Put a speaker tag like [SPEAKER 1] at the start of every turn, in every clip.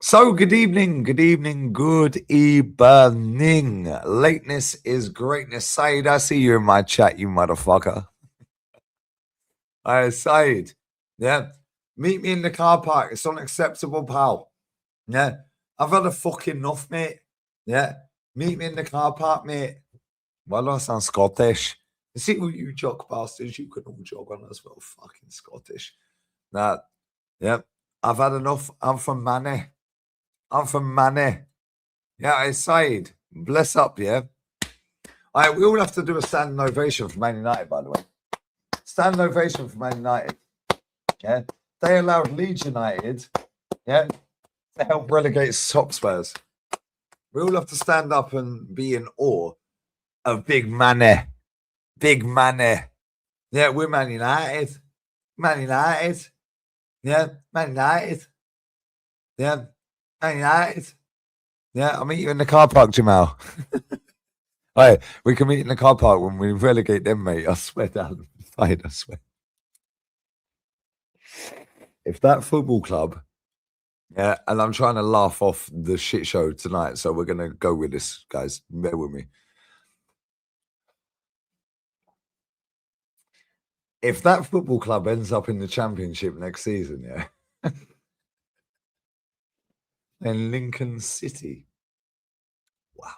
[SPEAKER 1] So, good evening, good evening, good evening. Lateness is greatness. Said, I see you in my chat, you motherfucker. All right, Said. Yeah. Meet me in the car park. It's unacceptable, pal. Yeah. I've had a fucking enough, mate. Yeah. Meet me in the car park, mate. Well, I sound Scottish. You see what you jog bastards, you can all jog on as well. Fucking Scottish. Nah. Yeah. I've had enough. I'm from Manny. I'm from Manny. Yeah, I Said. Bless up, yeah. All right, we all have to do a standing ovation for Man United, by the way. Standing ovation for Man United. Yeah. They allowed Leeds United, yeah, to help relegate top Spurs. We all have to stand up and be in awe of Big Manny. Big Manny. Yeah, we're Man United. Man United. Yeah, Man United. Yeah, Man United. Yeah, I'll meet you in the car park, Jamal. All right, we can meet in the car park when we relegate them, mate. I swear down. I swear. If that football club, yeah, and I'm trying to laugh off the shit show tonight, so we're gonna go with this, guys. Bear with me. If that football club ends up in the championship next season, yeah, then Lincoln City. Wow.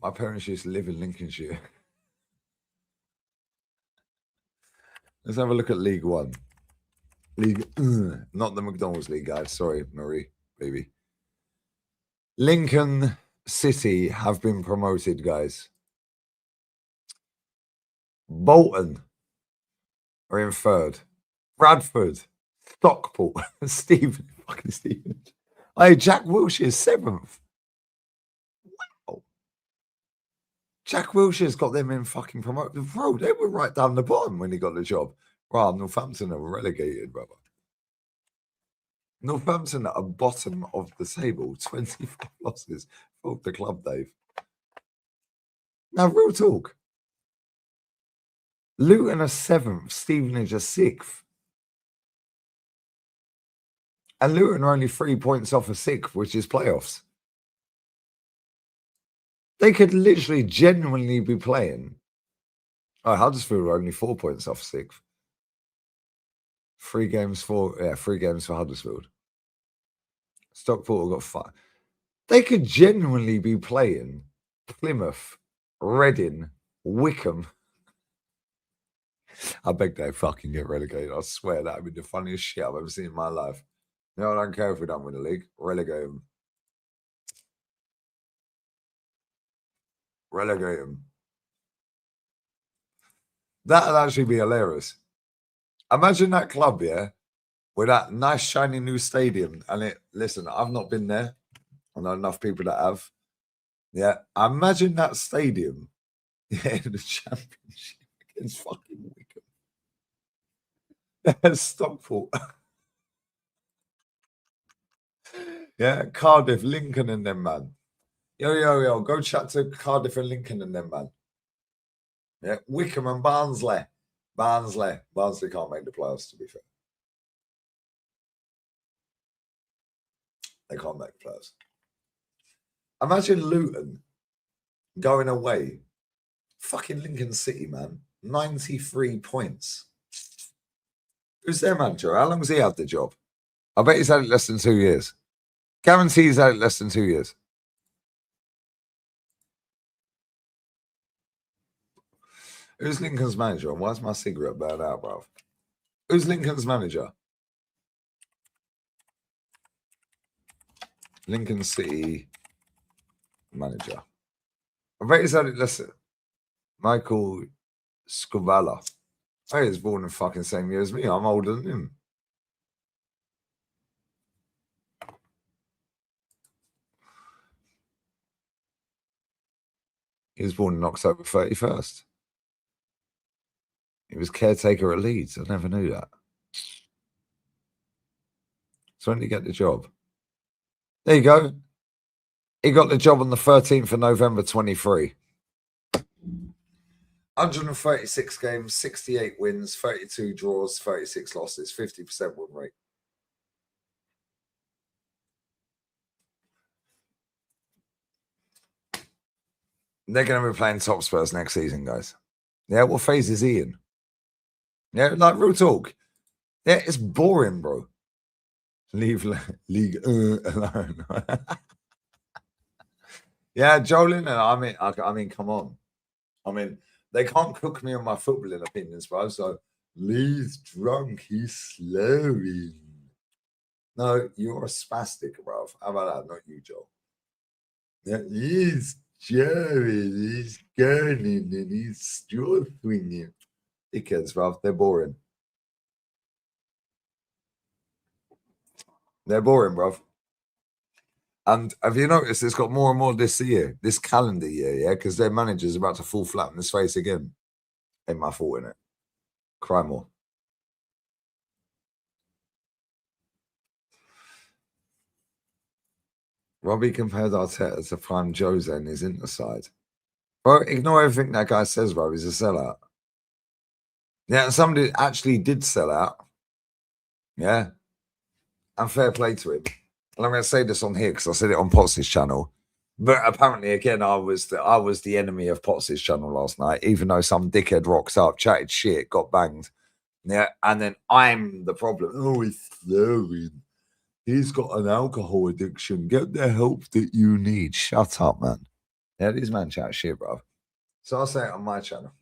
[SPEAKER 1] My parents used to live in Lincolnshire. Let's have a look at League One. Not the McDonald's League, guys. Sorry, Marie, baby. Lincoln City have been promoted, guys. Bolton are in third. Bradford, Stockport, fucking Stephen. Hey, Jack Wilshire's seventh. Wow. Jack Wilshire's got them in fucking promoted. Bro, they were right down the bottom when he got the job. Right, Northampton are relegated, brother. Northampton at the bottom of the table, 25 losses. Fuck the club, Dave. Now, real talk. Luton are seventh, Stevenage are sixth. And Luton are only 3 points off of sixth, which is playoffs. They could literally genuinely be playing. Oh, Huddersfield are only 4 points off sixth. 3 games for Huddersfield. Stockport have got 5. They could genuinely be playing Plymouth, Reading, Wickham. I beg they fucking get relegated. I swear that would be the funniest shit I've ever seen in my life. No, I don't care if we don't win the league. Relegate them. Relegate them. That'd actually be hilarious. Imagine that club, yeah, with that nice shiny new stadium. And listen, I've not been there. I know enough people that have. Yeah, imagine that stadium, yeah, in the championship against fucking Wickham. Stockport. Yeah, Cardiff, Lincoln and them, man. Yo, go chat to Cardiff and Lincoln and them, man. Yeah, Wickham and Barnsley. Barnsley can't make the playoffs, to be fair. They can't make the playoffs. Imagine Luton going away. Fucking Lincoln City, man. 93 points. Who's their manager? How long has he had the job? I bet he's had it less than 2 years. Guarantee he's had it less than 2 years. Who's Lincoln's manager? And why's my cigarette burned out, bro? Who's Lincoln's manager? Lincoln City manager. I bet he's had it less than Michael Scovala. Oh, he was born in the fucking same year as me. I'm older than him. He was born on October 31st. He was caretaker at Leeds. I never knew that. So when did he get the job? There you go. He got the job on the 13th of November 23. 136 games, 68 wins, 32 draws, 36 losses, 50% win rate. They're going to be playing top Spurs next season, guys. Yeah, what phase is he in? Yeah, like real talk. Yeah, it's boring, bro. Leave league alone. Yeah, Jolin, I mean, come on. I mean, they can't cook me on my footballing opinions, bro. So Lee's drunk, he's slurring. No, you're a spastic, bro. How about that? Not you, Joel. Yeah, he's chewing, he's gurning, and he's straw swinging. Dickheads, bro. They're boring. They're boring, bro. And have you noticed it's got more and more this year, this calendar year, yeah? Because their manager's about to fall flat on his face again. Ain't my fault in it. Cry more. Robbie compared Arteta to prime Jose in his Inter side. Bro, ignore everything that guy says, bro. He's a sellout. Yeah, somebody actually did sell out. Yeah. And fair play to him. And I'm going to say this on here because I said it on Potts' channel. But apparently, again, I was the enemy of Potts' channel last night, even though some dickhead rocks up, chatted shit, got banged. Yeah. And then I'm the problem. Oh, he's slurring. He's got an alcohol addiction. Get the help that you need. Shut up, man. Yeah, these man chat shit, bro. So I'll say it on my channel.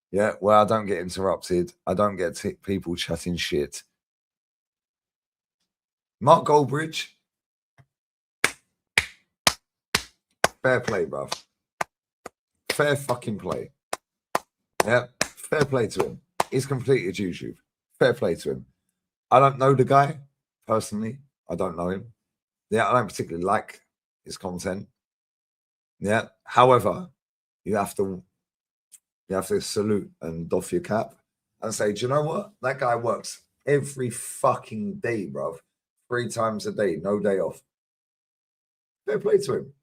[SPEAKER 1] Yeah, well, I don't get interrupted. I don't get people chatting shit. Mark Goldbridge. Fair play, bruv. Fair fucking play. Yeah, fair play to him. He's completed YouTube. Fair play to him. I don't know the guy personally. I don't know him. Yeah, I don't particularly like his content. Yeah. However, you have to salute and doff your cap and say, do you know what? That guy works every fucking day, bruv. 3 times a day, no day off. Fair play to him.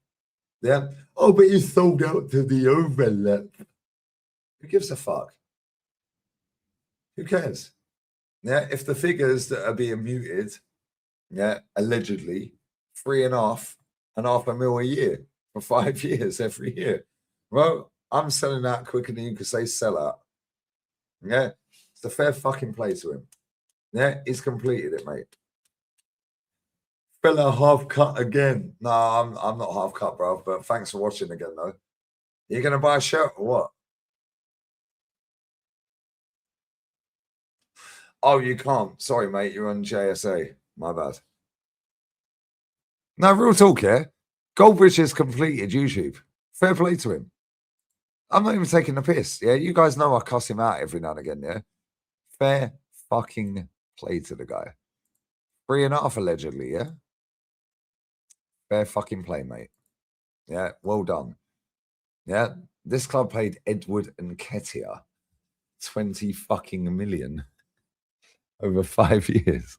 [SPEAKER 1] Yeah. Oh, but you sold out to the overlap. Who gives a fuck? Who cares? Yeah. If the figures that are being muted, yeah, allegedly, 3.5 mil a year for 5 years every year. Well, I'm selling out quicker than you could say sell out. Yeah. It's a fair fucking play to him. Yeah, he's completed it, mate. Fella half cut again. No, I'm not half cut, bro. But thanks for watching again, though. You gonna buy a shirt or what? Oh, you can't. Sorry, mate. You're on JSA. My bad. No, real talk, yeah. Goldbridge has completed YouTube. Fair play to him. I'm not even taking the piss. Yeah, you guys know I cuss him out every now and again. Yeah, fair fucking play to the guy. 3.5 allegedly. Yeah, fair fucking play, mate. Yeah, well done. Yeah, this club paid Edward and Ketia 20 fucking million over 5 years.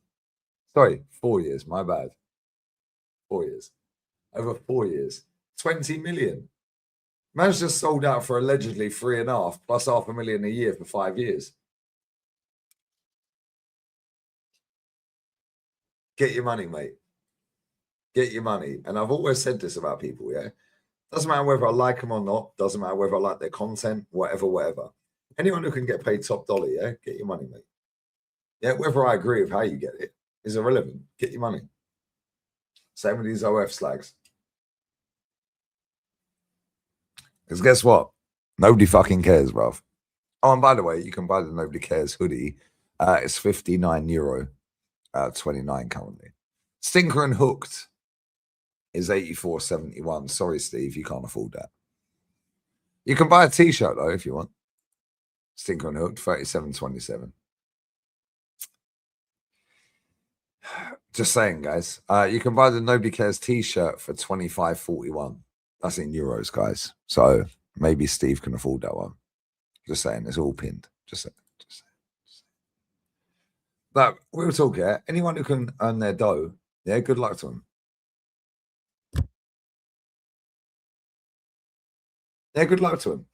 [SPEAKER 1] Sorry, 4 years. My bad. 4 years. Over 4 years. 20 million. Man's just sold out for allegedly 3.5 plus 500,000 a year for 5 years. Get your money, mate. Get your money. And I've always said this about people, yeah? Doesn't matter whether I like them or not. Doesn't matter whether I like their content, whatever. Anyone who can get paid top dollar, yeah? Get your money, mate. Yeah, whether I agree with how you get it is irrelevant. Get your money. Same with these OF slags. Because guess what? Nobody fucking cares, bruv. Oh, and by the way, you can buy the Nobody Cares hoodie. It's €59, 29 currently. Stinker and Hooked is 84.71. Sorry, Steve, you can't afford that. You can buy a t-shirt though if you want. Stinker and Hooked, 37.27. Just saying, guys. You can buy the Nobody Cares t-shirt for 25.41. That's in euros, guys. So maybe Steve can afford that one. Just saying, it's all pinned. Just saying. But we'll talk, yeah. Anyone who can earn their dough, yeah, good luck to them. Yeah, good luck to them.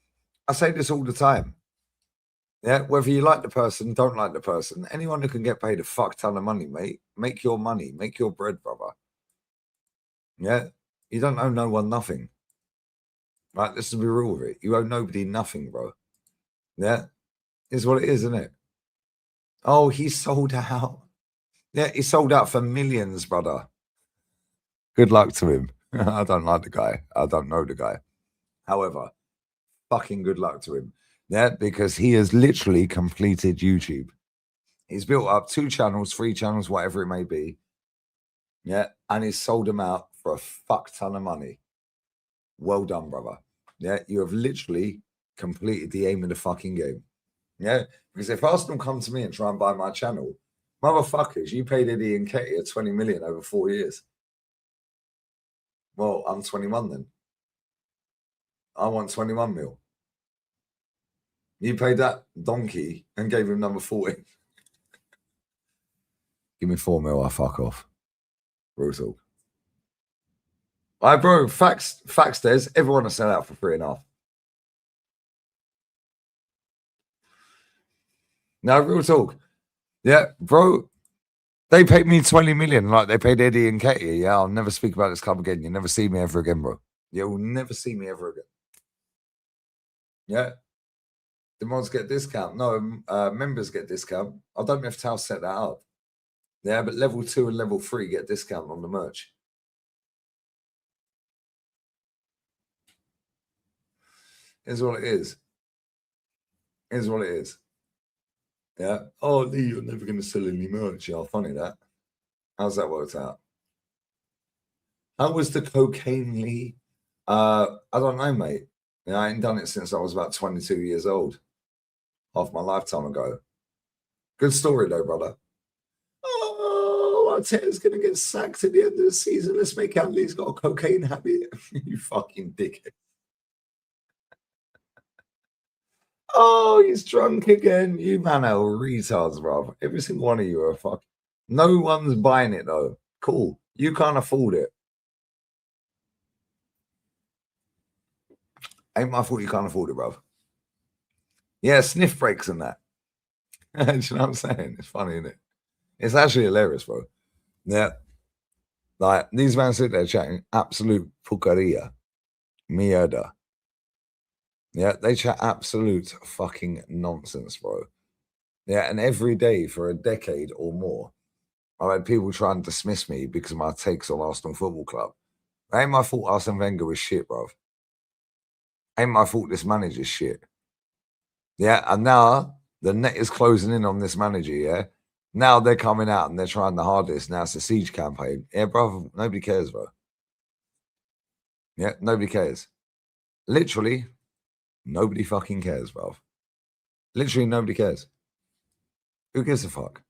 [SPEAKER 1] I say this all the time. Yeah, whether you like the person, don't like the person, anyone who can get paid a fuck ton of money, mate, make your money, make your bread, brother. Yeah, you don't owe no one nothing. Right, let's be real with it. You owe nobody nothing, bro. Yeah, is what it is, isn't it? Oh, he sold out. Yeah, he sold out for millions, brother. Good luck to him. I don't like the guy. I don't know the guy. However, fucking good luck to him. Yeah, because he has literally completed YouTube. He's built up 2 channels, 3 channels, whatever it may be. Yeah, and he's sold them out for a fuck ton of money. Well done, brother. Yeah, you have literally completed the aim of the fucking game. Yeah, because if Arsenal come to me and try and buy my channel, motherfuckers, you paid Eddie and Katie 20 million over 4 years. Well, I'm 21 then. I want 21 mil. You paid that donkey and gave him number 40. Give me 4 mil, I fuck off. Real talk. Bro, facts, Des, everyone will sell out for 3.5. Now, real talk. Yeah, bro, they paid me 20 million like they paid Eddie and Katie. Yeah, I'll never speak about this club again. You'll never see me ever again, bro. You'll never see me ever again. Yeah. The mods get discount. No, members get discount. I don't know if Tal set that up. Yeah, but level 2 and level 3 get discount on the merch. Is what it is. Is what it is. Yeah. Oh, Lee, you're never going to sell any merch. Yeah, funny that. How's that worked out? How was the cocaine, Lee? I don't know, mate. Yeah, I ain't done it since I was about 22 years old. Half my lifetime ago. Good story, though, brother. Oh, Arteta's going to get sacked at the end of the season. Let's make out Lee's got a cocaine habit. You fucking dickhead. Oh, he's drunk again. You man are retards, bro. Every single one of you are fuck. No one's buying it though. Cool. You can't afford it. Ain't my fault you can't afford it, bro. Yeah, sniff breaks and that. Do you know what I'm saying? It's funny, isn't it? It's actually hilarious, bro. Yeah. Like these men sit there chatting absolute pucaria. Mierda. Yeah, they chat absolute fucking nonsense, bro. Yeah, and every day for a decade or more, I've had people try and dismiss me because of my takes on Arsenal Football Club. It ain't my fault Arsene Wenger was shit, bro. Ain't my fault this manager's shit. Yeah, and now the net is closing in on this manager, yeah? Now they're coming out and they're trying the hardest. Now it's a siege campaign. Yeah, bro, nobody cares, bro. Yeah, nobody cares. Literally, nobody fucking cares, bro. Literally, nobody cares. Who gives a fuck?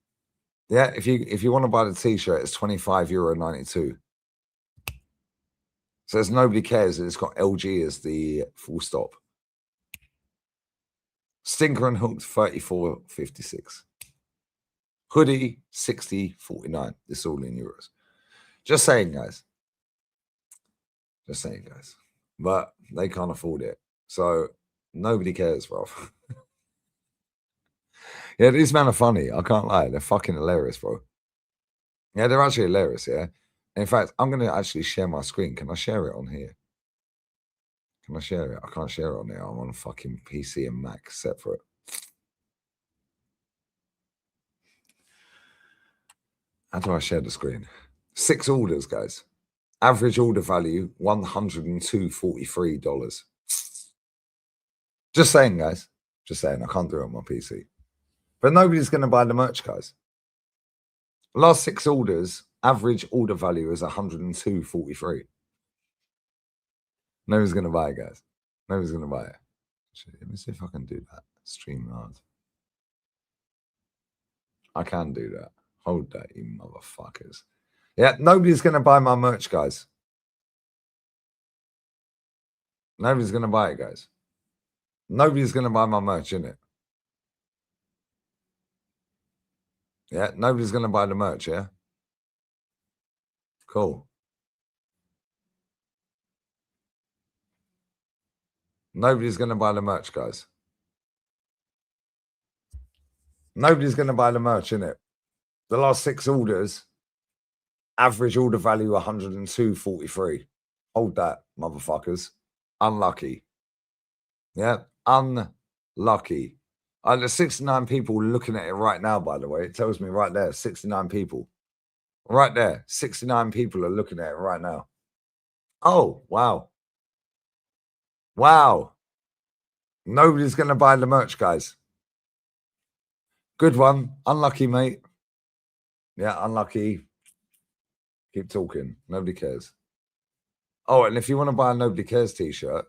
[SPEAKER 1] Yeah, if you want to buy the t-shirt, it's €25.92. So there's nobody cares that it's got LG as the full stop. Stinker and hooked 34.56. Hoodie 60.49. This is all in euros. Just saying, guys. Just saying, guys. But they can't afford it. So nobody cares, bro. Yeah, these men are funny. I can't lie. They're fucking hilarious, bro. Yeah, they're actually hilarious, yeah. In fact, I'm going to actually share my screen. Can I share it on here? Can I share it? I can't share it on there. I'm on fucking PC and Mac separate. How do I share the screen? 6 orders, guys. Average order value, $102.43. Just saying, guys. Just saying. I can't do it on my PC. But nobody's going to buy the merch, guys. Last 6 orders, average order value is $102.43. Nobody's going to buy it, guys. Nobody's going to buy it. Actually, let me see if I can do that. Stream hard. I can do that. Hold that, you motherfuckers. Yeah, nobody's going to buy my merch, guys. Nobody's going to buy it, guys. Nobody's going to buy my merch, innit? Yeah, nobody's going to buy the merch, yeah? Cool. Nobody's going to buy the merch, guys. Nobody's going to buy the merch, innit? The last 6 orders, average order value 102.43. Hold that, motherfuckers. Unlucky. Yeah, unlucky. There's 69 people looking at it right now, by the way. It tells me right there, 69 people. Right there, 69 people are looking at it right now. Oh, wow. Wow. Nobody's going to buy the merch, guys. Good one. Unlucky, mate. Yeah, unlucky. Keep talking. Nobody cares. Oh, and if you want to buy a Nobody Cares t-shirt,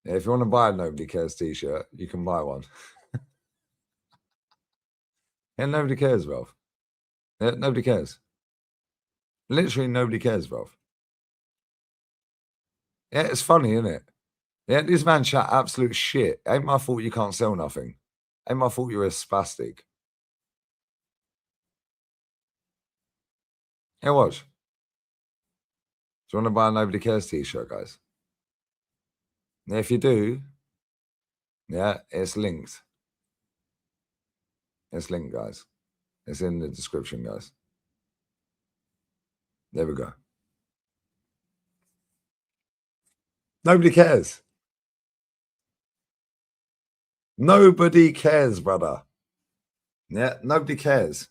[SPEAKER 1] yeah, if you want to buy a Nobody Cares t-shirt, you can buy one. Yeah, nobody cares, Ralph. Yeah, nobody cares. Literally nobody cares, Ralph. Yeah, it's funny, isn't it? Yeah, this man chat absolute shit. Ain't my fault you can't sell nothing. Ain't my fault you're a spastic. Yeah, watch. Do you want to buy a Nobody Cares t-shirt, guys? Yeah, if you do, yeah, it's linked. It's linked, guys. It's in the description, guys. There we go. Nobody cares. Nobody cares, brother. Yeah, nobody cares.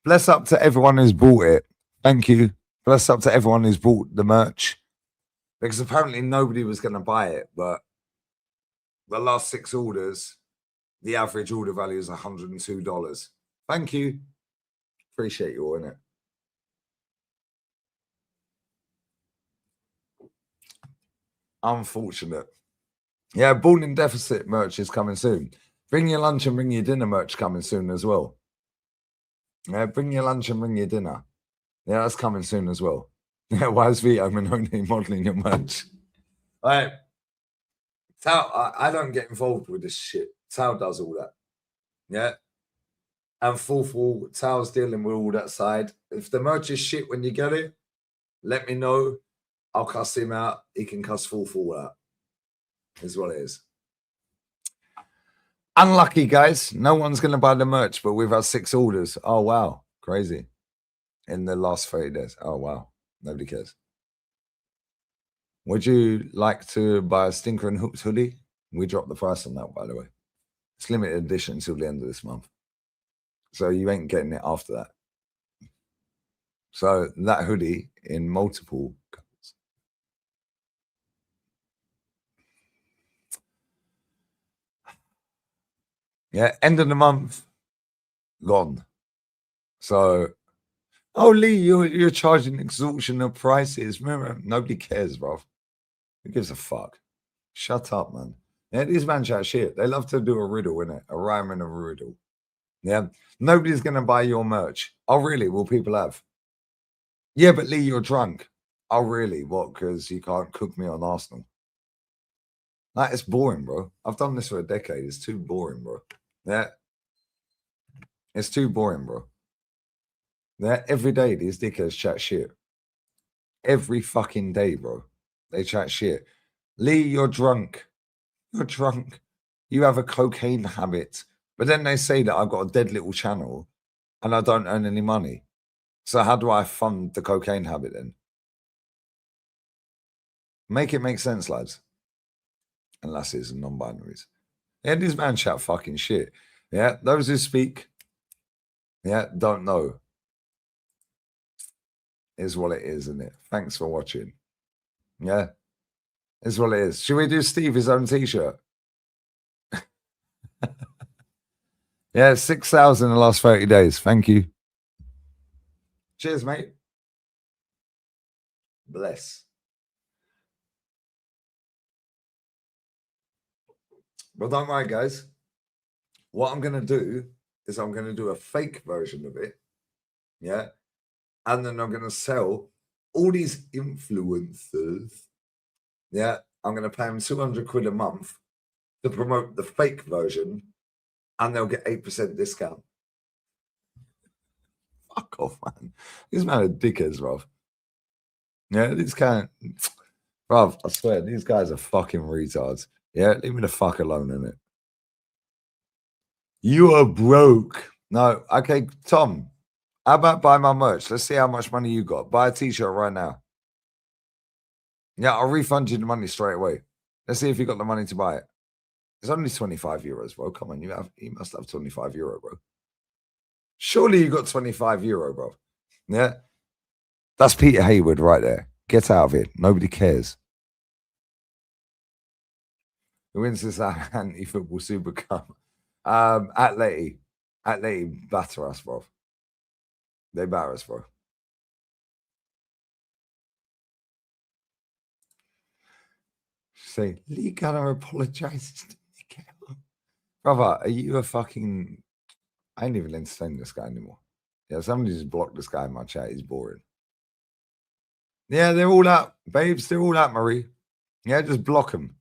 [SPEAKER 1] Bless up to everyone who's bought it. Thank you. Bless up to everyone who's bought the merch. Because apparently nobody was going to buy it, but the last 6 orders, the average order value is $102. Thank you. Appreciate you all, innit? Unfortunate. Yeah, Born in Deficit merch is coming soon. Bring your lunch and bring your dinner merch coming soon as well. Yeah, bring your lunch and bring your dinner. Yeah, that's coming soon as well. Yeah, why is Vito Manoni modeling your merch? All right. Tao, I don't get involved with this shit. Tao does all that. Yeah. And Full Tao's dealing with all that side. If the merch is shit when you get it, let me know. I'll cuss him out. He can cuss Full out. Is what it is. Unlucky, guys. No one's going to buy the merch, but we've had 6 orders. Oh, wow. Crazy. In the last 30 days. Oh, wow. Nobody cares. Would you like to buy a Stinker and Hooks hoodie? We dropped the price on that, by the way. It's limited edition until the end of this month. So you ain't getting it after that. So that hoodie in multiple colors. Yeah, end of the month, gone. So, oh, Lee, you're charging extortionate prices. Remember, nobody cares, bro. Who gives a fuck? Shut up, man. Yeah, these man chat shit. They love to do a riddle, innit? A rhyme and a riddle. Yeah. Nobody's going to buy your merch. Oh, really? Will people have? Yeah, but Lee, you're drunk. Oh, really? What? Because you can't cook me on Arsenal. That is boring, bro. I've done this for a decade. It's too boring, bro. Yeah. It's too boring, bro. Yeah. Every day, these dickheads chat shit. Every fucking day, bro. They chat shit. Lee, you're drunk. You're drunk. You have a cocaine habit. But then they say that I've got a dead little channel and I don't earn any money. So how do I fund the cocaine habit then? Make it make sense, lads. And lasses and non-binaries. Yeah, these man chat fucking shit. Yeah, those who speak, yeah, don't know. Is what it is, isn't it? Thanks for watching. Yeah, is what it is. Should we do Steve his own t-shirt? Yeah, 6,000 in the last 30 days. Thank you. Cheers, mate. Bless. But don't worry, guys. What I'm going to do is I'm going to do a fake version of it. Yeah. And then I'm going to sell all these influencers. Yeah. I'm going to pay them 200 quid a month to promote the fake version and they'll get 8% discount. Fuck off, man. These men are dickheads, Rob. Yeah, these kind of, Rob, I swear, these guys are fucking retards. Yeah, leave me the fuck alone, innit? You are broke. No, okay, Tom, how about buy my merch? Let's see how much money you got. Buy a t-shirt right now. Yeah, I'll refund you the money straight away. Let's see if you got the money to buy it. It's only 25 euros, bro. Come on, you must have 25 euro, bro. Surely you got 25 euro, bro. Yeah. That's Peter Hayward right there. Get out of it. Nobody cares. Who wins this anti-football Super Cup? Atleti. Atleti batter us, bro. They batter us, bro. Say, Lee Gunner apologizes to Miguel. Brother, are you a fucking... I ain't even entertaining this guy anymore. Yeah, somebody just blocked this guy in my chat. He's boring. Yeah, they're all out. Babes, they're all out, Marie. Yeah, just block them.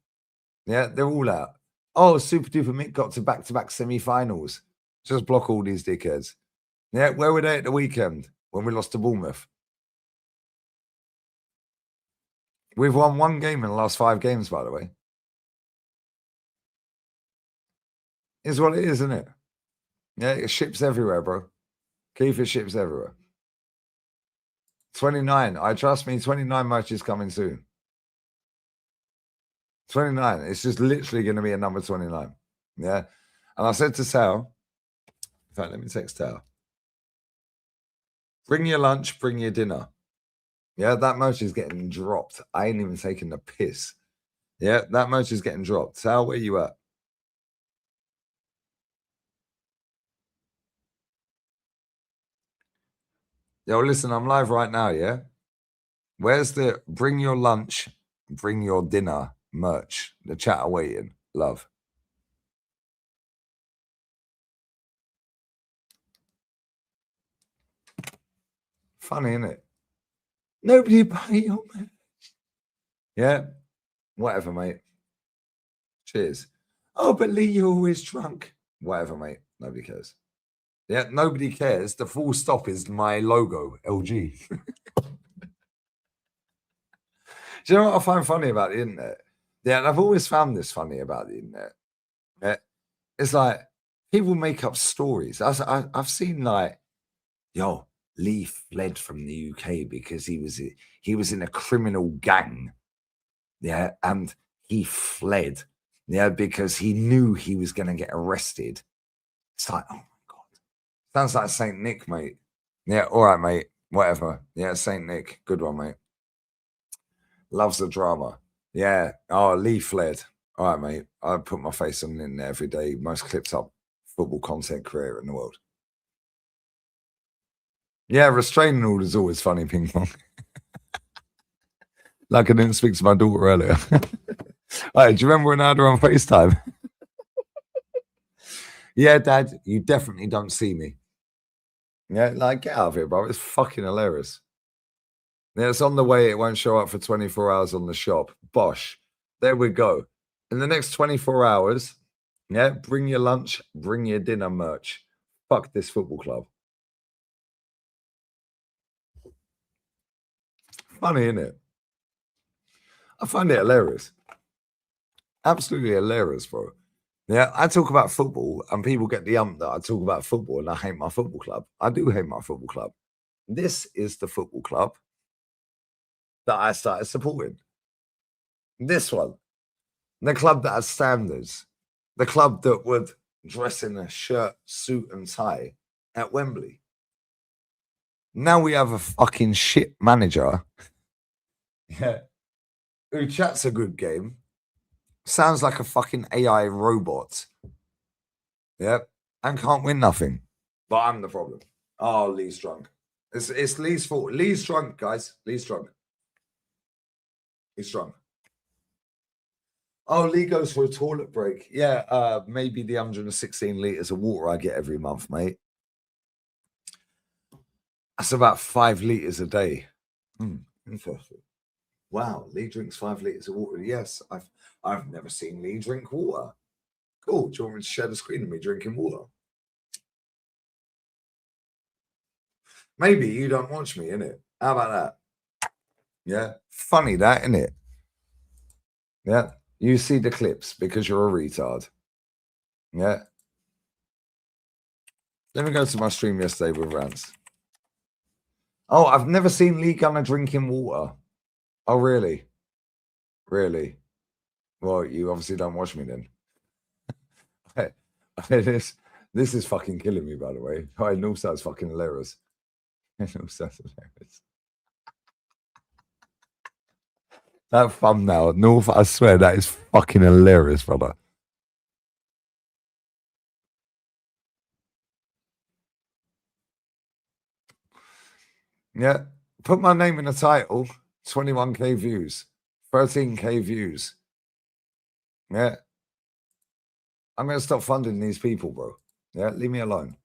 [SPEAKER 1] Yeah, they're all out. Oh, Super Duper Mick got to back-to-back semi-finals. Just block all these dickheads. Yeah, where were they at the weekend when we lost to Bournemouth? We've won one game in the last 5 games, by the way. Is what it is, isn't it? Yeah, it ships everywhere, bro. Keep it ships everywhere. 29. I trust me, 29 matches coming soon. 29. It's just literally going to be a number 29. Yeah. And I said to Sal, in fact, let me text Sal. Bring your lunch, bring your dinner. Yeah, that merch is getting dropped. I ain't even taking the piss. Yeah, that merch is getting dropped. Sal, where you at? Yo, listen, I'm live right now, yeah? Where's the bring your lunch, bring your dinner merch? The chat are waiting. Love. Funny, isn't it? Nobody buy your merch. Yeah, whatever, mate. Cheers. Oh, but Lee, you're always drunk. Whatever, mate. Nobody cares. Yeah, nobody cares. The full stop is my logo, LG. Do you know what I find funny about the internet? Yeah, and I've always found this funny about the internet. Yeah, it's like people make up stories. I've seen like, yo, Lee fled from the UK because he was in a criminal gang. Yeah, and he fled. Yeah, because he knew he was going to get arrested. It's like, oh my god, sounds like Saint Nick, mate. Yeah, all right, mate. Whatever. Yeah, Saint Nick, good one, mate. Loves the drama. Yeah. Oh, Lee fled. All right, mate. I put my face on in there every day. Most clipped up football content creator in the world. Yeah, restraining order is always funny, ping pong. Like I didn't speak to my daughter earlier. All right, do you remember when I had her on FaceTime? Yeah, Dad, you definitely don't see me. Yeah, like get out of here, bro. It's fucking hilarious. Yeah, it's on the way. It won't show up for 24 hours on the shop. Bosh. There we go. In the next 24 hours, yeah, bring your lunch, bring your dinner merch. Fuck this football club. Funny, isn't it? I find it hilarious. Absolutely hilarious, bro. Yeah, I talk about football and people get the that I talk about football and I hate my football club. I do hate my football club. This is the football club that I started supporting. This one, the club that has standards, the club that would dress in a shirt, suit, and tie at Wembley. Now we have a fucking shit manager. Yeah. Who chats a good game, sounds like a fucking AI robot. Yep. And can't win nothing. But I'm the problem. Oh, Lee's drunk. It's Lee's fault. Lee's drunk, guys. Lee's drunk. He's drunk. Oh, Lee goes for a toilet break. Yeah, maybe the 116 litres of water I get every month, mate. That's about 5 litres a day. Interesting. Wow, Lee drinks 5 litres of water. Yes, I've never seen Lee drink water. Cool. Do you want me to share the screen of me drinking water? Maybe you don't watch me, innit? How about that? Yeah. Funny that, innit? Yeah. You see the clips because you're a retard. Yeah. Let me go to my stream yesterday with Rants. Oh, I've never seen Lee Gunner drinking water. Oh, really? Really? Well, you obviously don't watch me then. This is fucking killing me, by the way. I know that's fucking hilarious. I know that's hilarious. That thumbnail, North, I swear that is fucking hilarious, brother. Yeah. Put my name in the title, 21K views, 13K views. Yeah. I'm going to stop funding these people, bro. Yeah. Leave me alone.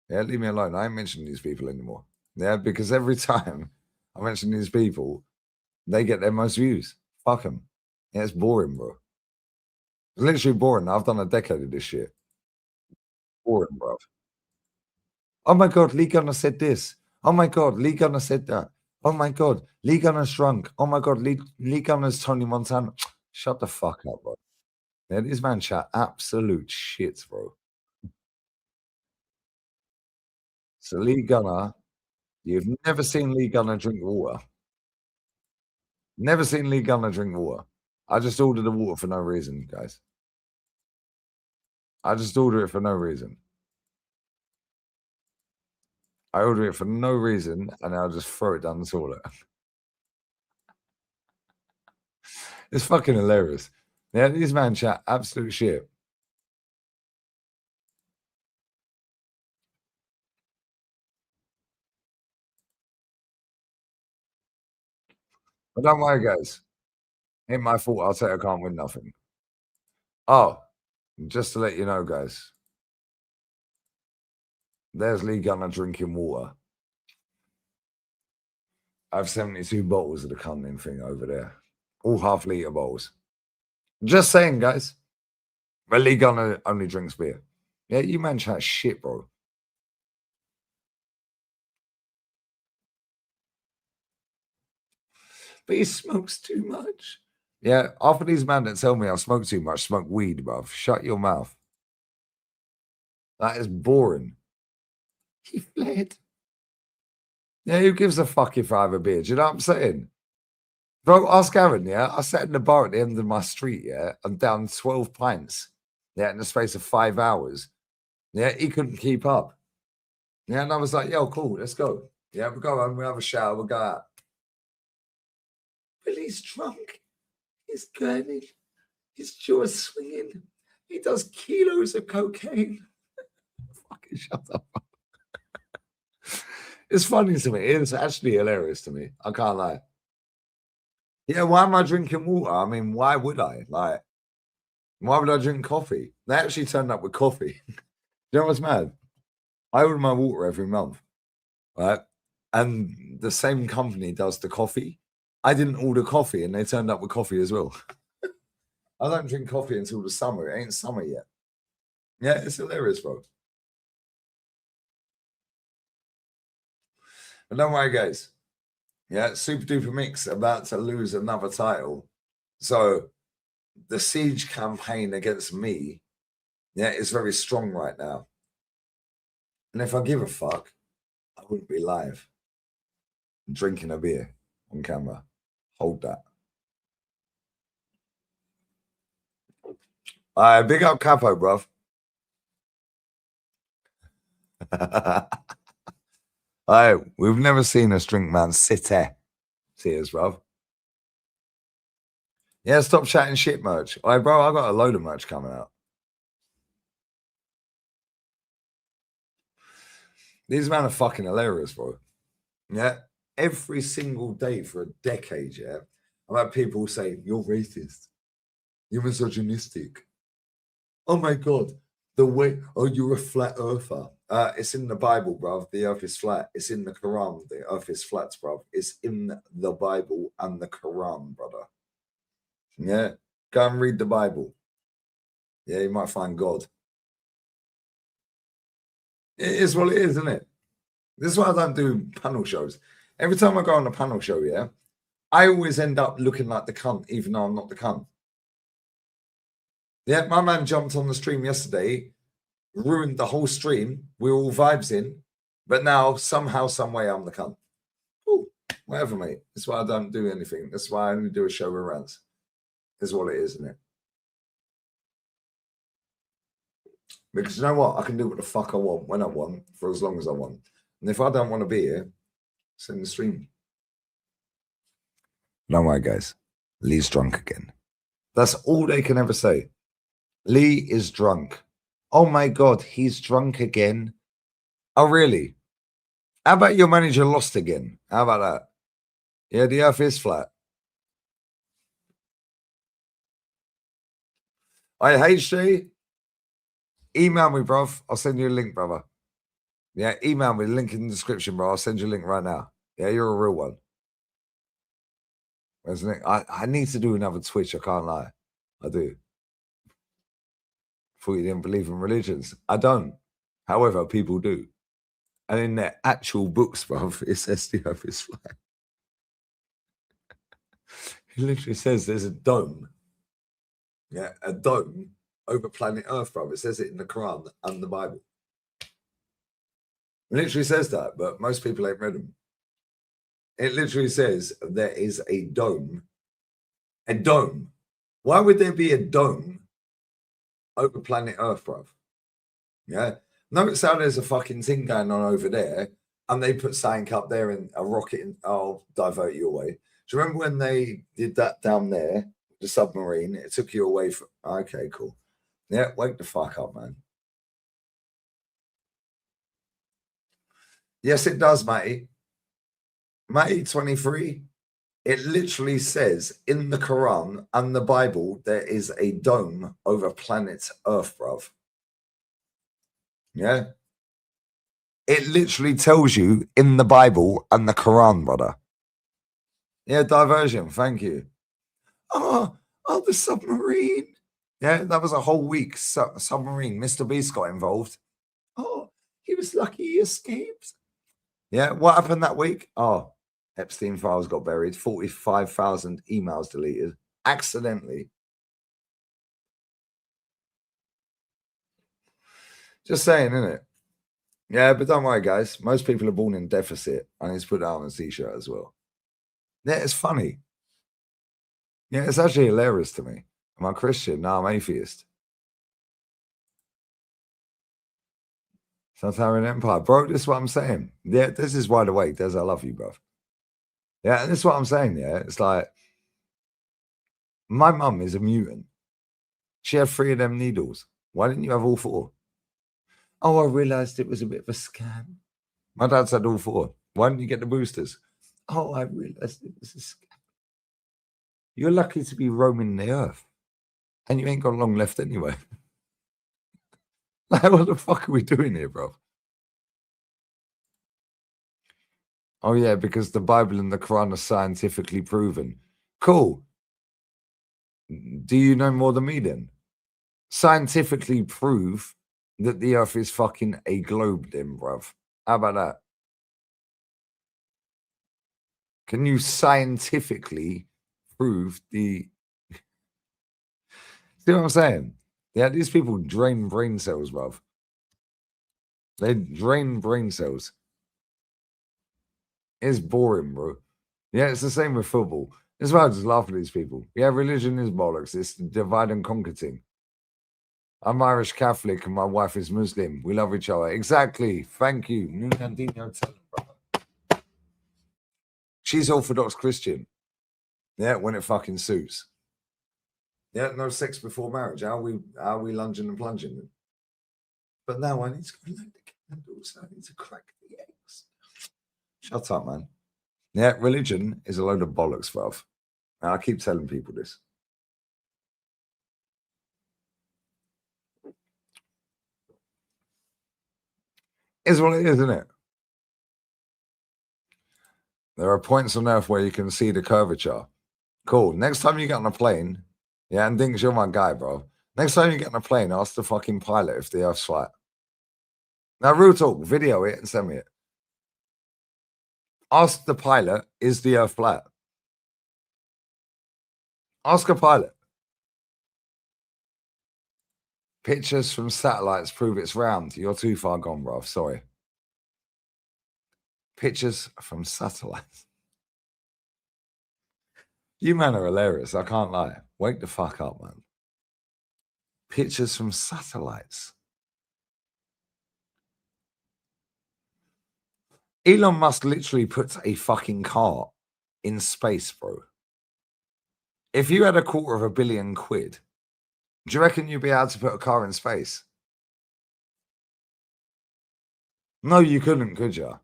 [SPEAKER 1] Yeah. Leave me alone. I ain't mentioning these people anymore. Yeah. Because every time I mention these people, they get their most views. Fuck them. Yeah. It's boring, bro. It's literally boring. I've done a decade of this shit. Boring, bro. Oh my God, Lee Gunner said this. Oh my God, Lee Gunner said that. Oh my God, Lee Gunner's drunk. Oh my God, Lee Gunner's Tony Montana. Shut the fuck up, bro. Yeah, this man chat absolute shit, bro. So Lee Gunner, you've never seen Lee Gunner drink water. Never seen Lee Gunner drink water. I just ordered the water for no reason, guys. I just order it for no reason. I order it for no reason, and I'll just throw it down the toilet. It's fucking hilarious. Yeah, these man chat absolute shit. But don't worry, guys. Ain't my fault. I'll say I can't win nothing. Oh, just to let you know, guys, there's Lee Gunner drinking water. I have 72 bottles of the cunning thing over there. All half-litre bottles. Just saying, guys. But Lee Gunner only drinks beer. Yeah, you man chat shit, bro. But he smokes too much. Yeah, half of these men that tell me I smoke too much smoke weed, bruv. Shut your mouth. That is boring. He fled. Yeah, who gives a fuck if I have a beer? Do you know what I'm saying? Bro, ask Aaron, yeah? I sat in the bar at the end of my street, yeah, and down 12 pints, yeah, in the space of 5 hours. Yeah, he couldn't keep up. Yeah, and I was like, yo, cool, let's go. Yeah, we'll go home, we'll have a shower, we'll go out. But he's drunk, he's gurning, his jaw is swinging, he does kilos of cocaine. Fucking shut up. It's funny to me. It's actually hilarious to me. I can't lie. Yeah, why am I drinking water? I mean, why would I? Like, why would I drink coffee? They actually turned up with coffee. You know what's mad? I order my water every month, right? And the same company does the coffee. I didn't order coffee and they turned up with coffee as well. I don't drink coffee until the summer. It ain't summer yet. Yeah, it's hilarious, bro. But don't worry, guys. Yeah, Super Duper Mix about to lose another title. So the siege campaign against me, yeah, is very strong right now. And if I give a fuck, I wouldn't be live drinking a beer on camera. Hold that. Big up Capo, bruv. We've never seen a drink man sit there. Cheers, bruv. Yeah, stop chatting shit merch. Bro, I got a load of merch coming out. These men are fucking hilarious, bro. Yeah. Every single day for a decade, yeah. I've had people say, you're racist. You're misogynistic. Oh my God. The way, oh, you're a flat earther. It's in the Bible, bruv. The earth is flat. It's in the Quran. The earth is flat, bruv. It's in the Bible and the Quran, brother. Yeah. Go and read the Bible. Yeah, you might find God. It is what it is, isn't it? This is why I don't do panel shows. Every time I go on a panel show, yeah, I always end up looking like the cunt, even though I'm not the cunt. Yeah, my man jumped on the stream yesterday, ruined the whole stream. We're all vibes in, but now somehow, some way, I'm the cunt. Ooh, whatever, mate. That's why I don't do anything. That's why I only do a show with Rants. Is what it is, isn't it? Because you know what? I can do what the fuck I want when I want for as long as I want. And if I don't want to be here, send the stream. No way, guys. Lee's drunk again. That's all they can ever say. Lee is drunk. Oh my God, he's drunk again. Oh, really? How about your manager lost again? How about that? Yeah, the earth is flat. Hey, HJ, email me, bruv. I'll send you a link, brother. Yeah, email me, link in the description, bro. I'll send you a link right now. Yeah, you're a real one. Isn't it? I need to do another Twitch, I can't lie. I do. Thought you didn't believe in religions. I don't. However, people do. And in their actual books, bruv, it says the earth is flat. It literally says there's a dome. Yeah, a dome over planet Earth, bruv. It says it in the Quran and the Bible. It literally says that, but most people ain't read them. It literally says there is a dome. A dome. Why would there be a dome over planet Earth, bruv? Yeah. Notice how there's a fucking thing going on over there, and they put something up there and a rocket, and I'll divert you away. Do you remember when they did that down there, the submarine? It took you away from. Okay, cool. Yeah, wake the fuck up, man. Yes, it does, matey. Matey 23. It literally says in the Quran and the Bible there is a dome over planet Earth, bruv. Yeah. It literally tells you in the Bible and the Quran, brother. Yeah, diversion. Thank you. Oh, the submarine. Yeah, that was a whole week. Submarine. Mr. Beast got involved. Oh, he was lucky he escaped. Yeah, what happened that week? Oh, Epstein files got buried. 45,000 emails deleted accidentally. Just saying, isn't it? Yeah, but don't worry, guys. Most people are born in deficit. I need to put that on a t-shirt as well. Yeah, it's funny. Yeah, it's actually hilarious to me. Am I Christian? No, I'm atheist. Totalitarian Empire. Bro, this is what I'm saying. Yeah, this is wide awake. Des, I love you, bro. Yeah, and this is what I'm saying. Yeah, it's like my mum is a mutant. She had 3 of them needles. Why didn't you have all 4? Oh, I realized it was a bit of a scam. My dad said all 4. Why didn't you get the boosters? Oh, I realized it was a scam. You're lucky to be roaming the earth. And you ain't got long left anyway. Like, what the fuck are we doing here, bro? Oh, yeah, because the Bible and the Quran are scientifically proven. Cool. Do you know more than me then? Scientifically prove that the earth is fucking a globe then, bruv. How about that? Can you scientifically prove the... See what I'm saying? Yeah, these people drain brain cells, bruv. They drain brain cells. It's boring, bro. Yeah, it's the same with football. It's why I just laugh at these people. Yeah, religion is bollocks. It's the divide and conquer thing. I'm Irish Catholic and my wife is Muslim. We love each other. Exactly. Thank you. Nunandino, tell them, brother. She's Orthodox Christian. Yeah, when it fucking suits. Yeah, no sex before marriage. How are we lunging and plunging? But now I need to go light the candles. I need to crack the eggs. Shut up, man. Yeah, religion is a load of bollocks, bruv. And I keep telling people this. Is what it is, isn't it? There are points on Earth where you can see the curvature. Cool. Next time you get on a plane, yeah, and Dinks, you're my guy, bro. Next time you get on a plane, ask the fucking pilot if the Earth's flat. Now, real talk, video it and send me it. Ask the pilot, is the Earth flat? Ask a pilot. Pictures from satellites prove it's round. You're too far gone, bro. Sorry. Pictures from satellites. You man are hilarious. I can't lie. Wake the fuck up, man. Pictures from satellites. Elon Musk literally puts a fucking car in space, bro. If you had £250 million, do you reckon you'd be able to put a car in space? No, you couldn't, could you?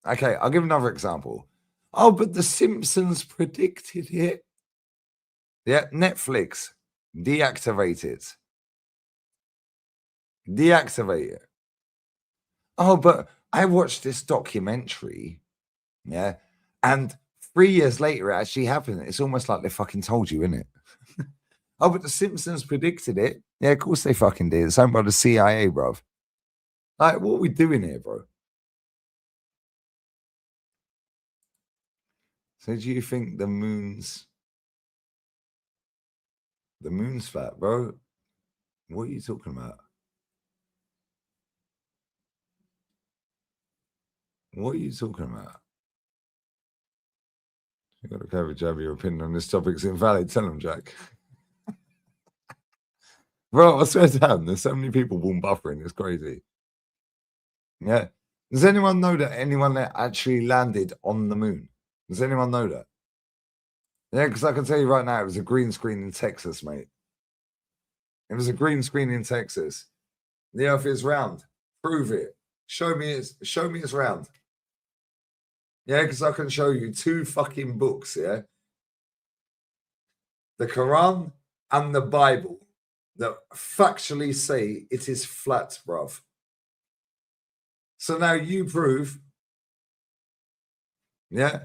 [SPEAKER 1] Okay, I'll give another example. Oh, but The Simpsons predicted it. Yeah, Netflix, deactivate it. Deactivate it. Oh, but I watched this documentary, yeah, and 3 years later it actually happened. It's almost like they fucking told you, isn't it? Oh, but The Simpsons predicted it. Yeah, of course they fucking did. It's owned by the CIA, bruv. Like, what are we doing here, bro? So do you think the moon's fat, bro? What are you talking about? What are you talking about? You got to cover have your opinion on this topic's invalid. Tell them, Jack. Bro, I swear down, there's so many people born buffering. It's crazy. Yeah. Does anyone know that anyone that actually landed on the moon? Does anyone know that? Yeah, because I can tell you right now, it was a green screen in Texas, mate. It was a green screen in Texas. The Earth is round. Prove it. Show me it's round. Yeah, because I can show you 2 fucking books. Yeah, the Quran and the Bible that factually say it is flat, bruv. So now you prove. Yeah,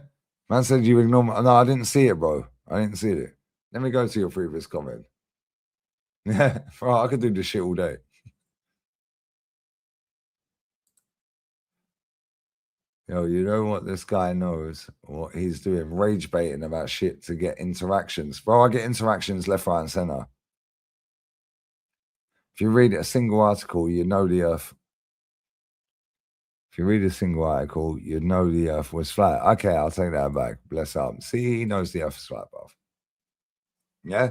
[SPEAKER 1] man said you ignore me. No, I didn't see it, bro. I didn't see it. Let me go to your previous comment. Yeah, bro, I could do this shit all day. Yo, you know what this guy knows? What he's doing? Rage baiting about shit to get interactions. Bro, I get interactions left, right, and center. If you read a single article, you know the Earth. If you read a single article, you know the Earth was flat. Okay, I'll take that back. Bless up. See, he knows the Earth is flat, bro. Yeah.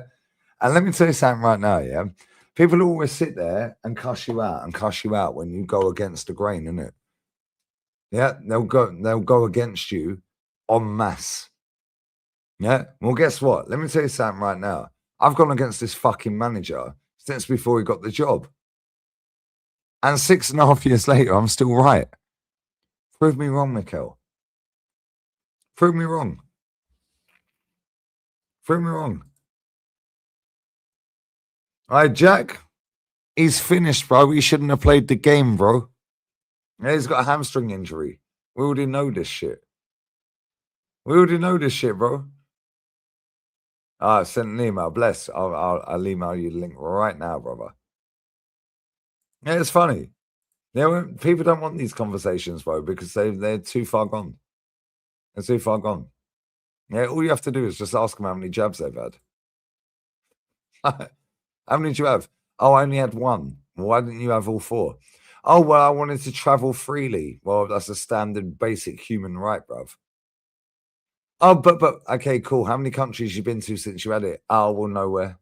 [SPEAKER 1] And let me tell you something right now, yeah. People always sit there and cuss you out when you go against the grain, innit? Yeah, they'll go against you en masse. Yeah. Well, guess what? Let me tell you something right now. I've gone against this fucking manager since before he got the job. And 6.5 years later, I'm still right. Prove me wrong, Mikkel. Prove me wrong. Prove me wrong. All right, Jack. He's finished, bro. He shouldn't have played the game, bro. Yeah, he's got a hamstring injury. We already know this shit. We already know this shit, bro. Sent an email. Bless. I'll email you the link right now, brother. Yeah, it's funny. People don't want these conversations, bro, because they're too far gone. They're too far gone. Yeah, all you have to do is just ask them how many jabs they've had. How many did you have? Oh, I only had 1. Why didn't you have all 4? Oh, well, I wanted to travel freely. Well, that's a standard basic human right, bruv. Oh, but okay, cool. How many countries you been to since you had it? Oh, well, nowhere.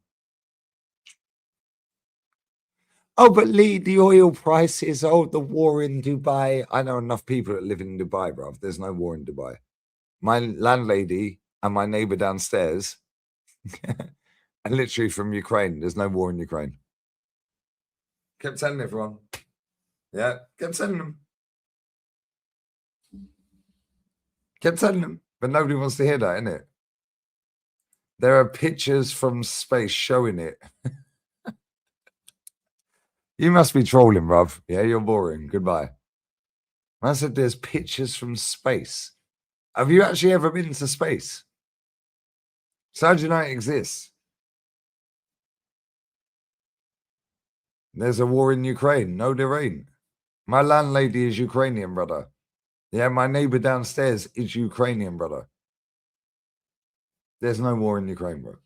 [SPEAKER 1] Oh, but Lee, the oil prices. Oh, the war in Dubai. I know enough people that live in Dubai, bruv. There's no war in Dubai. My landlady and my neighbor downstairs are literally from Ukraine. There's no war in Ukraine. Kept telling everyone. Yeah, kept telling them. Kept telling them. But nobody wants to hear that, innit? There are pictures from space showing it. You must be trolling, bruv. Yeah, you're boring. Goodbye. I said there's pictures from space. Have you actually ever been to space? So how do you know it exists? There's a war in Ukraine. No, there ain't. My landlady is Ukrainian, brother. Yeah, my neighbor downstairs is Ukrainian, brother. There's no war in Ukraine, bro.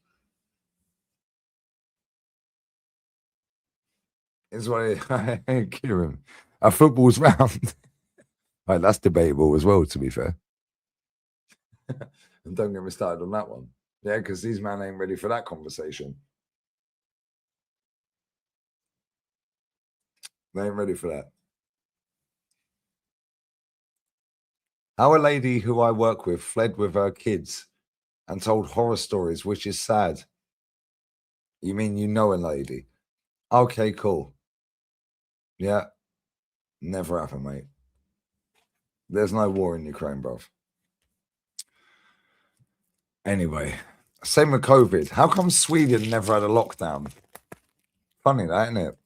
[SPEAKER 1] It's what Kieran. A football's round. Right, that's debatable as well, to be fair. And don't get me started on that one. Yeah, because these men ain't ready for that conversation. They ain't ready for that. How a lady who I work with fled with her kids and told horror stories, which is sad. You mean you know a lady? Okay, cool. Yeah, never happened, mate. There's no war in Ukraine, bruv. Anyway, same with COVID. How come Sweden never had a lockdown? Funny that, isn't it?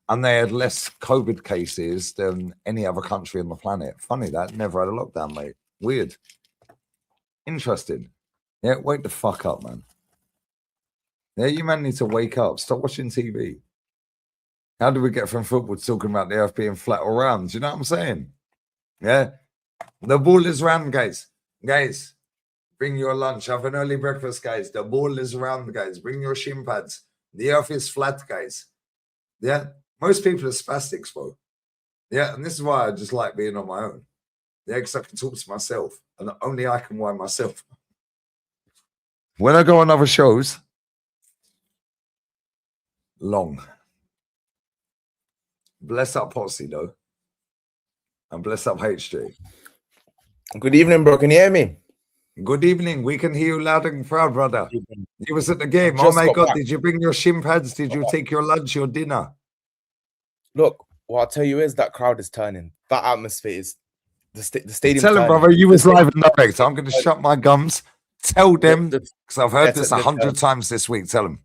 [SPEAKER 1] And they had less COVID cases than any other country on the planet. Funny that, never had a lockdown, mate. Weird. Interesting. Yeah, wake the fuck up, man. Yeah, you man need to wake up. Stop watching TV. How do we get from football to talking about the earth being flat or round? Do you know what I'm saying? Yeah. The ball is round, guys. Guys, bring your lunch. Have an early breakfast, guys. The ball is round, guys. Bring your shin pads. The earth is flat, guys. Yeah. Most people are spastics, bro. Yeah. And this is why I just like being on my own. Yeah, because I can talk to myself. And only I can wind myself. When I go on other shows, long. Bless up Posse, though. And bless up HJ.
[SPEAKER 2] Good evening, bro. Can you hear me?
[SPEAKER 1] Good evening. We can hear you loud and proud, brother. You was at the game. Oh my God.
[SPEAKER 2] Back.
[SPEAKER 1] Did you bring your shin pads? Did you take your lunch, your dinner?
[SPEAKER 2] Look, what I'll tell you is that crowd is turning. That atmosphere is the stadium.
[SPEAKER 1] Tell them, brother, you was live and direct. I'm going to shut my gums. Tell them, because I've heard this 100 times this week. Tell them.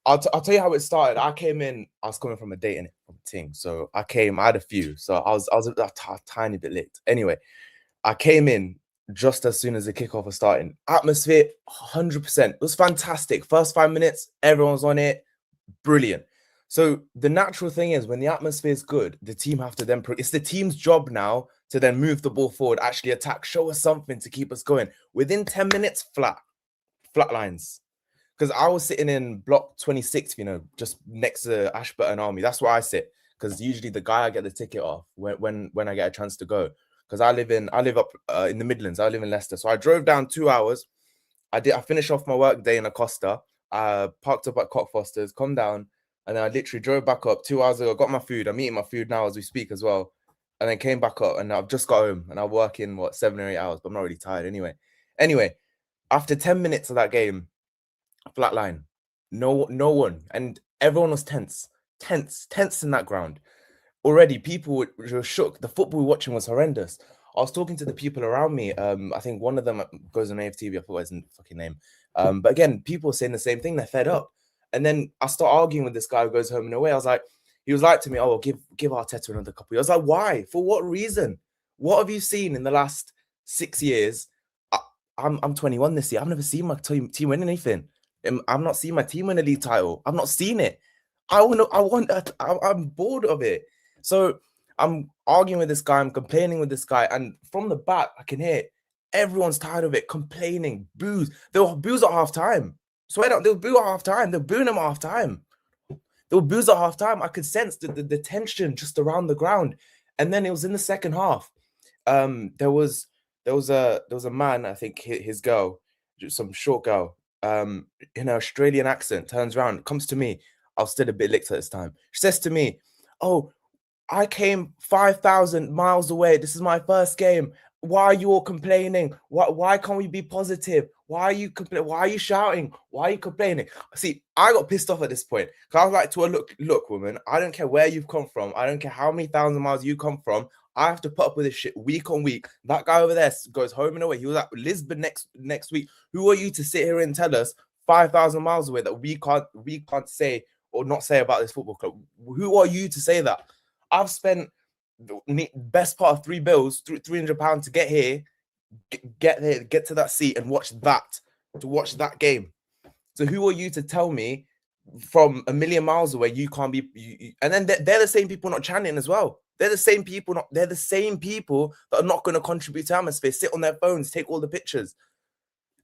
[SPEAKER 2] I'll tell you how it started. I came in. I was coming from a date thing, so I had a few. So I was a tiny bit late. Anyway, I came in just as soon as the kickoff was starting. Atmosphere, 100%. It was fantastic. First 5 minutes, everyone's on it. Brilliant. So the natural thing is when the atmosphere is good, the team have to then... It's the team's job now to then move the ball forward, actually attack, show us something to keep us going. Within 10 minutes, flat lines. Because I was sitting in block 26, just next to Ashburton Army. That's where I sit. Because usually the guy I get the ticket off when I get a chance to go. Because I live up in the Midlands. I live in Leicester. So I drove down 2 hours. I finished off my work day in Acosta. I parked up at Cockfosters, come down, and then I literally drove back up 2 hours ago. Got my food. I'm eating my food now as we speak as well. And then came back up, and I've just got home. And I work in 7 or 8 hours, but I'm not really tired anyway. Anyway, after 10 minutes of that game, flatline, no one, and everyone was tense in that ground. Already, people were shook. The football we were watching was horrendous. I was talking to the people around me. I think one of them goes on AFTV. I forgot his fucking name. But again, people were saying the same thing. They're fed up. And then I start arguing with this guy who goes home and away. I was like, he was like to me, "Oh, give Arteta another couple." I was like, "Why? For what reason? What have you seen in the last 6 years?" I'm 21 this year. I've never seen my team win anything. I'm not seeing my team win a league title. I've not seen it. I'm bored of it. So I'm arguing with this guy. I'm complaining with this guy. And from the back, I can hear everyone's tired of it, complaining, boos. They were boos at half time. Swear down, they were boo at half time. They're booing them at half time. They were boos at half time. I could sense the tension just around the ground. And then it was in the second half. There was a man, I think his girl, some short girl, in an Australian accent, turns around, comes to me. I was still a bit licked at this time. She says to me, "Oh, I came 5,000 miles away. This is my first game. Why are you all complaining? Why can't we be positive? Why are you complaining? Why are you shouting? Why are you complaining?" See, I got pissed off at this point because I was like to her, look, woman, I don't care where you've come from. I don't care how many thousand miles you come from. I have to put up with this shit week on week. That guy over there goes home and away. He was at Lisbon next week. Who are you to sit here and tell us 5,000 miles away that we can't say or not say about this football club? Who are you to say that? I've spent the best part of £300 to get here, get there, get to that seat and watch that game. So who are you to tell me from a million miles away you can't be? And then they're the same people not chanting as well. They're the same people. They're the same people that are not going to contribute to atmosphere. Sit on their phones, take all the pictures,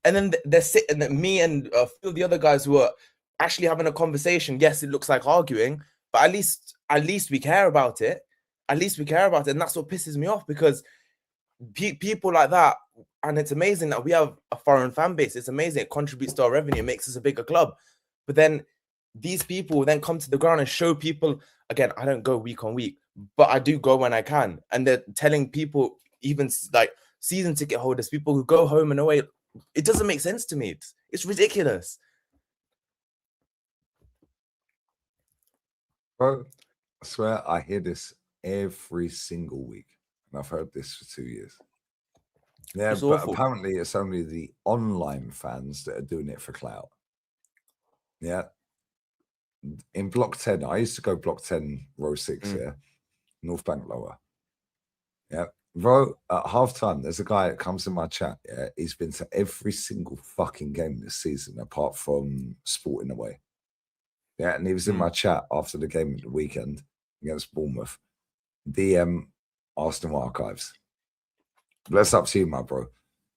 [SPEAKER 2] and then they're sitting. Me and a few of the other guys who are actually having a conversation. Yes, it looks like arguing, but at least we care about it. At least we care about it, and that's what pisses me off because people like that. and it's amazing that we have a foreign fan base. It's amazing. It contributes to our revenue. It makes us a bigger club. But then these people then come to the ground and show people. Again, I don't go week on week, but I do go when I can. And they're telling people, even like season ticket holders, people who go home and away. It doesn't make sense to me. It's ridiculous.
[SPEAKER 1] Bro, I swear I hear this every single week. And I've heard this for 2 years. Yeah,
[SPEAKER 2] It's
[SPEAKER 1] but
[SPEAKER 2] awful.
[SPEAKER 1] apparently it's only the online fans that are doing it for clout. Yeah. In Block 10, I used to go Block 10, Row 6, yeah. North Bank Lower. Yeah. Bro, at halftime, there's a guy that comes in my chat. Yeah, he's been to every single fucking game this season, apart from Sporting away. Yeah, and he was in my chat after the game at the weekend against Bournemouth. DM Arsenal Archives. Bless up to you, my bro.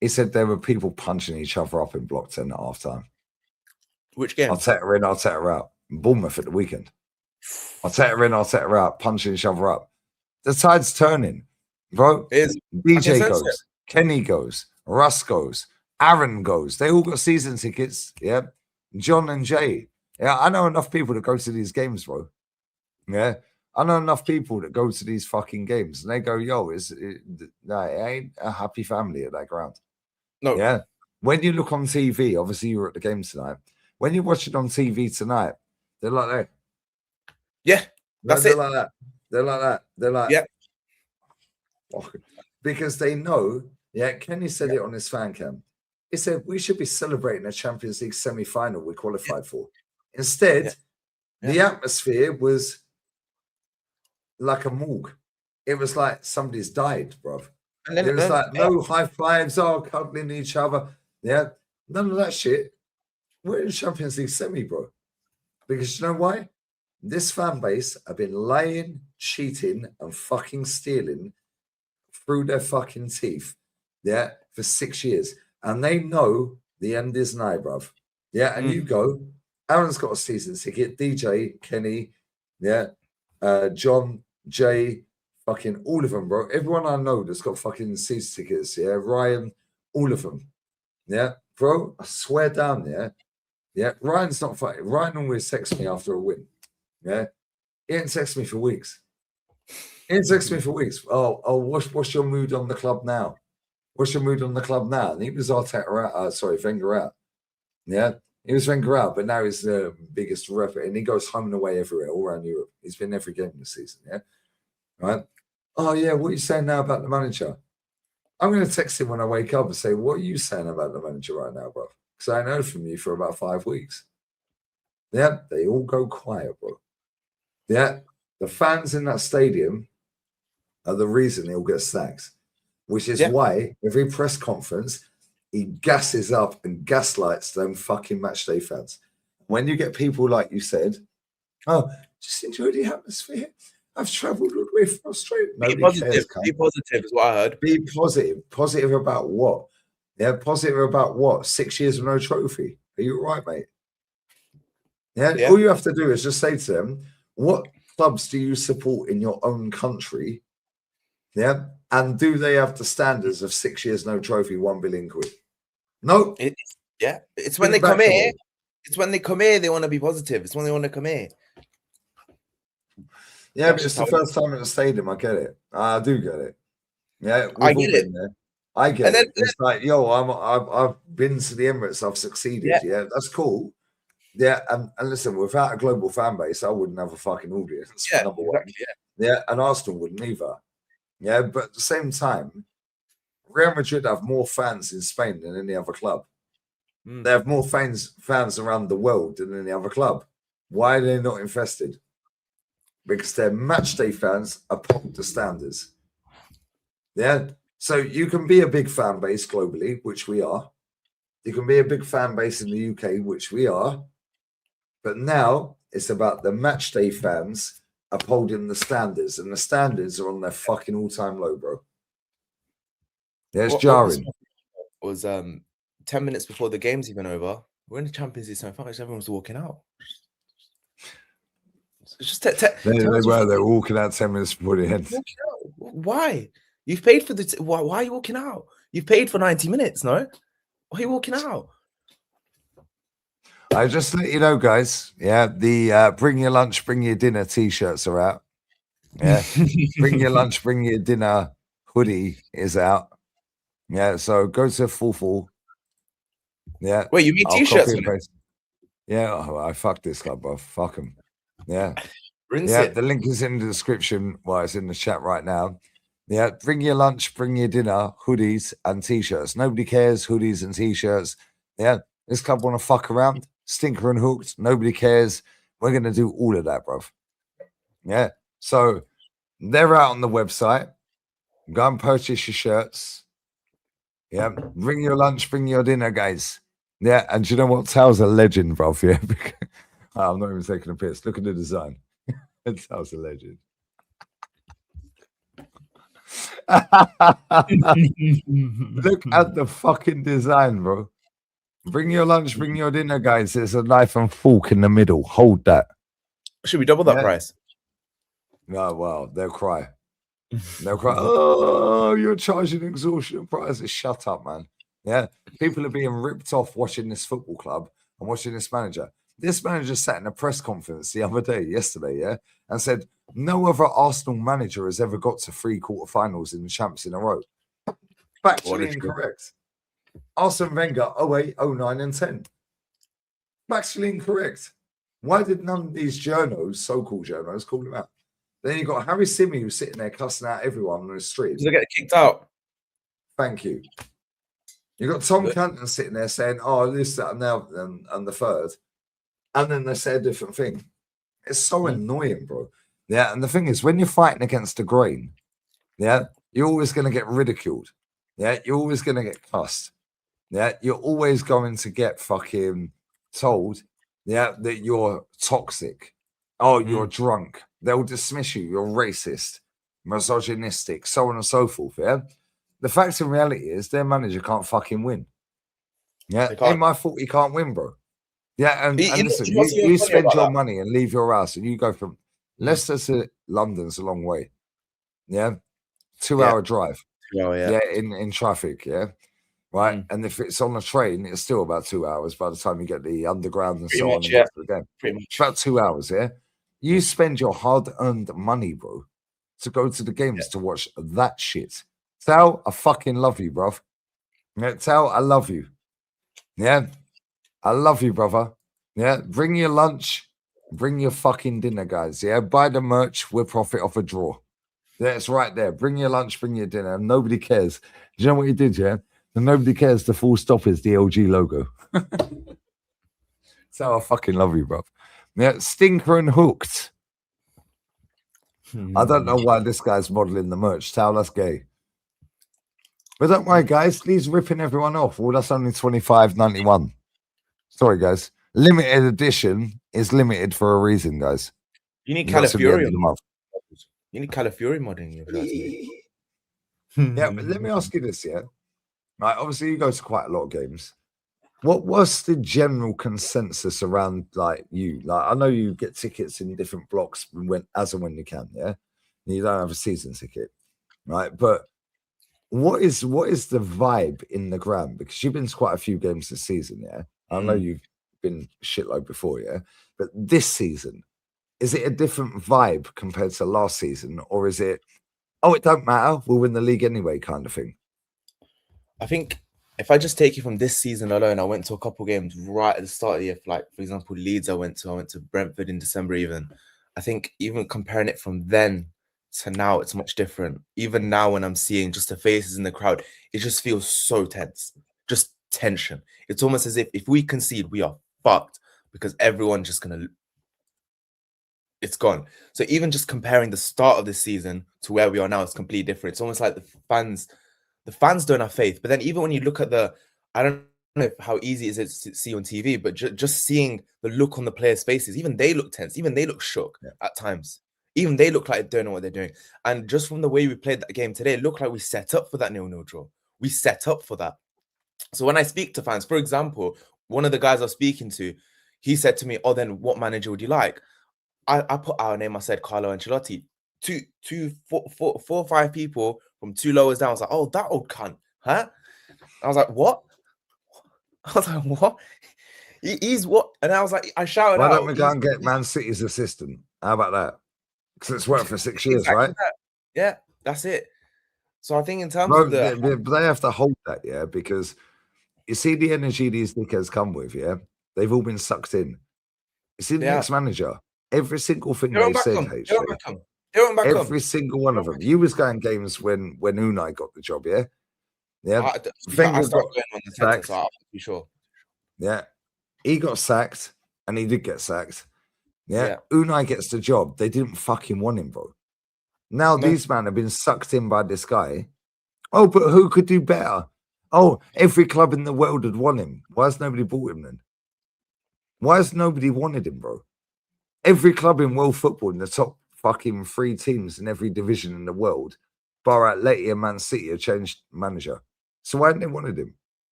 [SPEAKER 1] He said there were people punching each other up in Block 10 at halftime.
[SPEAKER 2] Which game?
[SPEAKER 1] Arteta in, Arteta out. Bournemouth at the weekend. Arteta in, Arteta out, punching each other up. The tide's turning, bro. DJ goes, Kenny goes, Russ goes, Aaron goes. They all got season tickets. Yeah. John and Jay. Yeah, I know enough people that go to these games, bro. Yeah. I know enough people that go to these fucking games and they go, yo, it ain't a happy family at that ground.
[SPEAKER 2] No.
[SPEAKER 1] Yeah. When you look on TV, obviously you were at the game tonight. When you watch it on TV tonight, they're like that.
[SPEAKER 2] Yeah. That's it.
[SPEAKER 1] Like that. They're like that. They're like,
[SPEAKER 2] yeah.
[SPEAKER 1] Because they know, yeah, Kenny said it on his fan cam. He said, we should be celebrating a Champions League semi-final we qualified for. Instead, the atmosphere was like a morgue. It was like somebody's died, bro. And then, it was like no high fives, cuddling each other. Yeah, none of that shit. We're in Champions League semi, bro. Because you know why? This fan base have been lying, cheating, and fucking stealing through their fucking teeth, yeah, for 6 years. And they know the end is nigh, bruv. Yeah, and you go, Aaron's got a season ticket, DJ, Kenny, yeah, John, Jay, fucking all of them, bro. Everyone I know that's got fucking season tickets, yeah, Ryan, all of them. Yeah, bro, I swear down there. Yeah, Ryan's not fighting. Ryan always texts me after a win. Yeah, he ain't texted me for weeks. He ain't texted me for weeks. Oh, what's your mood on the club now? What's your mood on the club now? And he was Arteta out. Wenger out. Yeah, he was Wenger out, but now he's the biggest rapper, and he goes home and away everywhere, all around Europe. He's been every game this season. Yeah, right. Oh yeah, what are you saying now about the manager? I'm going to text him when I wake up and say, "What are you saying about the manager right now, bro?" Because I know from you for about 5 weeks. Yeah, they all go quiet, bro. Yeah, the fans in that stadium are the reason he'll get sacked, which is why every press conference he gasses up and gaslights them fucking matchday fans. When you get people like you said, oh, just enjoy the atmosphere. I've travelled all the way from Australia. Nobody cares.
[SPEAKER 2] Be positive is what I heard.
[SPEAKER 1] Be positive. Positive about what? Yeah, positive about what? 6 years of no trophy. Are you all right, mate? Yeah, all you have to do is just say to them, what clubs do you support in your own country? Yeah, and do they have the standards of 6 years no trophy, 1 billion quid? No.
[SPEAKER 2] It's when they come here. It's when they come here they want to be positive. It's when they want to come here.
[SPEAKER 1] Yeah, but it's the first time at the stadium. I get it. I do get it. Yeah, we've all been there. I get it. It's like, yo, I've been to the Emirates. I've succeeded. Yeah, that's cool. Yeah, and listen, without a global fan base, I wouldn't have a fucking audience. Number one. Yeah, and Arsenal wouldn't either. Yeah, but at the same time, Real Madrid have more fans in Spain than any other club. They have more fans around the world than any other club. Why are they not invested? Because their matchday fans uphold the standards. Yeah, so you can be a big fan base globally, which we are. You can be a big fan base in the UK, which we are. But now it's about the matchday fans upholding the standards, and the standards are on their fucking all-time low, bro. Yeah, it's jarring.
[SPEAKER 2] Was 10 minutes before the game's even over. We're in the Champions League semi-finals. Everyone's walking out. It's just
[SPEAKER 1] they're walking out 10 minutes before the end.
[SPEAKER 2] Why? You've paid for the. Why are you walking out? You've paid for 90 minutes, no? Why are you walking out?
[SPEAKER 1] I just let you know, guys. Yeah, the bring your lunch, bring your dinner t-shirts are out. Yeah, bring your lunch, bring your dinner hoodie is out. Yeah, so go to Full. Yeah,
[SPEAKER 2] Wait, you made
[SPEAKER 1] I'll
[SPEAKER 2] t-shirts
[SPEAKER 1] copy and
[SPEAKER 2] for it?
[SPEAKER 1] paste. Yeah, I fuck this guy, bro. Fuck him. Yeah.
[SPEAKER 2] Rinse
[SPEAKER 1] Yeah,
[SPEAKER 2] it.
[SPEAKER 1] the link is in the description. Well, it's in the chat right now. Yeah, bring your lunch, bring your dinner, hoodies and t-shirts. Nobody cares, hoodies and t-shirts. Yeah, this club want to fuck around, stinker and hooked. Nobody cares. We're gonna do all of that, bruv. Yeah, so they're out on the website. Go and purchase your shirts. Yeah, bring your lunch, bring your dinner, guys. Yeah, and you know what? Tal's a legend, bruv. Yeah, I'm not even taking a piss. Look at the design. Tal's a legend. Look at the fucking design, bro. Bring your lunch, bring your dinner, guys. There's a knife and fork in the middle. Hold that.
[SPEAKER 2] Should we double that
[SPEAKER 1] Yeah.
[SPEAKER 2] price?
[SPEAKER 1] No, well, they'll cry. They'll cry. Oh, you're charging extortionate prices. Shut up, man. Yeah. People are being ripped off watching this football club and watching this manager. This manager sat in a press conference the other day, yesterday, yeah, and said no other Arsenal manager has ever got to 3 quarterfinals in the champs in a row. Factually incorrect. Arsene Wenger 08, 09, and 10. Factually incorrect. Why did none of these journos, so-called journos, call him out? Then you got Harry Simi who's sitting there cussing out everyone on the street.
[SPEAKER 2] Did they get kicked out?
[SPEAKER 1] Thank you. You got Tom Canton sitting there saying, "Oh, this, that, and now, and the third," and then they say a different thing. It's so annoying, bro. Yeah, and the thing is, when you're fighting against the grain, yeah, you're always going to get ridiculed. Yeah, you're always going to get cussed. Yeah, you're always going to get fucking told, yeah, that you're toxic. Oh, you're drunk. They'll dismiss you. You're racist, misogynistic, so on and so forth. Yeah. The fact in reality is their manager can't fucking win. Yeah, ain't my fault he can't win, bro. Yeah, and listen, you spend your money and leave your house and you go from Leicester to London's a long way. Yeah. 2-hour drive. Yeah, in traffic, yeah. Right. And if it's on a train, it's still about 2 hours by the time you get the underground and so on and get to the game. It's about 2 hours, yeah. You spend your hard-earned money, bro, to go to the games to watch that shit. Tal, I fucking love you, bruv. Yeah, Tal, I love you. Yeah. I love you, brother. Yeah. Bring your lunch, bring your fucking dinner, guys. Yeah. Buy the merch, we'll profit off a draw. Yeah, it's right there. Bring your lunch, bring your dinner. Nobody cares. Do you know what he did, yeah? And nobody cares. The full stop is the LG logo. So I fucking love you, bro. Yeah, stinker and hooked. I don't know why this guy's modeling the merch. Tal, that's gay. But don't worry, guys. He's ripping everyone off. Well, that's only $25.91. Sorry, guys. Limited edition is limited for a reason, guys.
[SPEAKER 2] You need Califury. You need Califury modding your shirt.
[SPEAKER 1] Yeah, but let me ask you this, yeah? Right, obviously you go to quite a lot of games. What was the general consensus around like you? Like I know you get tickets in different blocks when as and when you can, yeah. You don't have a season ticket, right? But what is the vibe in the ground? Because you've been to quite a few games this season, yeah. I know you've been shitload before, yeah. But this season, is it a different vibe compared to last season, or is it, oh, it don't matter, we'll win the league anyway, kind of thing?
[SPEAKER 2] I think if I just take you from this season alone, I went to a couple games right at the start of the year. Like, for example, Leeds, I went to Brentford in December even. I think even comparing it from then to now, it's much different. Even now when I'm seeing just the faces in the crowd, it just feels so tense. Just tension. It's almost as if we concede, we are fucked because everyone's just going to... It's gone. So even just comparing the start of the season to where we are now, it's completely different. It's almost like the fans don't have faith. But then even when you look at I don't know how easy it is to see on TV, but just seeing the look on the players' faces, even they look tense, even they look shook at times. Even they look like they don't know what they're doing. And just from the way we played that game today, it looked like we set up for that 0-0 draw. We set up for that. So when I speak to fans, for example, one of the guys I was speaking to, he said to me, "Oh, then what manager would you like?" I put our name. I said Carlo Ancelotti. Four or five people from 2 lowers down. I was like, "Oh, that old cunt, huh?" I was like, what? I was like, what? He's what? And I was like, I shouted
[SPEAKER 1] Why
[SPEAKER 2] out.
[SPEAKER 1] don't we go and get Man City's assistant? How about that? Because it's worked for 6 years,
[SPEAKER 2] Exactly
[SPEAKER 1] right?
[SPEAKER 2] that. Yeah, that's it. So I think in terms
[SPEAKER 1] Bro,
[SPEAKER 2] of the
[SPEAKER 1] they have to hold that, yeah, because you see the energy these dickheads come with, yeah? They've all been sucked in. You see the
[SPEAKER 2] yeah,
[SPEAKER 1] next manager, every single thing
[SPEAKER 2] they won't
[SPEAKER 1] they've
[SPEAKER 2] back
[SPEAKER 1] said,
[SPEAKER 2] them. They won't
[SPEAKER 1] HC,
[SPEAKER 2] back them. They won't back them.
[SPEAKER 1] every single one of them. You was going games when Unai got the job, yeah? Yeah.
[SPEAKER 2] I
[SPEAKER 1] Wenger
[SPEAKER 2] started
[SPEAKER 1] got
[SPEAKER 2] going on the centre,
[SPEAKER 1] sacked.
[SPEAKER 2] so I'm not too sure.
[SPEAKER 1] Yeah. He got sacked, and he did get sacked. Yeah.
[SPEAKER 2] Yeah.
[SPEAKER 1] Unai gets the job. They didn't fucking want him, bro. Now
[SPEAKER 2] No.
[SPEAKER 1] these men have been sucked in by this guy. Oh, but who could do better? Oh, every club in the world had won him. Why has nobody bought him then? Why has nobody wanted him, bro? Every club in world football in the top fucking 3 teams in every division in the world, bar Atleti and Man City, have changed manager. So why hadn't they wanted him?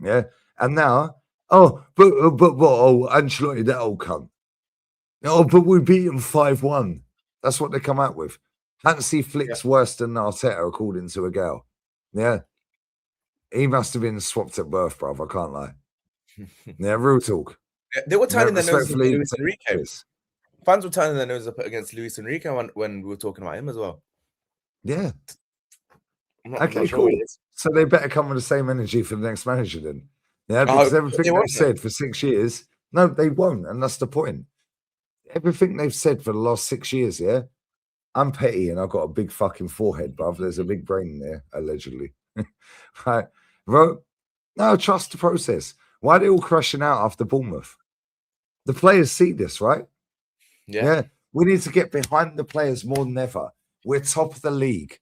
[SPEAKER 1] Yeah. And now, oh, oh, Ancelotti, that old cunt. Oh, but we beat him 5-1. That's what they come out with. Hansi Flick's worse than Arteta, according to a gal. Yeah. He must have been swapped at birth, bruv. I can't lie. Yeah, real talk.
[SPEAKER 2] They were
[SPEAKER 1] Yeah,
[SPEAKER 2] turning their noses up at
[SPEAKER 1] respectfully,
[SPEAKER 2] Luis Enrique. Fans were turning their noses up against Luis Enrique when we were talking about him as well.
[SPEAKER 1] yeah.
[SPEAKER 2] I'm not
[SPEAKER 1] Okay,
[SPEAKER 2] sure
[SPEAKER 1] cool.
[SPEAKER 2] who it is.
[SPEAKER 1] So they better come with the same energy for the next manager then. Yeah, because everything they've said for 6 years, no, they won't, and that's the point. Everything they've said for the last 6 years, yeah. I'm petty and I've got a big fucking forehead, bruv. There's a big brain there, allegedly. Right. Bro, no, trust the process. Why are they all crashing out after Bournemouth? The players see this, right? Yeah. We need to get behind the players more than ever. We're top of the league.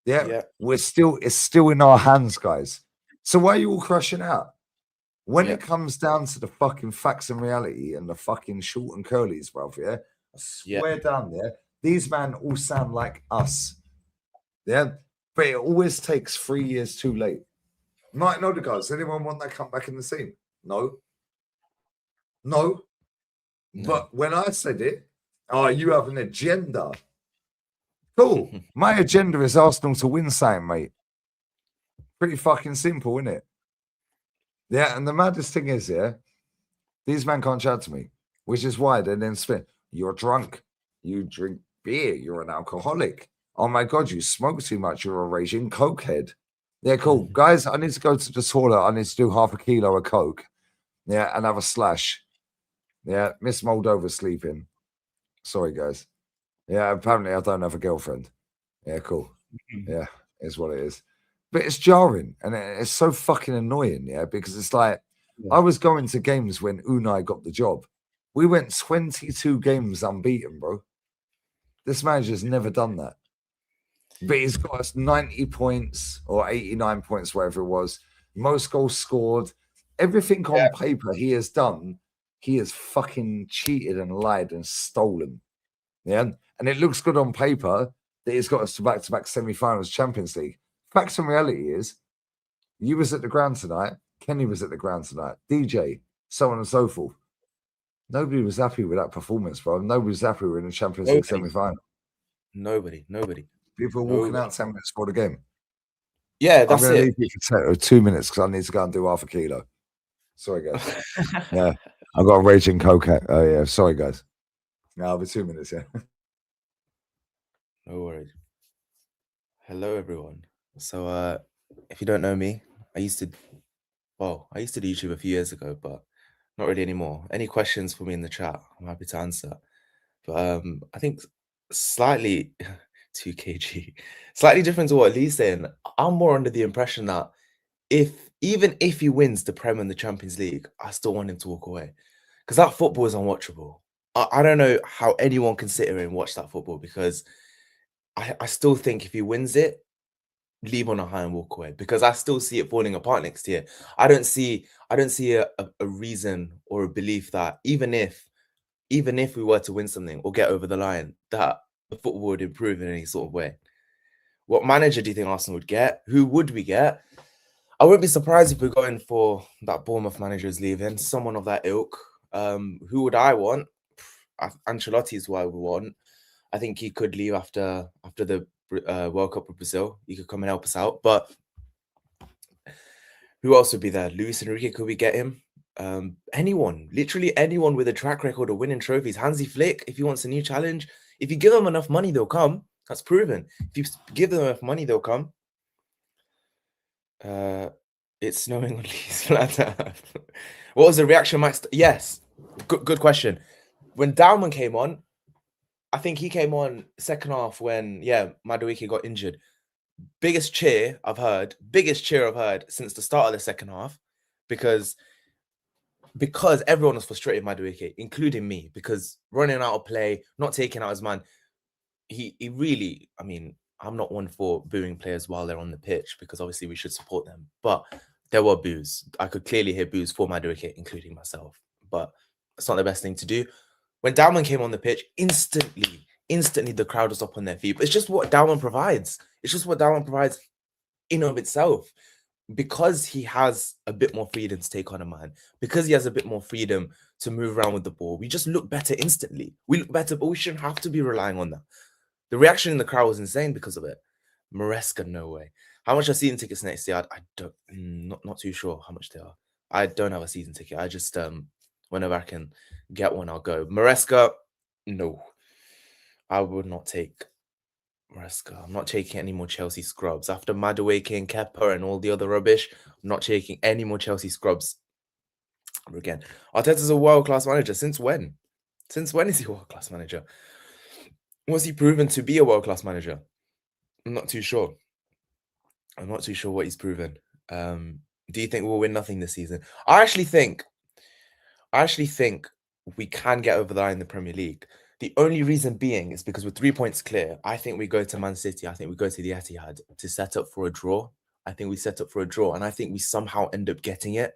[SPEAKER 1] Yeah. It's still in our hands, guys. So why are you all crashing out? When it comes down to the fucking facts and reality and the fucking short and curlies, bruv, yeah, I swear down there, these men all sound like us. Yeah. But it always takes 3 years too late. Martin Odegaard, does anyone want that come back in the scene? No. No. But when I said it, oh, you have an agenda. Cool. My agenda is Arsenal to win something, mate. Pretty fucking simple, isn't it? Yeah, and the maddest thing is, yeah, these men can't chat to me, which is why they then spin. You're drunk. You drink beer. You're an alcoholic. Oh my God, you smoke too much. You're a raging cokehead. Yeah, cool. Guys, I need to go to the toilet. I need to do half a kilo of coke. Yeah, and have a slash. Yeah, Miss Moldova sleeping. Sorry, guys. Yeah, apparently I don't have a girlfriend. Yeah, cool. Yeah, is what it is. But it's jarring and it's so fucking annoying, yeah, because it's like I was going to games when Unai got the job. We went 22 games unbeaten, bro. This manager's never done that. But he's got us 90 points or 89 points, whatever it was. Most goals scored. Everything on paper he has done, he has fucking cheated and lied and stolen. Yeah. And it looks good on paper that he's got us to back-to-back semi-finals Champions League. Facts and reality is, you was at the ground tonight, Kenny was at the ground tonight, DJ, so on and so forth. Nobody was happy with that performance, bro. Nobody was happy with the Champions League semi-final.
[SPEAKER 2] Nobody.
[SPEAKER 1] People were walking out 10 minutes before the game.
[SPEAKER 2] Yeah, that's
[SPEAKER 1] I'm going to
[SPEAKER 2] it.
[SPEAKER 1] leave you for 2 minutes because I need to go and do half a kilo. Sorry, guys. Yeah, I've got a raging coke. Oh, yeah. Sorry, guys. No, I'll be 2 minutes, yeah.
[SPEAKER 2] No worries. Hello, everyone. So, if you don't know me, I used to do YouTube a few years ago, but not really anymore. Any questions for me in the chat? I'm happy to answer. But I think slightly 2 kg, slightly different to what Lee's saying. I'm more under the impression that even if he wins the Prem and the Champions League, I still want him to walk away because that football is unwatchable. I don't know how anyone can sit here and watch that football because I still think if he wins it, leave on a high and walk away because I still see it falling apart next year. I don't see a reason or a belief that even if we were to win something or get over the line, that the football would improve in any sort of way. What manager do you think Arsenal would get? Who would we get? I wouldn't be surprised if we're going for that Bournemouth manager is leaving, someone of that ilk. Who would I want? Ancelotti is who I would want. I think he could leave after the World Cup with Brazil. He could come and help us out. But Who else would be there? Luis Enrique, could we get him? Anyone, literally anyone with a track record of winning trophies. Hansi Flick, if he wants a new challenge, if you give them enough money, they'll come. That's proven. If you give them enough money, they'll come. It's snowing on Lee's flat earth. What was the reaction, Max? Yes, good question. When Dalman came on, I think he came on second half when Madueke got injured. Biggest cheer I've heard since the start of the second half, because everyone was frustrated with Madueke, including me, because running out of play, not taking out his man. He really, I mean, I'm not one for booing players while they're on the pitch, because obviously we should support them. But there were boos. I could clearly hear boos for Madueke, including myself. But it's not the best thing to do. When Dalman came on the pitch, instantly the crowd was up on their feet. But it's just what Dalman provides. It's just what Dalman provides in of itself. Because he has a bit more freedom to take on a man, because he has a bit more freedom to move around with the ball, we just look better instantly. We look better, but we shouldn't have to be relying on that. The reaction in the crowd was insane because of it. Maresca, no way. How much are season tickets next year? I don't, not too sure how much they are. I don't have a season ticket. I just whenever I can get one, I'll go. Maresca, no. I would not take Maresca. I'm not taking any more Chelsea scrubs. After Madueke and Kepa and all the other rubbish, I'm not taking any more Chelsea scrubs again. Arteta's a world-class manager. Since when? Since when is he a world-class manager? Was he proven to be a world-class manager? I'm not too sure. I'm not too sure what he's proven. Do you think we'll win nothing this season? I actually think we can get over the line in the Premier League. The only reason being is because we're 3 points clear. I think we go to Man City. I think we go to the Etihad to set up for a draw. I think we set up for a draw, and I think we somehow end up getting it,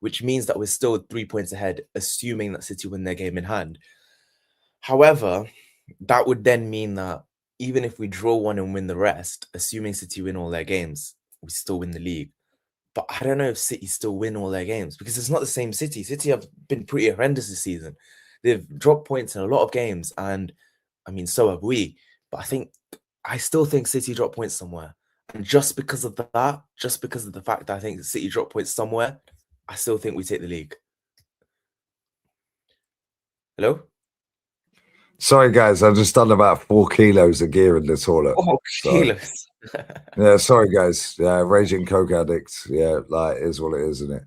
[SPEAKER 2] which means that we're still 3 points ahead, assuming that City win their game in hand. However, that would then mean that even if we draw one and win the rest, assuming City win all their games, we still win the league. But I don't know if City still win all their games, because it's not the same City. City have been pretty horrendous this season. They've dropped points in a lot of games, and I mean, so have we. But I still think City dropped points somewhere. And just because of that, just because of the fact that I think City dropped points somewhere, I still think we take the league. Hello?
[SPEAKER 1] Sorry, guys. I've just done about 4 kilos of gear in the toilet.
[SPEAKER 2] 4 kilos.
[SPEAKER 1] Yeah, sorry, guys. Yeah, raging coke addict. Yeah, like, it is what it is, isn't it?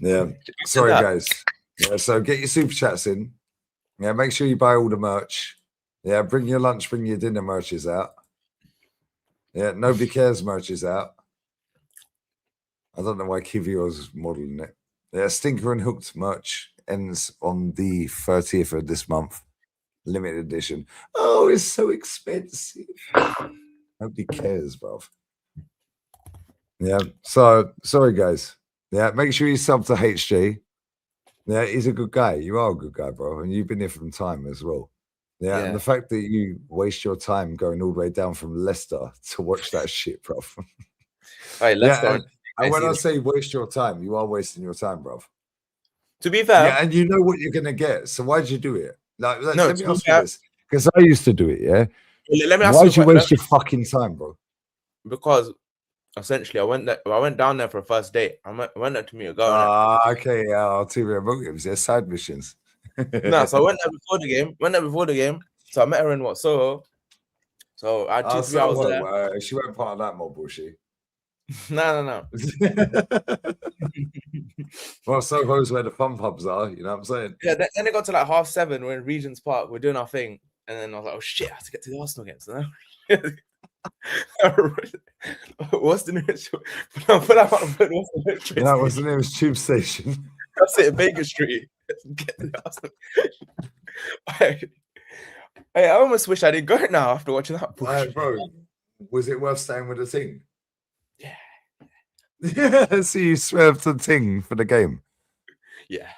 [SPEAKER 1] Yeah. Sorry, guys. Yeah, so get your super chats in. Yeah, make sure you buy all the merch. Yeah, bring your lunch, bring your dinner merches out. Yeah, nobody cares merch is out. I don't know why Kivio's modeling it. Yeah, Stinker and Hooked merch ends on the 30th of this month. Limited edition. Oh, it's so expensive. Nobody cares, bruv. Yeah, so sorry, guys. Yeah, make sure you sub to HG. Yeah, he's a good guy. You are a good guy, bro. And you've been here from time as well. Yeah, and the fact that you waste your time going all the way down from Leicester to watch that shit, bro.
[SPEAKER 2] Right, Leicester.
[SPEAKER 1] And when I say waste your time, you are wasting your time, bro.
[SPEAKER 2] To be fair.
[SPEAKER 1] Yeah, and you know what you're going to get. So why'd you do it? Like,
[SPEAKER 2] No,
[SPEAKER 1] let me ask you this. Because I used to do it, yeah?
[SPEAKER 2] Let me ask
[SPEAKER 1] why'd you waste your fucking time, bro?
[SPEAKER 2] Because essentially, I went down there for a first date. I went there to meet a girl.
[SPEAKER 1] Okay, yeah, ulterior motives. They're side missions.
[SPEAKER 2] No, so I went there before the game. So I met her in Soho. So I had 2-3 hours there.
[SPEAKER 1] She went part of that mob, was she?
[SPEAKER 2] No.
[SPEAKER 1] Well, Soho's where the fun pubs are, you know what I'm saying?
[SPEAKER 2] Yeah, then it got to like 7:30. We're in Regent's Park. We're doing our thing. And then I was like, oh shit, I have to get to the Arsenal game. So what's the nearest? What's the nearest?
[SPEAKER 1] Yeah, what's the nearest tube station?
[SPEAKER 2] That's it, Baker Street. Get to the Arsenal. I almost wish I didn't go now after watching that.
[SPEAKER 1] Bro, was it worth staying with the team?
[SPEAKER 2] Yeah.
[SPEAKER 1] Yeah, so you swerved the ting for the game?
[SPEAKER 2] Yeah.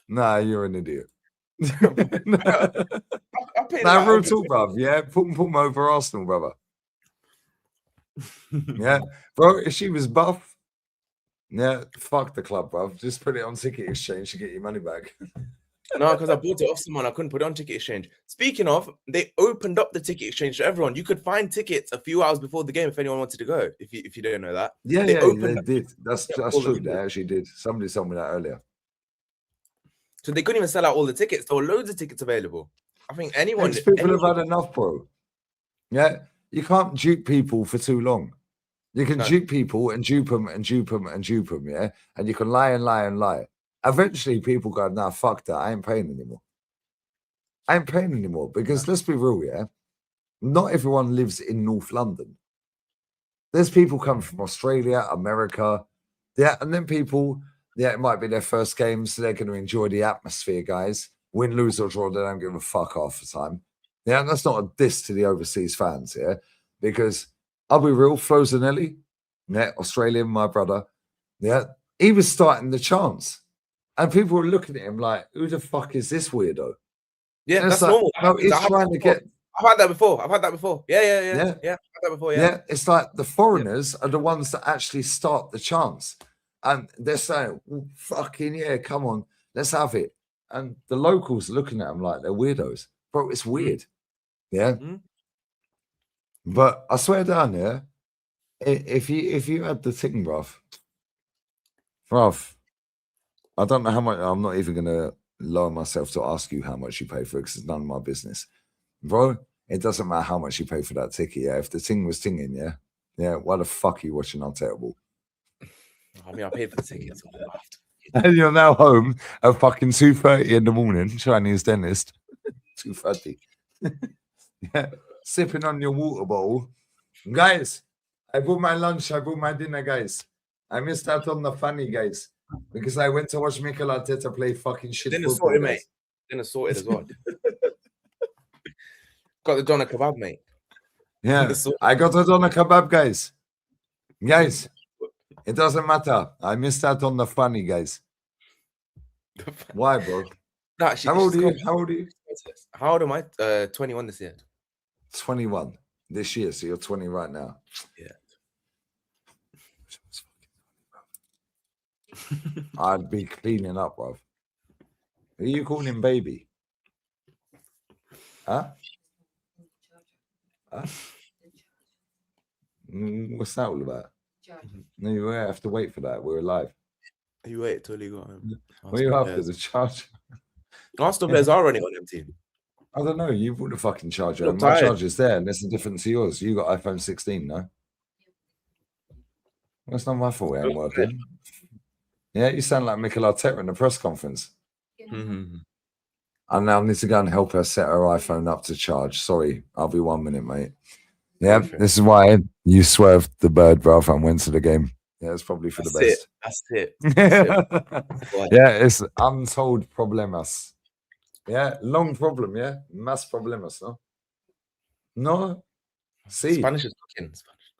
[SPEAKER 1] Nah, you're an idiot.
[SPEAKER 2] Nah,
[SPEAKER 1] real talk, bruv. Yeah, put them over Arsenal, brother. Yeah, bro, if she was buff, yeah, fuck the club, bruv. Just put it on ticket exchange to get your money back.
[SPEAKER 2] No, because I bought it off someone. I couldn't put it on Ticket Exchange. Speaking of, they opened up the Ticket Exchange to everyone. You could find tickets a few hours before the game if anyone wanted to go. If you didn't know that.
[SPEAKER 1] Yeah,
[SPEAKER 2] They
[SPEAKER 1] they
[SPEAKER 2] opened up
[SPEAKER 1] did. That's
[SPEAKER 2] all
[SPEAKER 1] true.
[SPEAKER 2] the
[SPEAKER 1] They actually did. Somebody told me that earlier.
[SPEAKER 2] So they couldn't even sell out all the tickets. There were loads of tickets available. I think anyone.
[SPEAKER 1] People have had enough, bro. Yeah, you can't dupe people for too long. You can dupe people and dupe them and dupe them and dupe them, yeah? And you can lie and lie and lie. Eventually, people go, nah, fuck that. I ain't paying anymore. I ain't paying anymore because let's be real, yeah? Not everyone lives in North London. There's people coming from Australia, America, yeah, and then people, yeah, it might be their first game, so they're going to enjoy the atmosphere, guys. Win, lose, or draw, they don't give a fuck half the time. Yeah, and that's not a diss to the overseas fans, yeah, because I'll be real, Flozanelli, yeah, Australian, my brother, yeah, he was starting the chants, and people were looking at him like, who the fuck is this weirdo?
[SPEAKER 2] Yeah, that's like, normal.
[SPEAKER 1] No, he's trying to get.
[SPEAKER 2] I've had that before. I've had that before. Yeah. I've had that before.
[SPEAKER 1] Yeah, it's like the foreigners are the ones that actually start the chants, and they're saying, "Fucking yeah, come on, let's have it." And the locals are looking at them like they're weirdos, bro. It's weird, yeah. But I swear down, yeah, if you had the thing, bruv, I don't know how much. I'm not even gonna lower myself to ask you how much you pay for it because it's none of my business, bro. It doesn't matter how much you pay for that ticket, yeah. If the thing was tinging, yeah, why the fuck are you watching Untakeable?
[SPEAKER 2] I mean, I paid for the ticket. So
[SPEAKER 1] and you're now home at fucking 2:30 in the morning, Chinese dentist. 2:30. Yeah, sipping on your water bottle. Guys, I bought my lunch, I bought my dinner, guys. I missed out on the funny, guys, because I went to watch Mikel Arteta play fucking shit
[SPEAKER 2] dinner
[SPEAKER 1] football,
[SPEAKER 2] sorted,
[SPEAKER 1] guys.
[SPEAKER 2] mate. Dinner sorted as well. Got the doner kebab, mate.
[SPEAKER 1] Yeah, I got the doner kebab, guys. Guys, it doesn't matter. I missed out on the funny, guys. Why, bro?
[SPEAKER 2] No,
[SPEAKER 1] how old are you? How old are you?
[SPEAKER 2] How old am I? 21 this year.
[SPEAKER 1] 21 this year, so you're 20 right now.
[SPEAKER 2] Yeah.
[SPEAKER 1] I'd be cleaning up, bro. Are you calling him baby? Huh? What's that all about? No, you have to wait for that. We're alive.
[SPEAKER 2] You wait till he got home.
[SPEAKER 1] What are you after? The charger?
[SPEAKER 2] Arsenal players are running on empty.
[SPEAKER 1] I don't know. You bought the fucking charger. My charger's there, and there's a difference to yours. You got iPhone 16, no? That's not my fault. It ain't working. Yeah, you sound like Mikel Arteta in the press conference. I now need to go and help her set her iPhone up to charge. Sorry, I'll be 1 minute, mate. Yeah, this is why you swerved the bird, bruv, and went to the game. Yeah, it's probably for the best.
[SPEAKER 2] That's it.
[SPEAKER 1] Yeah, it's untold problemas. Yeah, long problem, yeah? Más problemas, no? No? Sí.
[SPEAKER 2] Spanish is fucking Spanish.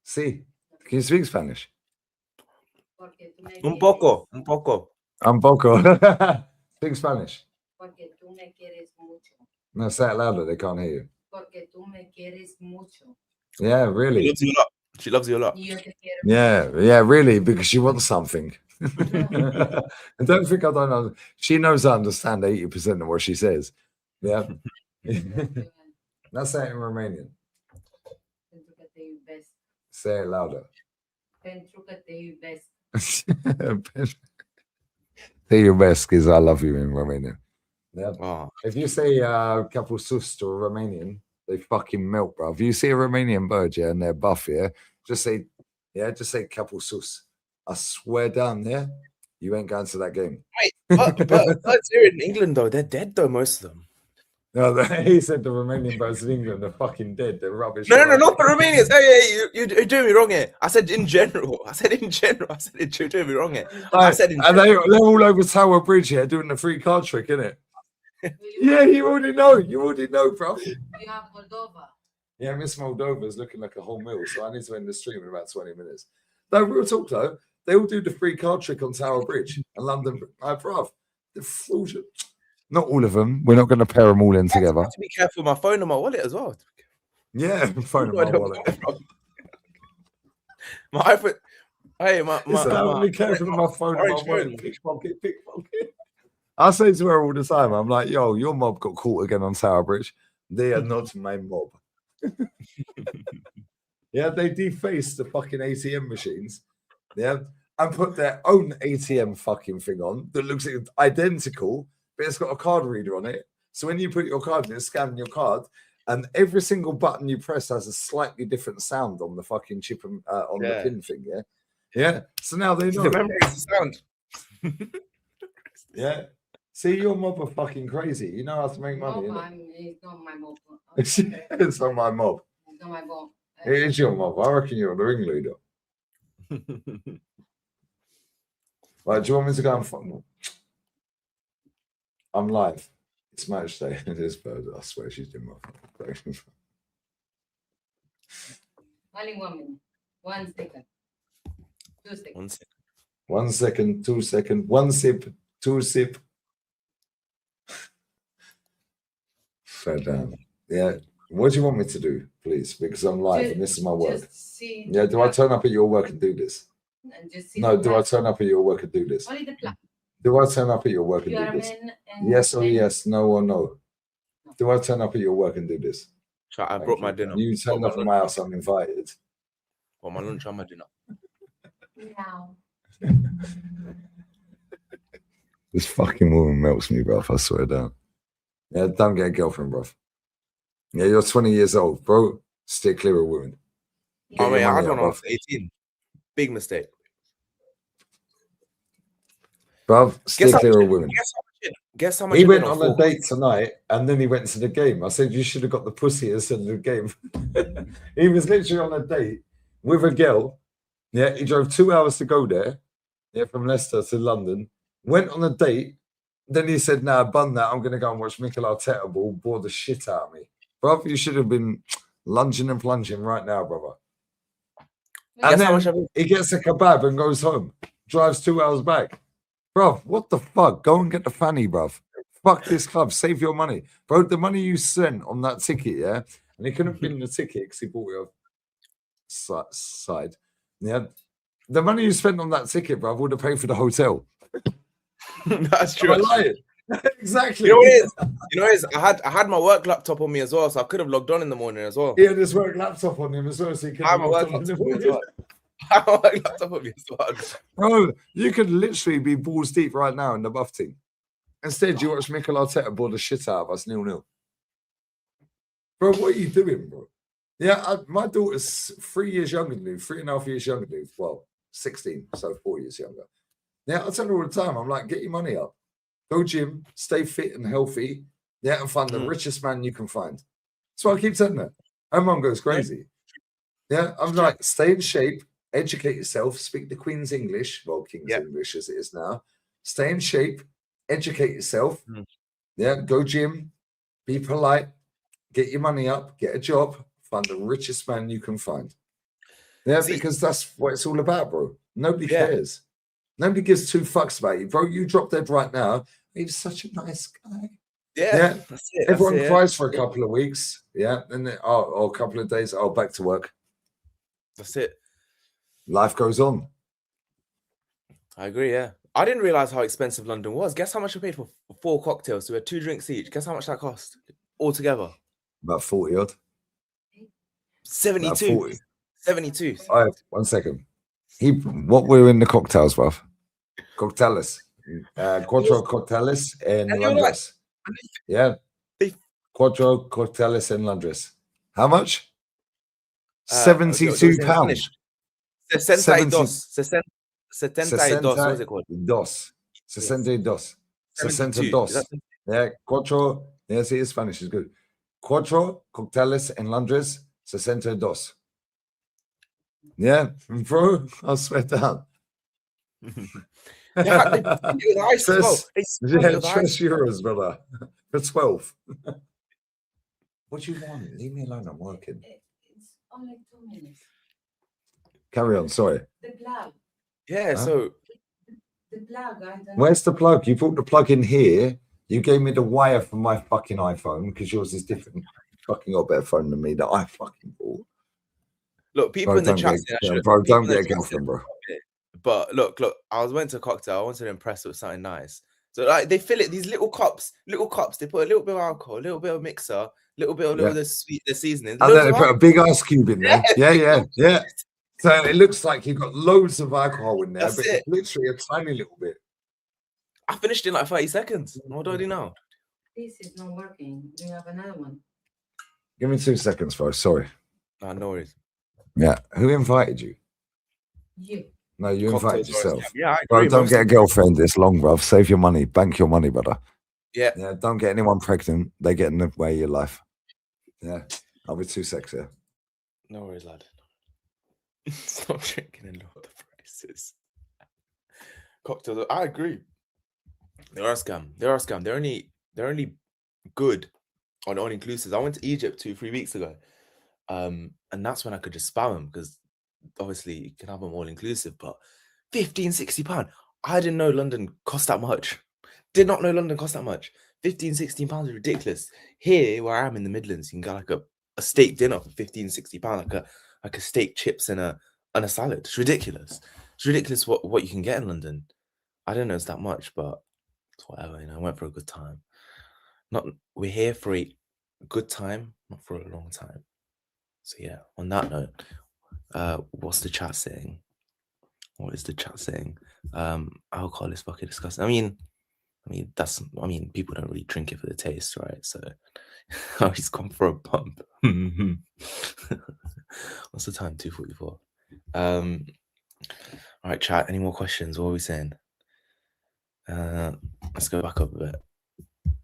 [SPEAKER 1] Sí. Can you speak Spanish?
[SPEAKER 2] Un poco.
[SPEAKER 1] Un poco. Speak Spanish.
[SPEAKER 3] Porque tú me quieres mucho.
[SPEAKER 1] No, say it louder. They can't hear you.
[SPEAKER 3] Porque tú me quieres mucho.
[SPEAKER 1] Yeah, really.
[SPEAKER 2] She loves you a lot.
[SPEAKER 1] Yeah, really, because she wants something. I don't think I don't know. She knows I understand 80% of what she says. Yeah. Now say it in Romanian. Say it louder. Say your best because I love you in Romanian. Yeah. Oh. If you say couple sus to a Romanian, they fucking melt, bro. If you see a Romanian bird, yeah, and they're buff, yeah, just say couple sus. I swear down there, you ain't going to that game.
[SPEAKER 2] Wait, but birds here in England, though, they're dead, though, most of them.
[SPEAKER 1] No, he said the Romanian birds in England are fucking dead. They're rubbish.
[SPEAKER 2] No, not the Romanians. Hey, you're doing me wrong here. I said in general. You're doing me wrong here. I said in general.
[SPEAKER 1] And they're all over Tower Bridge here doing the free card trick, innit? Yeah, you already know, bro.
[SPEAKER 3] Yeah, Moldova.
[SPEAKER 1] Yeah, Miss Moldova's looking like a whole meal, so I need to end the stream in about 20 minutes. No, real talk though, they all do the free card trick on Tower Bridge and London. Bruv, the fools. Not all of them. We're not going to pair them all in together.
[SPEAKER 2] I have to be careful with my phone and my wallet as well.
[SPEAKER 1] Yeah, phone and my wallet.
[SPEAKER 2] My iPhone. Hey, my
[SPEAKER 1] be careful with my phone and my wallet. Pickpocket. I say to her all the time, I'm like, yo, your mob got caught again on Tower Bridge. They are not my mob. Yeah, they defaced the fucking ATM machines. Yeah, and put their own ATM fucking thing on that looks identical, but it's got a card reader on it. So when you put your card in, it's scanning your card, and every single button you press has a slightly different sound on the fucking chip and on the pin thing. Yeah, yeah. So now they know.
[SPEAKER 2] The memory is the sound.
[SPEAKER 1] Yeah. See, your mob are fucking crazy. You know how to make money.
[SPEAKER 3] No,
[SPEAKER 1] innit?
[SPEAKER 3] it's not my mob.
[SPEAKER 1] It's not my mob.
[SPEAKER 3] It's not my mob.
[SPEAKER 1] It is your mob. I reckon you're the ringleader. Right, do you want me to go and find? I'm live. It's match day. It is, but I swear she's doing my
[SPEAKER 3] Only 1 minute. 1 second. 2 seconds.
[SPEAKER 2] 1 second.
[SPEAKER 1] 1 second, 2 seconds, 1 sip, 2 sip. Fair down. Yeah. What do you want me to do, please? Because I'm live and this is my work. Yeah, do I turn up at your work and do this? No, do I turn up at your work and do this?
[SPEAKER 3] Only the plug.
[SPEAKER 1] Do I turn up at your work and
[SPEAKER 3] You
[SPEAKER 1] do
[SPEAKER 3] are
[SPEAKER 1] this?
[SPEAKER 3] men and
[SPEAKER 1] Yes or
[SPEAKER 3] men.
[SPEAKER 1] yes, no or no? Do I turn up at your work and do this?
[SPEAKER 2] I
[SPEAKER 1] Thank
[SPEAKER 2] brought
[SPEAKER 1] you.
[SPEAKER 2] my dinner.
[SPEAKER 1] You turn up at my house, I'm invited.
[SPEAKER 2] Or my lunch and my dinner.
[SPEAKER 3] No.
[SPEAKER 1] This fucking woman melts me, bruv. I swear down. Yeah, don't get a girlfriend, bruv. Yeah, you're 20 years old, bro. Stay clear of women. Get
[SPEAKER 2] Oh,
[SPEAKER 1] your
[SPEAKER 2] mate, I
[SPEAKER 1] money
[SPEAKER 2] had
[SPEAKER 1] up,
[SPEAKER 2] one when I
[SPEAKER 1] bruv.
[SPEAKER 2] was 18. Big mistake.
[SPEAKER 1] Bruv, stay clear of women.
[SPEAKER 2] Guess how much
[SPEAKER 1] He
[SPEAKER 2] I
[SPEAKER 1] went
[SPEAKER 2] did
[SPEAKER 1] on a date tonight and then he went to the game. I said, you should have got the pussy instead of the game. He was literally on a date with a girl. Yeah, he drove 2 hours to go there. Yeah, from Leicester to London. Went on a date. Then he said, nah, bun that. I'm going to go and watch Mikel Arteta ball. Bore the shit out of me. Bruv, you should have been lunging and plunging right now, brother. And
[SPEAKER 2] Guess how much
[SPEAKER 1] then he gets a kebab and goes home. Drives 2 hours back. Bruv, what the fuck? Go and get the fanny, bruv. Fuck this club. Save your money. Bro, the money you spent on that ticket, yeah? And he couldn't bin the ticket because he bought it off side. Yeah. The money you spent on that ticket, bruv, would have paid for the hotel.
[SPEAKER 2] That's true.
[SPEAKER 1] Am I lying? Exactly.
[SPEAKER 2] You know what it is? You know what it is? I had my work laptop on me as well, so I could have logged on in the morning as well.
[SPEAKER 1] He had his work laptop on him as well, so he could
[SPEAKER 2] I have
[SPEAKER 1] have
[SPEAKER 2] my work
[SPEAKER 1] logged on in the
[SPEAKER 2] laptop on me as
[SPEAKER 1] morning.
[SPEAKER 2] well. I have my work laptop on me as well.
[SPEAKER 1] Bro, you could literally be balls deep right now in the buff team. Instead, you watch Mikel Arteta bore the shit out of us 0-0. Bro, what are you doing, bro? Yeah, my daughter's 3 years younger than you, 3.5 years younger than you. Well, 16, so 4 years younger. Yeah, I tell her all the time, I'm like, get your money up. Go gym, stay fit and healthy. Yeah, and find the richest man you can find. That's what I keep telling her. Her mum goes crazy. Yeah, I'm like, stay in shape, educate yourself, speak the Queen's English, well, King's English as it is now. Stay in shape, educate yourself. Yeah, go gym, be polite, get your money up, get a job, find the richest man you can find. Yeah, because that's what it's all about, bro. Nobody cares. Nobody gives two fucks about you, bro. You drop dead right now. He's such a nice guy.
[SPEAKER 2] Yeah, that's it.
[SPEAKER 1] Everyone cries for a couple of weeks. Yeah, and then a couple of days. Oh, back to work.
[SPEAKER 2] That's it.
[SPEAKER 1] Life goes on.
[SPEAKER 2] I agree. Yeah, I didn't realize how expensive London was. Guess how much I paid for 4 cocktails? So we had 2 drinks each. Guess how much that cost altogether?
[SPEAKER 1] About 40 odd.
[SPEAKER 2] 72.
[SPEAKER 1] 40.
[SPEAKER 2] 72.
[SPEAKER 1] All right, 1 second. What were in the cocktails, bruv? Cocktails. Quattro cocktails and Londres. Yeah. Quattro cocktails and Londres. How much? £72.
[SPEAKER 2] 62. 62. What is it called?
[SPEAKER 1] 62. Yeah, quattro. Yeah, see, Spanish is good. Quattro cocktails en Londres, 62. Yeah, bro, I swear down.
[SPEAKER 2] Yeah, it was ice as well.
[SPEAKER 1] Yeah, 12 euros, brother. For 12. What do you want? Leave me alone, I'm working.
[SPEAKER 3] It's only 2 minutes.
[SPEAKER 1] Carry on, sorry.
[SPEAKER 3] The plug.
[SPEAKER 2] Yeah, so
[SPEAKER 3] the plug. I don't
[SPEAKER 1] Where's the plug? You put the plug in here. You gave me the wire from my fucking iPhone because yours is different. You fucking got a better phone than me that I fucking bought.
[SPEAKER 2] Look, people
[SPEAKER 1] Bro,
[SPEAKER 2] in the chat,
[SPEAKER 1] bro, don't get a girlfriend, bro.
[SPEAKER 2] But look, I went to a cocktail. I wanted to impress her with something nice. So like they fill it these little cups. They put a little bit of alcohol, a little bit of mixer, a little bit of the seasoning.
[SPEAKER 1] And then they put a big ice cube in there. Yeah. So it looks like you've got loads of alcohol in there,
[SPEAKER 2] That's
[SPEAKER 1] but
[SPEAKER 2] it.
[SPEAKER 1] it's literally a tiny little bit.
[SPEAKER 2] I finished in like 30 seconds. What do I do now?
[SPEAKER 3] This is not working. Do you have another one?
[SPEAKER 1] Give me 2 seconds, bro. Sorry.
[SPEAKER 2] No worries.
[SPEAKER 1] Yeah. Who invited you?
[SPEAKER 3] You.
[SPEAKER 1] No, you invited yourself.
[SPEAKER 2] Yeah, I
[SPEAKER 1] Bro,
[SPEAKER 2] agree.
[SPEAKER 1] don't get a girlfriend this long, bro. Save your money. Bank your money, brother.
[SPEAKER 2] Yeah.
[SPEAKER 1] Yeah, don't get anyone pregnant. They get in the way of your life. Yeah. I'll be 2 seconds here.
[SPEAKER 2] No worries, lad. Stop drinking and lower the prices. Cocktails. I agree. They are a scam. They're only good on all-inclusives. I went to Egypt 2-3 weeks ago. And that's when I could just spam them because obviously you can have them all-inclusive, but £15-60. I didn't know London cost that much. Did not know London cost that much. £15-16 is ridiculous. Here, where I am in the Midlands, you can get like a steak dinner for £15-60, like a steak, chips, and a salad. It's ridiculous. It's ridiculous what you can get in London. I don't know it's that much, but it's whatever. I went for a good time. We're here for a good time, not for a long time. So yeah. On that note, what's the chat saying? What is the chat saying? Alcohol is fucking disgusting. I mean, people don't really drink it for the taste, right? So he's gone for a pump. What's the time? 2:44. All right, chat. Any more questions? What are we saying? Let's go back up a bit.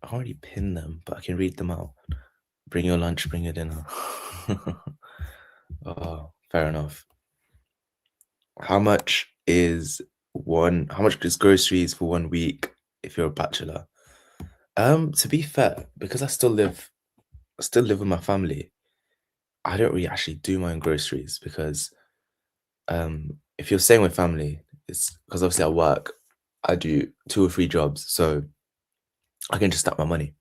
[SPEAKER 2] I already pinned them, but I can read them out. Bring your lunch, bring your dinner. Oh, fair enough. How much is groceries for 1 week if you're a bachelor? To be fair, because I still live with my family, I don't really actually do my own groceries because if you're staying with family, it's because obviously I work, I do 2 or 3 jobs, so I can just stack my money.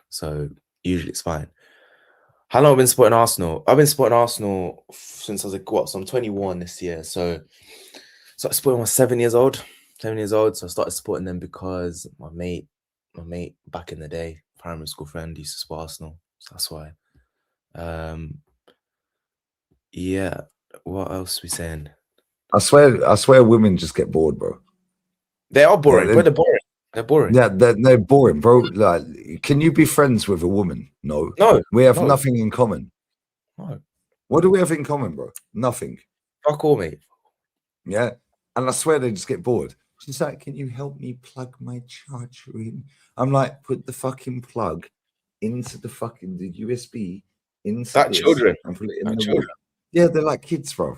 [SPEAKER 2] So usually it's fine. How long have I been supporting Arsenal? I've been supporting Arsenal since I was like, so I'm 21 this year. So I supported when I was 7 years old. 7 years old. So I started supporting them because my mate back in the day, primary school friend, used to support Arsenal. So that's why. Yeah. What else are we saying?
[SPEAKER 1] I swear women just get bored, bro.
[SPEAKER 2] They are boring,
[SPEAKER 1] Yeah,
[SPEAKER 2] but they're boring. They're boring.
[SPEAKER 1] Yeah, they're boring, bro. Like, can you be friends with a woman? No. We have nothing in common.
[SPEAKER 2] No.
[SPEAKER 1] What do we have in common, bro? Nothing.
[SPEAKER 2] Fuck all, mate.
[SPEAKER 1] Yeah. And I swear they just get bored. She's like, can you help me plug my charger in? I'm like, put the fucking plug into the USB into
[SPEAKER 2] That
[SPEAKER 1] this
[SPEAKER 2] children.
[SPEAKER 1] and put it in
[SPEAKER 2] That
[SPEAKER 1] the
[SPEAKER 2] children.
[SPEAKER 1] wall. Yeah, they're like kids, bro.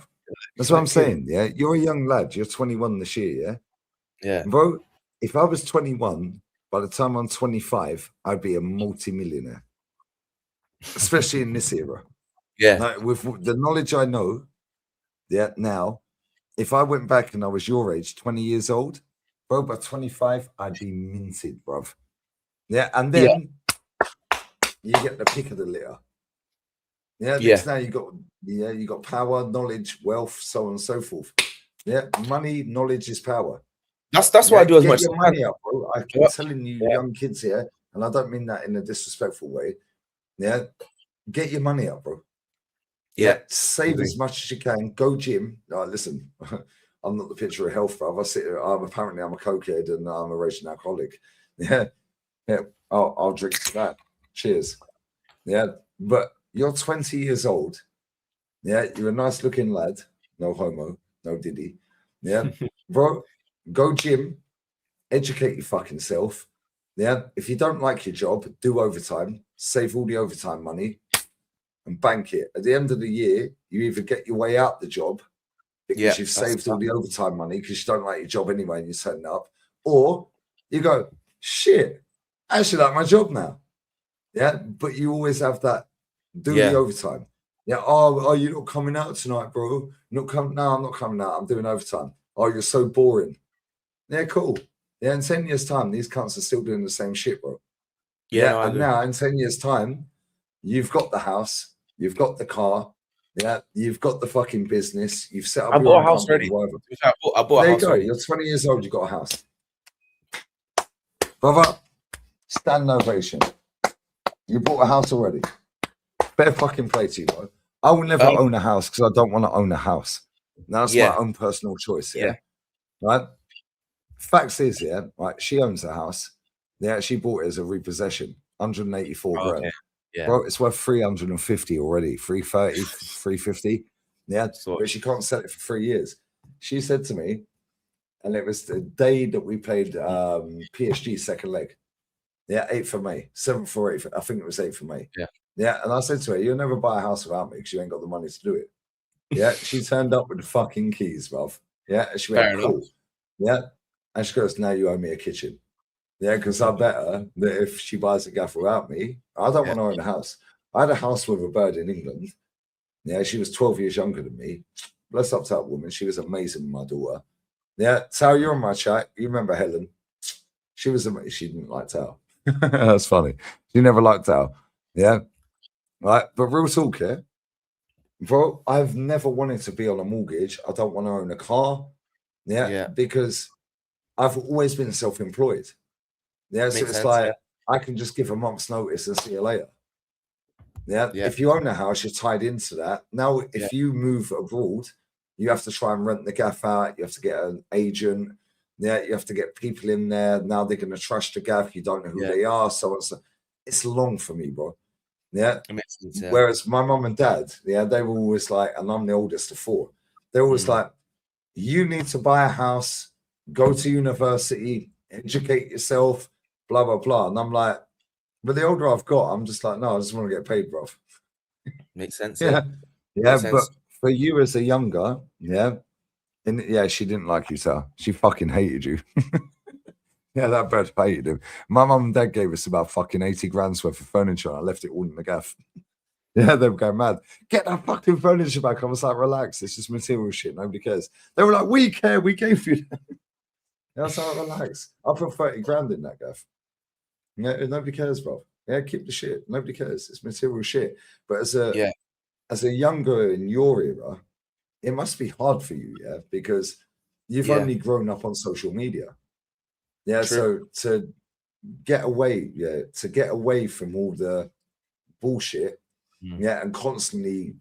[SPEAKER 1] That's what I'm
[SPEAKER 2] kids.
[SPEAKER 1] saying. Yeah. You're a young lad. You're 21 this year, yeah?
[SPEAKER 2] Yeah.
[SPEAKER 1] Bro, if I was 21, by the time I'm 25, I'd be a multi-millionaire. Especially in this era.
[SPEAKER 2] Yeah.
[SPEAKER 1] Like, with the knowledge I know, now, if I went back and I was your age, 20 years old, bro, by 25, I'd be minted, bruv. Yeah, and then you get the pick of the litter. Yeah, next now you got power, knowledge, wealth, so on and so forth. Yeah, money, knowledge is power.
[SPEAKER 2] That's why I do as much.
[SPEAKER 1] Get your money up, bro. I keep telling you, young kids here, and I don't mean that in a disrespectful way. Yeah, get your money up, bro. Yeah, save as much as you can. Go gym. Listen, I'm not the picture of health, bro. I'm a cokehead and I'm a raging alcoholic. Yeah. I'll drink to that. Cheers. Yeah, but you're 20 years old. Yeah, you're a nice looking lad. No homo, no diddy. Yeah, bro. Go gym, educate your fucking self. Yeah, if you don't like your job, do overtime, save all the overtime money and bank it. At the end of the year, you either get your way out the job because you've saved all the overtime money because you don't like your job anyway and you're setting up, or you go, shit, I actually like my job now. Yeah, but you always have that, do the overtime. Yeah, oh, you're not coming out tonight, bro. No, I'm not coming out. I'm doing overtime. Oh, you're so boring. Yeah, cool. Yeah, in 10 years' time, these cunts are still doing the same shit, bro. Yeah, and now in 10 years' time, you've got the house, you've got the car, yeah, you've got the fucking business, you've set up your own company, whatever.
[SPEAKER 2] I bought a house already.
[SPEAKER 1] You're 20 years old, you've got a house. Brother, stand ovation. You bought a house already. Better fucking play to you, bro. I will never own a house because I don't want to own a house. Now, that's my own personal choice, yeah? Right? Facts is, yeah, right, she owns the house. Yeah, she bought it as a repossession, 184 grand.
[SPEAKER 2] Okay. Yeah.
[SPEAKER 1] Bro, it's worth 350 already, 330, 350. Yeah, but she can't sell it for 3 years. She said to me, and it was the day that we played PSG second leg. Yeah, 8th of May, 7th or 8th. I think it was 8th of May.
[SPEAKER 2] Yeah.
[SPEAKER 1] Yeah, and I said to her, you'll never buy a house without me because you ain't got the money to do it. Yeah, she turned up with the fucking keys, bruv. Yeah, and she went, cool. Yeah, and she goes, now you owe me a kitchen. Yeah, because I bet her that if she buys a gaff without me, I don't want to own a house. I had a house with a bird in England. Yeah, she was 12 years younger than me. Bless up to that woman. She was amazing, my daughter. Yeah, Tao, you're on my chat. You remember Helen? She was amazing. She didn't like Tao. That's funny. She never liked Tao. Yeah. Right. But real talk, yeah. Bro, I've never wanted to be on a mortgage. I don't want to own a car. Yeah. Because I've always been self-employed. Yeah. So it's like I can just give a month's notice and see you later. Yeah. If you own a house, you're tied into that. Now, if you move abroad, you have to try and rent the gaff out. You have to get an agent. Yeah. You have to get people in there. Now they're going to trust the gaff. You don't know who they are. So it's long for me, bro. Yeah. Whereas my mum and dad, they were always like, and I'm the oldest of 4. They're always like, you need to buy a house, go to university, educate yourself, blah, blah, blah. And I'm like, but the older I've got, I'm just like, no, I just want to get paid, bro.
[SPEAKER 2] Makes sense.
[SPEAKER 1] Yeah. But for you as a younger, she didn't like you, sir. She fucking hated you. Yeah, that bird hated him. My mum and dad gave us about fucking 80 grand's worth of furniture. And I left it all in the gaff. Yeah, they were going mad. Get that fucking furniture back. I was like, relax. It's just material shit. Nobody cares. They were like, we care. We gave you that. I was like, relax. I put 30 grand in that gaff. Yeah, nobody cares, bro. Yeah, keep the shit. Nobody cares. It's material shit. But as a younger in your era, it must be hard for you, because you've only grown up on social media. Yeah, true. So to get away from all the bullshit, and constantly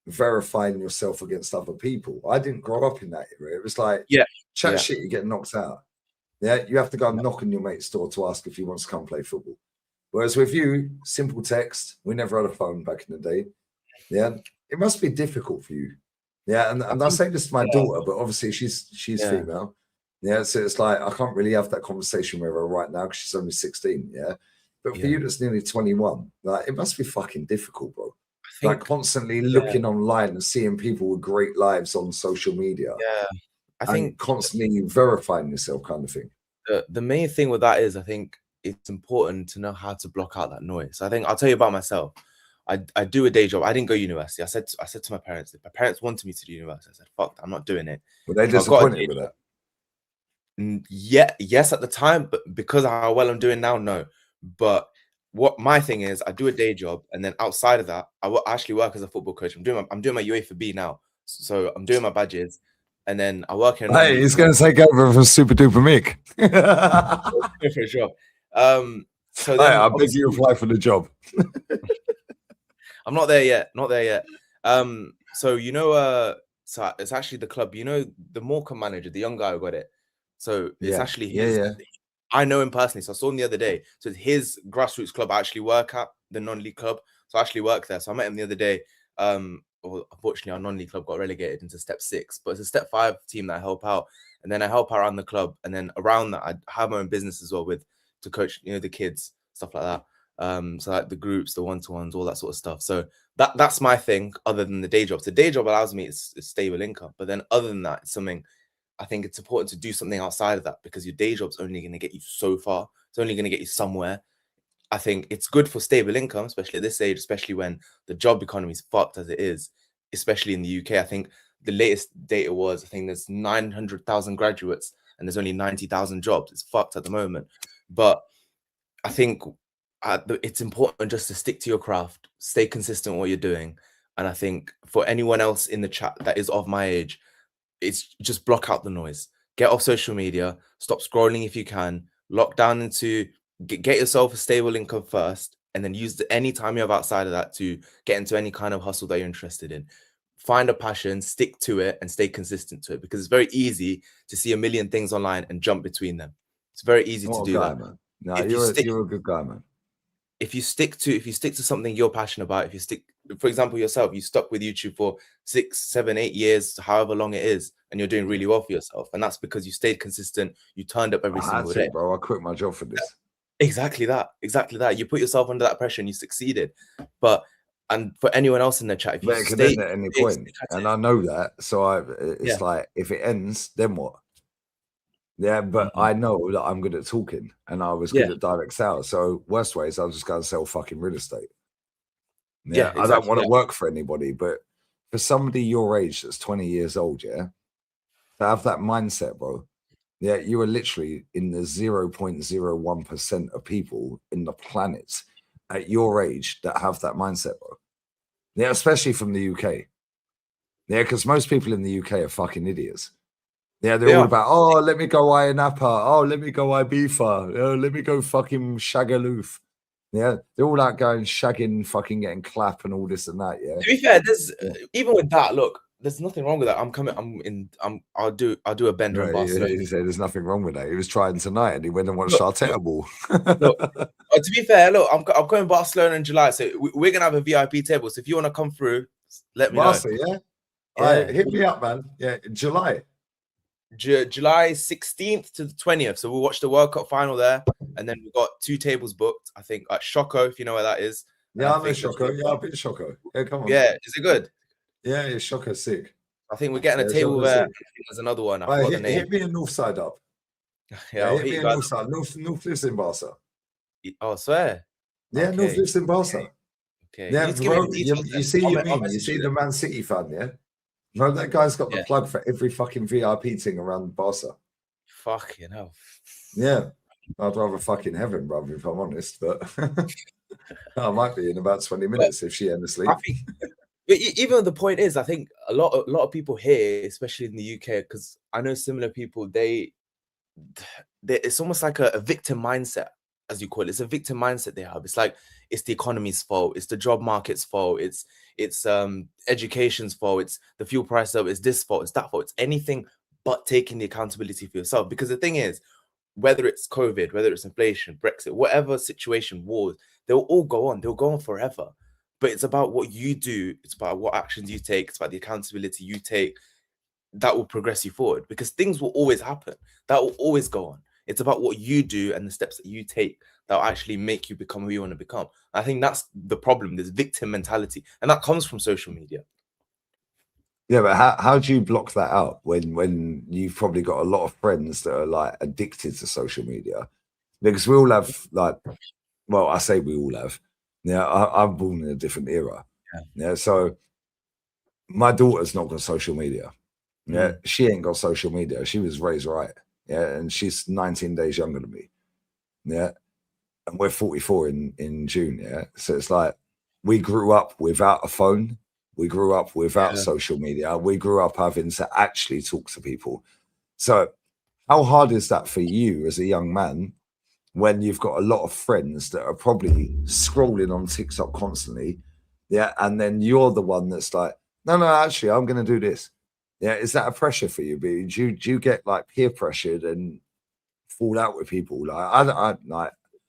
[SPEAKER 1] verifying yourself against other people. I didn't grow up in that era. It was like, chat shit, you get knocked out. Yeah, you have to go and knock on your mate's door to ask if he wants to come play football. Whereas with you, simple text. We never had a phone back in the day. Yeah, it must be difficult for you. Yeah, and I say this to my daughter, but obviously she's female. Yeah, so it's like I can't really have that conversation with her right now because she's only 16. Yeah, but for you that's nearly 21, like it must be fucking difficult, bro. Like constantly looking online and seeing people with great lives on social media.
[SPEAKER 2] Yeah, I think
[SPEAKER 1] constantly verifying yourself, kind of thing.
[SPEAKER 2] The main thing with that is I think it's important to know how to block out that noise. I think I'll tell you about myself. I do a day job. I didn't go to university. I said to my parents, if my parents wanted me to do university, I said, fuck, I'm not doing it.
[SPEAKER 1] Were they disappointed with that?
[SPEAKER 2] Yeah, yes, at the time, but because of how well I'm doing now, no. But what my thing is, I do a day job, and then outside of that, I actually work as a football coach. I'm doing my UEFA B now, so I'm doing my badges, and then I work in.
[SPEAKER 1] Hey, he's going to take over for Super Duper Mick.
[SPEAKER 2] For sure. So then,
[SPEAKER 1] I beg you apply for the job.
[SPEAKER 2] I'm not there yet. Not there yet. So so it's actually the club. You know, the Morecambe manager, the young guy who got it. So it's actually his. I know him personally. So I saw him the other day. So it's his grassroots club. I actually work at the non-league club. So I actually work there. So I met him the other day. Unfortunately, our non-league club got relegated into step 6, but it's a step 5 team that I help out. And then I help out around the club. And then around that, I have my own business as well to coach, the kids, stuff like that. So like the groups, the one-to-ones, all that sort of stuff. So that's my thing other than the day job. So the day job allows me it's stable income. But then other than that, it's something I think it's important to do something outside of that because your day job's only going to get you so far. It's only going to get you somewhere. I think it's good for stable income, especially at this age, especially when the job economy is fucked as it is, especially in the UK. I think the latest data was, I think there's 900,000 graduates and there's only 90,000 jobs. It's fucked at the moment. But I think it's important just to stick to your craft, stay consistent with what you're doing. And I think for anyone else in the chat that is of my age, it's just block out the noise, get off social media, stop scrolling if you can, lock down into get yourself a stable income first, and then use any time you have outside of that to get into any kind of hustle that you're interested in. Find a passion, stick to it, and stay consistent to it, because it's very easy to see a million things online and jump between them. It's very easy to do
[SPEAKER 1] guy,
[SPEAKER 2] that.
[SPEAKER 1] man. No,
[SPEAKER 2] If you
[SPEAKER 1] you're a good guy, man.
[SPEAKER 2] if you stick to something you're passionate about, if you stick, for example, yourself, you stuck with YouTube for 6, 7, 8 years, however long it is, and you're doing really well for yourself, and that's because you stayed consistent, you turned up every single day.
[SPEAKER 1] Bro. I quit my job for this.
[SPEAKER 2] Exactly that. You put yourself under that pressure and you succeeded. And for anyone else in the chat, if you
[SPEAKER 1] It could
[SPEAKER 2] stay
[SPEAKER 1] end at any point, and I know that, so it's like, if it ends, then what? Yeah, but I know that I'm good at talking, and I was good at direct sales. So worst way is I'll just go and sell fucking real estate. Yeah, exactly. I don't want to work for anybody, but for somebody your age that's 20 years old, to have that mindset, bro. Yeah, you are literally in the 0.01% of people in the planet at your age that have that mindset, bro. Yeah, especially from the UK. Yeah, because most people in the UK are fucking idiots. Yeah, they're all about, oh, let me go Napa. Oh, let me go Ibiza. Oh, let me go fucking Shagaloof. Yeah, they're all out going shagging, fucking getting clap and all this and that. Yeah.
[SPEAKER 2] To be fair, there's even with that, look, there's nothing wrong with that. I'll do a bender in Barcelona.
[SPEAKER 1] He said there's nothing wrong with that. He was trying tonight and he went and watched Arteta ball.
[SPEAKER 2] Look, to be fair, look, I'm going to Barcelona in July, so we're gonna have a VIP table. So if you want to come through, let me know.
[SPEAKER 1] Yeah. All right, hit me up, man. Yeah, July.
[SPEAKER 2] July 16th to the 20th. So we'll watch the World Cup final there, and then we've got 2 tables booked. I think at Shoko, if you know where that is.
[SPEAKER 1] Yeah, I'm in Shoko. Yeah, I've been Shoko. Yeah, come on.
[SPEAKER 2] Yeah, is it good?
[SPEAKER 1] Yeah, Shoko's sick.
[SPEAKER 2] I think we're getting a table there. There's another one. I forgot the name.
[SPEAKER 1] Hit me in North Side up.
[SPEAKER 2] Yeah,
[SPEAKER 1] hit me in North Side. North lives in Barca.
[SPEAKER 2] Oh, I swear.
[SPEAKER 1] Yeah, okay. North lives in Barca.
[SPEAKER 2] Okay.
[SPEAKER 1] Yeah, bro, you see you see the Man City fan, yeah? No, that guy's got the plug for every fucking VIP thing around Barca.
[SPEAKER 2] Fucking hell.
[SPEAKER 1] Yeah. I'd rather fucking heaven, brother, if I'm honest, but I might be in about 20 minutes if she ends asleep.
[SPEAKER 2] But even the point is, I think a lot of people here, especially in the UK, because I know similar people, they it's almost like a victim mindset, as you call it. It's a victim mindset they have. It's like it's the economy's fault, it's the job market's fault, it's education's fault, it's the fuel price up, it's this fault, it's that fault, it's anything but taking the accountability for yourself. Because the thing is, whether it's COVID, whether it's inflation, Brexit, whatever situation, wars, they'll all go on. They'll go on forever. But it's about what you do. It's about what actions you take. It's about the accountability you take that will progress you forward, because things will always happen. That will always go on. It's about what you do and the steps that you take that will actually make you become who you want to become. I think that's the problem, this victim mentality. And that comes from social media.
[SPEAKER 1] Yeah, but how do you block that out when you've probably got a lot of friends that are like addicted to social media? Because we all have well, I say we all have. Yeah, I'm born in a different era. Yeah, so my daughter's not got social media. Yeah, she ain't got social media. She was raised right. Yeah, and she's 19 days younger than me. Yeah, and we're 44 in June. Yeah, so it's like we grew up without a phone. We grew up without social media. We grew up having to actually talk to people. So how hard is that for you as a young man when you've got a lot of friends that are probably scrolling on TikTok constantly? Yeah. And then you're the one that's like, no, actually, I'm going to do this. Yeah. Is that a pressure for you? Do you get like peer pressured and fall out with people? Like,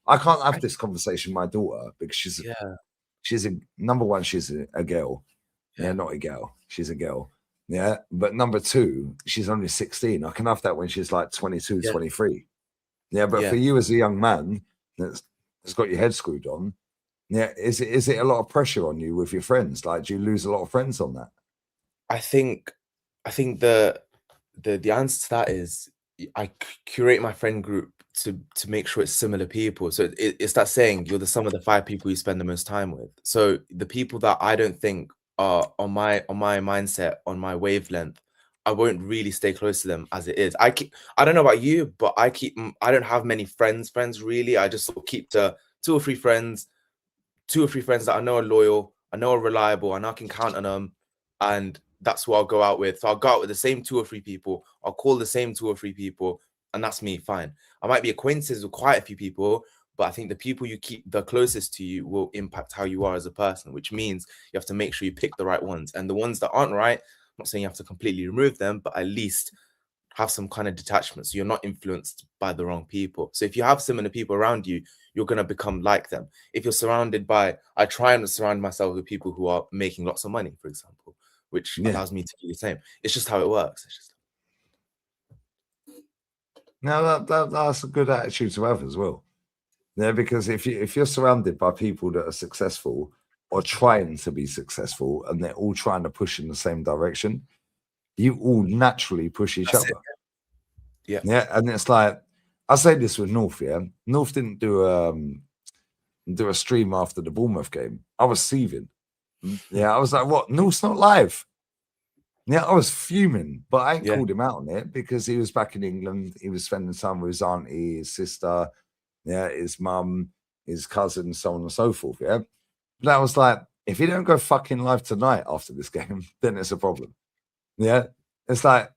[SPEAKER 1] I can't have this conversation with my daughter because she's a number one, she's a girl. Yeah, not a girl. She's a girl. Yeah. But number two, she's only 16. I can have that when she's like 22, 23. Yeah. But for you as a young man that's got your head screwed on, is it a lot of pressure on you with your friends? Like, do you lose a lot of friends on that?
[SPEAKER 2] I think the answer to that is I curate my friend group to make sure it's similar people. So it's that saying, you're the sum of the 5 people you spend the most time with. So the people that I don't think are on my mindset, on my wavelength, I won't really stay close to them as it is. I don't know about you, but I don't have many friends really. I just sort of keep to 2 or 3 friends that I know are loyal, I know are reliable, I know I can count on them, and that's who I'll go out with. So I'll go out with the same 2 or 3 people. I'll call the same 2 or 3 people, and that's me, fine. I might be acquaintances with quite a few people, but I think the people you keep the closest to you will impact how you are as a person, which means you have to make sure you pick the right ones. And the ones that aren't right, I'm not saying you have to completely remove them, but at least have some kind of detachment so you're not influenced by the wrong people. So if you have similar people around you, you're going to become like them. If you're surrounded by, I try and surround myself with people who are making lots of money, for example, which allows me to do the same. It's just how it works. It's just...
[SPEAKER 1] Now that's a good attitude to have as well. Yeah, because if you're surrounded by people that are successful or trying to be successful and they're all trying to push in the same direction, you all naturally push each other.
[SPEAKER 2] Yeah.
[SPEAKER 1] Yeah. And it's like I say this with North, yeah. North didn't do a stream after the Bournemouth game. I was seething. Yeah, I was like, what? North's not live. Yeah, I was fuming, but I ain't called him out on it because he was back in England. He was spending time with his auntie, his sister, his mum, his cousin, so on and so forth. Yeah. But I was like, if you don't go fucking live tonight after this game, then it's a problem. Yeah. It's like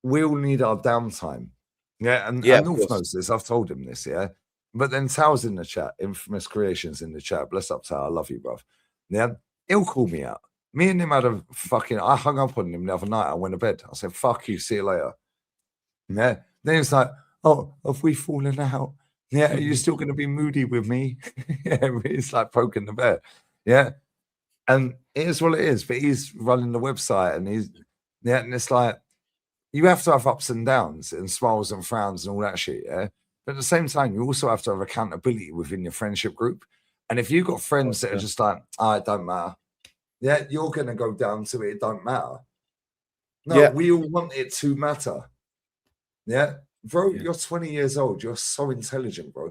[SPEAKER 1] we all need our downtime. Yeah. And North knows this. I've told him this. Yeah. But then Tao's in the chat, Infamous Creations in the chat. Bless up, Tao. I love you, bruv. Yeah. He'll call me out. Me and him had a fucking. I hung up on him the other night. I went to bed. I said, fuck you. See you later. Yeah. Then it's like, oh, have we fallen out? Yeah. Are you still going to be moody with me? Yeah. It's like poking the bear. Yeah. And it is what it is. But he's running the website and and it's like, you have to have ups and downs and smiles and frowns and all that shit. Yeah. But at the same time, you also have to have accountability within your friendship group. And if you've got friends that are just like, it don't matter. Yeah, you're going to go down to it don't matter. No, we all want it to matter. Yeah, bro, you're 20 years old. You're so intelligent, bro.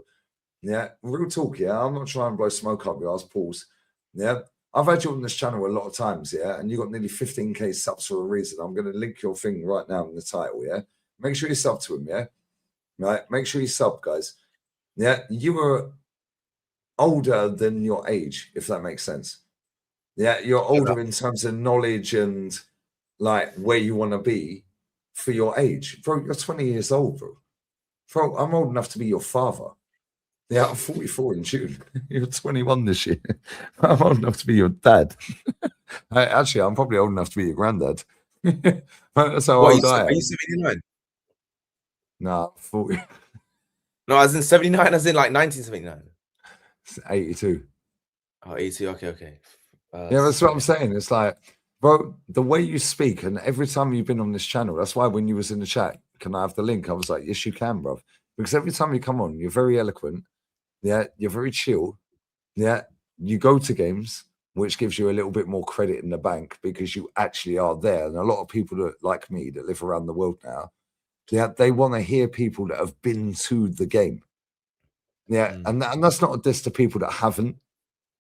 [SPEAKER 1] Yeah, real talk, yeah. I'm not trying to blow smoke up your ass, pause. Yeah, I've had you on this channel a lot of times, yeah, and you got nearly 15k subs for a reason. I'm going to link your thing right now in the title, yeah. Make sure you sub to him, yeah. Right, make sure you sub, guys. Yeah, you are older than your age, if that makes sense. Yeah, you're older in terms of knowledge and like where you want to be for your age. Bro, you're 20 years old, bro. Bro, I'm old enough to be your father. Yeah, I'm 44 in June. You're 21 this year. I'm old enough to be your dad. Actually, I'm probably old enough to be your granddad. That's how old I am.
[SPEAKER 2] Are you 79?
[SPEAKER 1] Nah, 40.
[SPEAKER 2] No, as in 79, as in like 1979.
[SPEAKER 1] 82.
[SPEAKER 2] Oh, 82. Okay.
[SPEAKER 1] Yeah, that's what I'm saying. It's like, bro, the way you speak, and every time you've been on this channel, that's why when you was in the chat, can I have the link? I was like, yes, you can, bro. Because every time you come on, you're very eloquent. Yeah, you're very chill. Yeah, you go to games, which gives you a little bit more credit in the bank because you actually are there. And a lot of people that like me that live around the world now, yeah, they want to hear people that have been to the game. Yeah, and that's not a diss to people that haven't.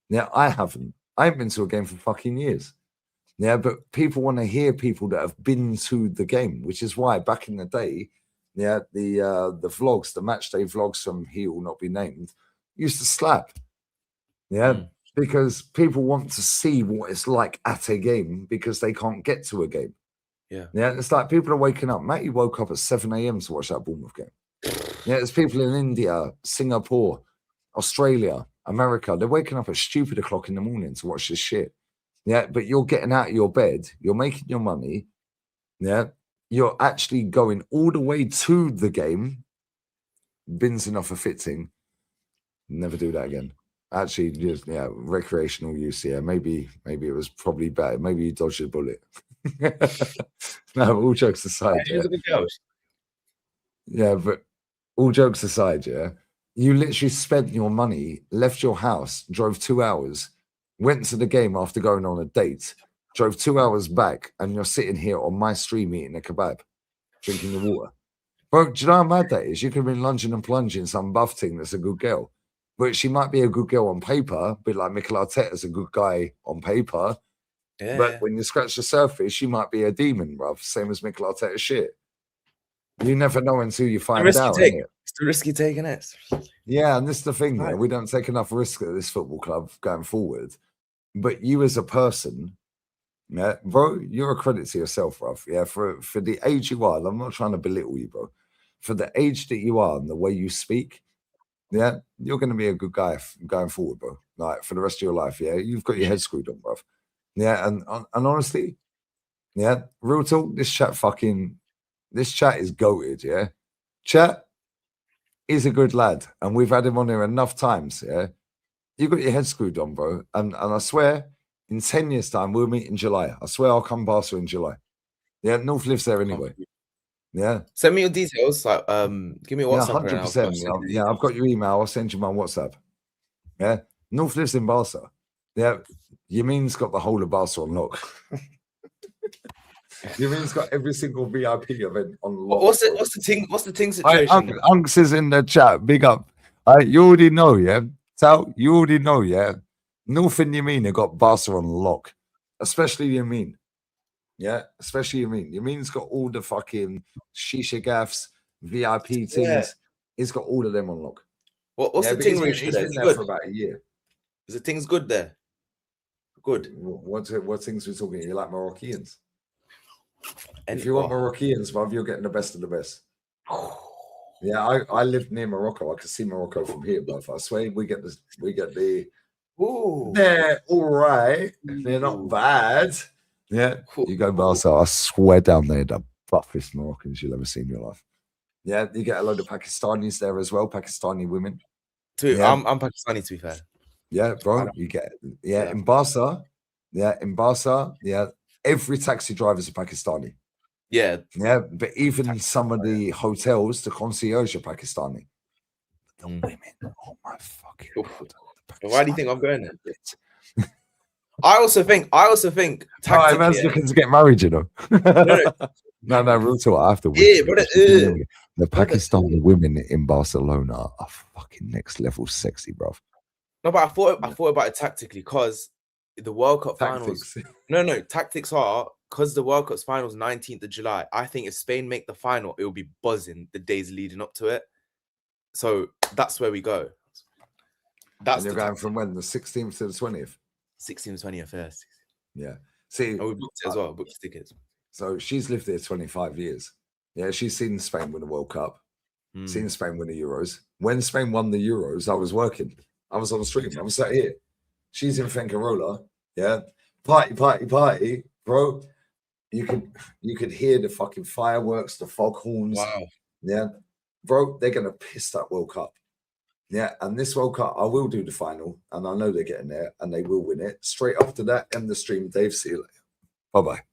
[SPEAKER 1] Yeah, I haven't. I haven't been to a game for fucking years. Yeah, but people want to hear people that have been to the game, which is why back in the day, yeah, the vlogs, the match day vlogs from He Will Not Be Named, used to slap. Yeah, because people want to see what it's like at a game because they can't get to a game.
[SPEAKER 2] Yeah,
[SPEAKER 1] it's like people are waking up. Matty woke up at 7 a.m. to watch that Bournemouth game. Yeah, there's people in India, Singapore, Australia, America. They're waking up at stupid o'clock in the morning to watch this shit. Yeah, but you're getting out of your bed, you're making your money. Yeah, you're actually going all the way to the game, binsing off a fitting. Never do that again. Actually, just recreational use. Yeah, maybe it was probably better. Maybe you dodged a bullet. No, all jokes aside. Yeah, but all jokes aside, you literally spent your money, left your house, drove 2 hours, went to the game after going on a date, drove 2 hours back, and you're sitting here on my stream eating a kebab, drinking your water. Bro, do you know how mad that is? You could have been lunging and plunging some buff thing that's a good girl. But she might be a good girl on paper, a bit like Mikel Arteta's a good guy on paper. Yeah. But when you scratch the surface, she might be a demon, bruv. Same as Mikel Arteta's shit. You never know until you find out.
[SPEAKER 2] It's the risky take, isn't it?
[SPEAKER 1] Yeah, and this is the thing, right. We don't take enough risk at this football club going forward. But you as a person, yeah, bro, you're a credit to yourself, bruv. Yeah, for the age you are, I'm not trying to belittle you, bro. for the age that you are and the way you speak, yeah, you're going to be a good guy going forward, bro. Like for the rest of your life, yeah, you've got your head screwed on, bro. Yeah, and honestly, yeah, real talk, this chat is goated, yeah. Chat is a good lad, and we've had him on here enough times, yeah. You got your head screwed on, bro. And I swear, in 10 years' time, we'll meet in July. I swear I'll come Barca in July. Yeah, North lives there anyway. Yeah.
[SPEAKER 2] Send me your details. Like, give me a
[SPEAKER 1] Yeah,
[SPEAKER 2] WhatsApp.
[SPEAKER 1] 100%. Yeah, I've got your email. I'll send you my WhatsApp. Yeah. North lives in Barca. Yeah. Yamin's got the whole of Barca on lock. Yamin's got every single VIP event on lock.
[SPEAKER 2] What's the ting situation?
[SPEAKER 1] Unks is in the chat. Big up. You already know, yeah. So you already know, yeah. North and Yamin have got Barca on lock, especially Yamin. Yeah, especially Yamin. Yamin's got all the fucking shisha gaffs, VIP things.
[SPEAKER 2] Yeah.
[SPEAKER 1] He's got all of them on lock.
[SPEAKER 2] What's the ting ratio?
[SPEAKER 1] He's been there for about a year.
[SPEAKER 2] Is the things good there? Good.
[SPEAKER 1] What things we're talking? You like Moroccans? If you want Moroccans, bruv, you're getting the best of the best. Yeah, I lived near Morocco. I can see Morocco from here, bruv. I swear we get the.
[SPEAKER 2] Ooh.
[SPEAKER 1] They're all right. They're not bad. Yeah, you go Barca. I swear down there, the buffest Moroccans you'll ever see in your life. Yeah, you get a load of Pakistanis there as well, Pakistani women.
[SPEAKER 2] Yeah. I'm Pakistani, to be fair.
[SPEAKER 1] Yeah, bro, you get in Barca. Yeah, in Barca. Yeah, every taxi driver is a Pakistani.
[SPEAKER 2] Yeah,
[SPEAKER 1] yeah, but even some of the hotels, the concierge are Pakistani. The women, oh my fucking God.
[SPEAKER 2] Why do you think I'm going there? I also think
[SPEAKER 1] tactically, man's looking to get married, you know. No, real talk. I have to.
[SPEAKER 2] Yeah, but
[SPEAKER 1] the Pakistani women in Barcelona are fucking next level sexy, bro.
[SPEAKER 2] No, but I thought about it tactically because the World Cup finals. No, tactics are because the World Cup's finals 19th of July. I think if Spain make the final, it will be buzzing the days leading up to it. So that's where we go.
[SPEAKER 1] And you're going from when, the 16th to the 20th?
[SPEAKER 2] 16th to 20th, yes.
[SPEAKER 1] Yeah. See,
[SPEAKER 2] and we booked it as well. Booked tickets.
[SPEAKER 1] So she's lived there 25 years. Yeah, she's seen Spain win the World Cup, seen Spain win the Euros. When Spain won the Euros, I was working. I was on the street. I was sat here. She's in Fuengirola. Yeah, party, bro. You could hear the fucking fireworks, the foghorns.
[SPEAKER 2] Wow.
[SPEAKER 1] Yeah, bro, they're gonna piss that World Cup. Yeah, and this World Cup, I will do the final, and I know they're getting there, and they will win it. Straight after that, end the stream. Dave, see you later. Bye-bye.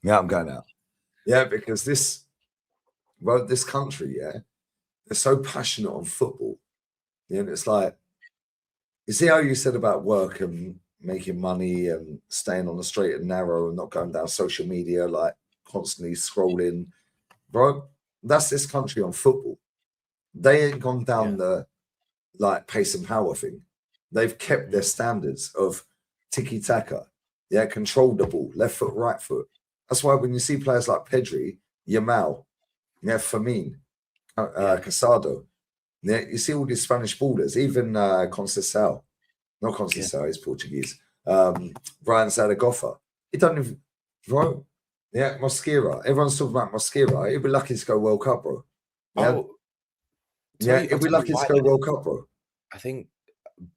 [SPEAKER 1] Yeah, I'm going out. Yeah, because this country, yeah, they're so passionate on football. Yeah, and it's like, you see how you said about work and making money and staying on the straight and narrow and not going down social media, like constantly scrolling. Bro, that's this country on football. They ain't gone down the like pace and power thing. They've kept their standards of tiki-taka. Yeah, control the ball, left foot, right foot. That's why when you see players like Pedri, Yamal, Firmine, Casado, you see all these Spanish ballers, even Conceição. Not Conceição, he's Portuguese. Brian Zaragoza. He don't even, bro. Yeah, Mosquera. Everyone's talking about Mosquera. He'll be lucky to go World Cup, bro. Yeah, he'll be lucky to go World Cup, bro.
[SPEAKER 2] I think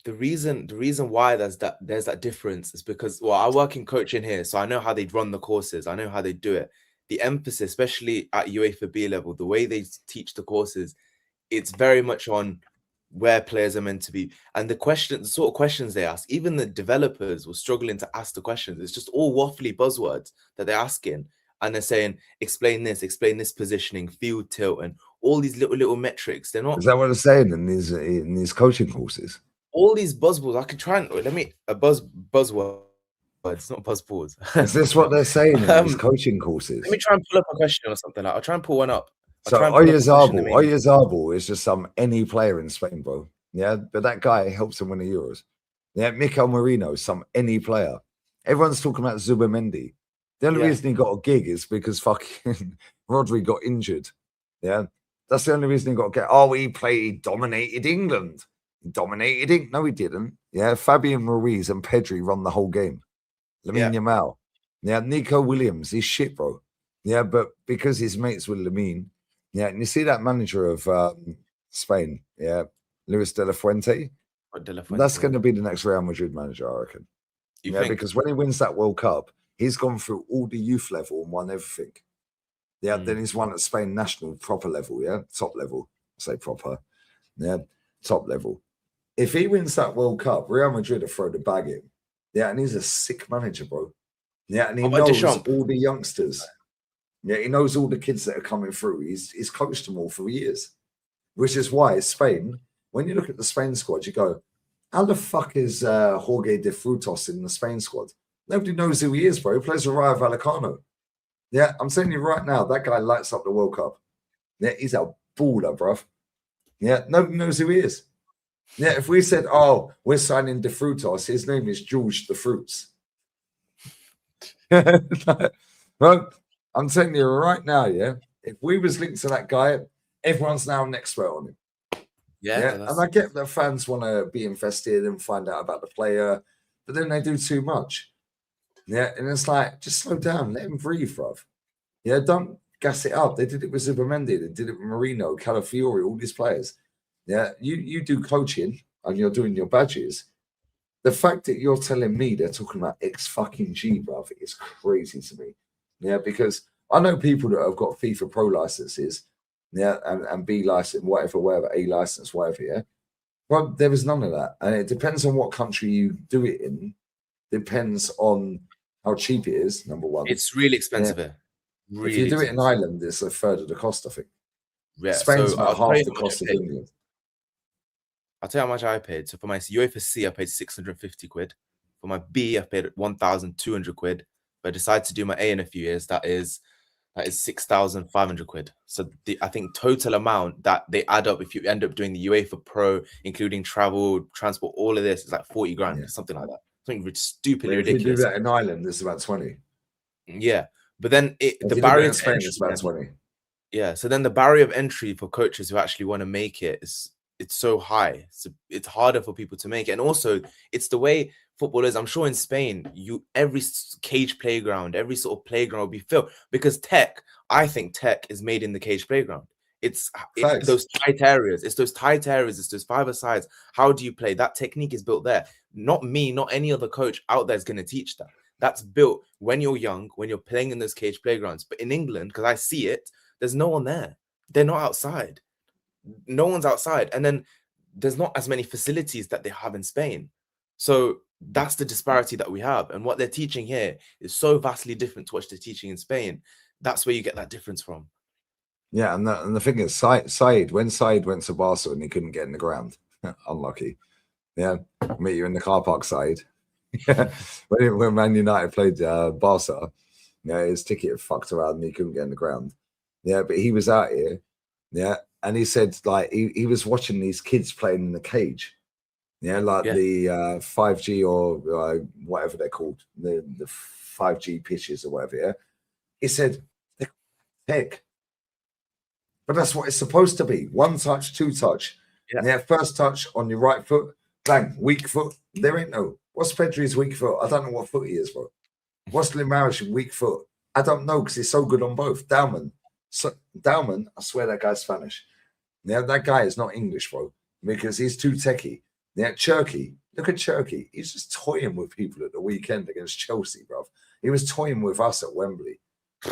[SPEAKER 2] the reason why there's that difference is because, well, I work in coaching here, so I know how they run the courses. I know how they do it. The emphasis, especially at UEFA B level, the way they teach the courses, it's very much on where players are meant to be. And the sort of questions they ask, even the developers were struggling to ask the questions. It's just all waffly buzzwords that they're asking. And they're saying, explain this positioning, field tilt, and all these little metrics. They're not.
[SPEAKER 1] Is that what they're saying in these coaching courses?
[SPEAKER 2] All these buzzwords. I could try and buzzword. It's not buzzwords.
[SPEAKER 1] Is this what they're saying in these coaching courses?
[SPEAKER 2] Let me try and pull up a question or something. I'll try and pull one up.
[SPEAKER 1] So Oyarzabal is just any player in Spain, bro. Yeah, but that guy helps him win the Euros. Yeah, Mikel Merino, any player. Everyone's talking about Zubimendi. The only reason he got a gig is because fucking Rodri got injured. Yeah, that's the only reason he got a gig. Oh, he dominated England. Dominated England? No, he didn't. Yeah, Fabian Ruiz and Pedri run the whole game. Lamine Yamal. Yeah, Nico Williams, he's shit, bro. Yeah, but because he's mates with Lamine, Yeah, and you see that manager of Spain, yeah, Luis de la Fuente.
[SPEAKER 2] Or De La
[SPEAKER 1] That's
[SPEAKER 2] Fuente.
[SPEAKER 1] going to be the next Real Madrid manager, I reckon.
[SPEAKER 2] You
[SPEAKER 1] Yeah,
[SPEAKER 2] think?
[SPEAKER 1] because when he wins that World Cup, he's gone through all the youth level and won everything. Yeah, then he's won at Spain national proper level, yeah, top level. I say proper, yeah, top level. If he wins that World Cup, Real Madrid will throw the bag in. Yeah, and he's a sick manager, bro. Yeah, and he
[SPEAKER 2] What about
[SPEAKER 1] knows
[SPEAKER 2] Deschamps?
[SPEAKER 1] all the youngsters. Yeah, he knows all the kids that are coming through. He's coached them all for years, which is why Spain, when you look at the Spain squad, you go, how the fuck is Jorge de Frutos in the Spain squad? Nobody knows who he is, bro. He plays with Rayo Vallecano. Yeah, I'm telling you right now, that guy lights up the World Cup. Yeah, he's a baller, bro. Yeah, nobody knows who he is. Yeah, if we said, oh, we're signing De Frutos, his name is George De Fruits. Well, I'm telling you right now, yeah, if we was linked to that guy, everyone's now an expert on him. Yeah, and I get that fans want to be invested and find out about the player, but then they do too much. Yeah, and it's like, just slow down, let him breathe, bruv. Yeah, don't gas it up. They did it with Zubimendi, they did it with Marino, Calafiori, all these players. Yeah, you do coaching and you're doing your badges. The fact that you're telling me they're talking about X fucking G, bruv, is crazy to me. Yeah, because I know people that have got FIFA Pro licenses, yeah, and B license, whatever, A license, whatever, yeah. Well, there was none of that. And it depends on what country you do it in, depends on how cheap it is, number one.
[SPEAKER 2] It's really expensive here. Really
[SPEAKER 1] if you do
[SPEAKER 2] expensive.
[SPEAKER 1] it in Ireland, it's a third of the cost, I think.
[SPEAKER 2] Yeah,
[SPEAKER 1] Spain's
[SPEAKER 2] so
[SPEAKER 1] about
[SPEAKER 2] I'll tell
[SPEAKER 1] half
[SPEAKER 2] you
[SPEAKER 1] the
[SPEAKER 2] how much
[SPEAKER 1] cost
[SPEAKER 2] I
[SPEAKER 1] of
[SPEAKER 2] paid.
[SPEAKER 1] England.
[SPEAKER 2] I'll tell you how much I paid. So for my UEFA C, I paid 650 quid. For my B, I paid 1,200 quid. But I decided to do my A in a few years. That is 6,500 quid. So I think total amount that they add up if you end up doing the UEFA Pro, including travel, transport, all of this is like 40 grand,
[SPEAKER 1] Yeah.
[SPEAKER 2] something like that. Something stupidly
[SPEAKER 1] If you do
[SPEAKER 2] ridiculous.
[SPEAKER 1] that in Ireland, it's about 20.
[SPEAKER 2] Yeah, but then
[SPEAKER 1] If
[SPEAKER 2] the
[SPEAKER 1] you do
[SPEAKER 2] barrier
[SPEAKER 1] that in
[SPEAKER 2] to
[SPEAKER 1] Spain,
[SPEAKER 2] entry,
[SPEAKER 1] it's about
[SPEAKER 2] then-
[SPEAKER 1] 20.
[SPEAKER 2] yeah. So then the barrier of entry for coaches who actually want to make it it's so high. So it's harder for people to make it, and also it's the way football is. I'm sure in Spain, every cage playground, every sort of playground will be filled because I think tech is made in the cage playground. It's those tight areas. It's those tight areas. It's those 5-a-sides. How do you play? That technique is built there. Not me, not any other coach out there is going to teach that. That's built when you're young, when you're playing in those cage playgrounds. But in England, because I see it, there's no one there. They're not outside. No one's outside. And then there's not as many facilities that they have in Spain. So that's the disparity that we have. And what they're teaching here is so vastly different to what they're teaching in Spain. That's where you get that difference from.
[SPEAKER 1] Yeah, and the thing is, Said, when Said went to Barca and he couldn't get in the ground, unlucky. Yeah, meet you in the car park, Said. Yeah, when Man United played Barca, yeah, his ticket fucked around and he couldn't get in the ground. Yeah, but he was out here. Yeah, and he said like he was watching these kids playing in the cage. Yeah, like the 5G or whatever they're called, the 5G pitches or whatever. Yeah, he said they're tech. But that's what it's supposed to be. One touch, two touch. Yeah, first touch on your right foot, bang, weak foot. There ain't no. What's Pedri's weak foot? I don't know what foot he is, bro. What's Limarich's weak foot? I don't know because he's so good on both. Dauman, I swear that guy's Spanish. Yeah, that guy is not English, bro, because he's too techie. Yeah, Cherky, look at Cherky. He's just toying with people at the weekend against Chelsea, bro. He was toying with us at Wembley.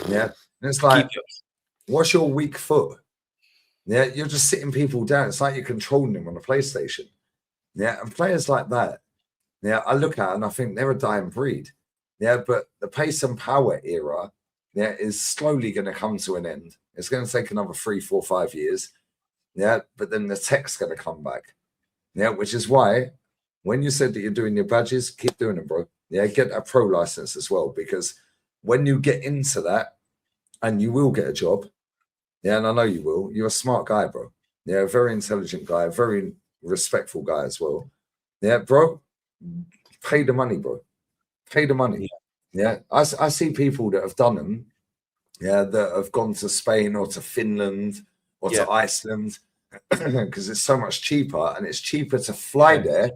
[SPEAKER 1] Yeah, and it's like, what's your weak foot? Yeah, you're just sitting people down. It's like you're controlling them on a PlayStation. Yeah, and players like that, yeah, I look at and I think they're a dying breed. Yeah, but the pace and power era, yeah, is slowly going to come to an end. It's going to take another 3, 4, 5 years. Yeah, but then the tech's going to come back. Yeah, which is why when you said that you're doing your badges, keep doing them, bro. Yeah, get a pro license as well, because when you get into that, and you will get a job, yeah, and I know you will. You're a smart guy, bro. Yeah, a very intelligent guy, a very respectful guy as well. Yeah, bro, pay the money, bro. Pay the money. Yeah, I see people that have done them, yeah, that have gone to Spain or to Finland or to Iceland because it's so much cheaper and it's cheaper to fly there,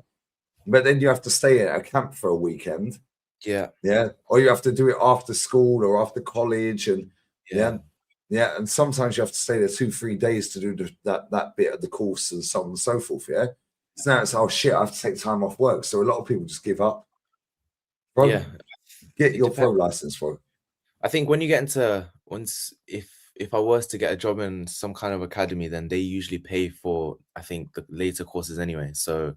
[SPEAKER 1] but then you have to stay at a camp for a weekend.
[SPEAKER 2] Yeah.
[SPEAKER 1] Yeah. Or you have to do it after school or after college. And Yeah, and sometimes you have to stay there 2-3 days to do that bit of the course and so on and so forth. Yeah. So now it's, oh shit, I have to take time off work. So a lot of people just give up. Bro,
[SPEAKER 2] Yeah,
[SPEAKER 1] get
[SPEAKER 2] it
[SPEAKER 1] your pro
[SPEAKER 2] depends.
[SPEAKER 1] license, bro.
[SPEAKER 2] I think when you get into if I was to get a job in some kind of academy, then they usually pay for I think the later courses anyway. So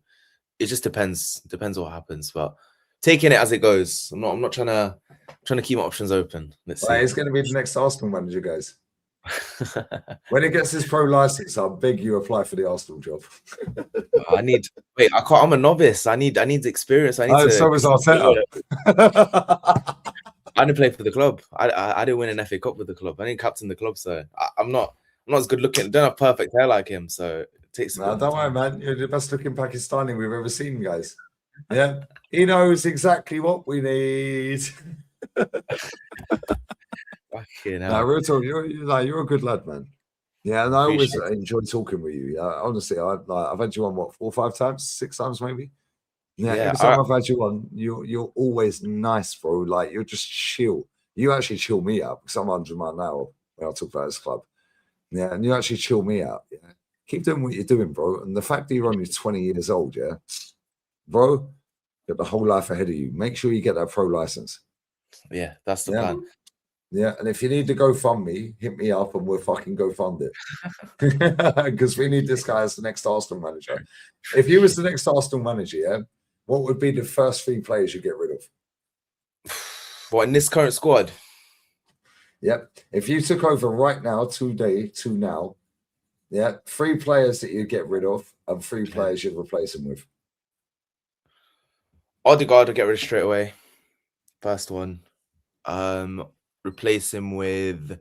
[SPEAKER 2] it just depends what happens. But taking it as it goes. I'm not trying to keep my options open. Let's
[SPEAKER 1] Right,
[SPEAKER 2] see.
[SPEAKER 1] he's going to be the next Arsenal manager, guys. When he gets his pro license, I'll beg you apply for the Arsenal job.
[SPEAKER 2] I need wait, I can't I'm a novice. I need experience. I need
[SPEAKER 1] Oh,
[SPEAKER 2] to
[SPEAKER 1] so is Arteta.
[SPEAKER 2] I didn't play for the club. I didn't win an FA Cup with the club. I didn't captain the club, so I'm not as good looking. Don't have perfect hair like him, so it takes a bit
[SPEAKER 1] No,
[SPEAKER 2] more
[SPEAKER 1] don't worry,
[SPEAKER 2] time.
[SPEAKER 1] man. You're the best looking Pakistani we've ever seen, guys. Yeah, he knows exactly what we need.
[SPEAKER 2] Fucking
[SPEAKER 1] No,
[SPEAKER 2] hell.
[SPEAKER 1] real talk. You're a good lad, man. Yeah, and I always
[SPEAKER 2] Appreciate it.
[SPEAKER 1] enjoy talking with you. Honestly, I've had you on what 4 or 5 times, 6 times maybe. Yeah,
[SPEAKER 2] Yeah,
[SPEAKER 1] every time I've had you on, you're always nice, bro. Like you're just chill. You actually chill me out because I'm 100 mile an hour when I talk about this club. Yeah, and you actually chill me out. Yeah, keep doing what you're doing, bro. And the fact that you're only 20 years old, yeah, bro, got the whole life ahead of you. Make sure you get that pro license.
[SPEAKER 2] yeah, that's the
[SPEAKER 1] Yeah.
[SPEAKER 2] plan.
[SPEAKER 1] Yeah, and if you need to go fund me, hit me up and we'll fucking go fund it. Because we need this guy as the next Arsenal manager. If you was the next Arsenal manager, yeah, what would be the first 3 players you get rid of?
[SPEAKER 2] What in this current squad?
[SPEAKER 1] Yep. If you took over right now, to now, yeah, 3 players that you get rid of and 3 players you'd replace them with.
[SPEAKER 2] Odegaard, I'll get rid of straight away. First one. Replace him with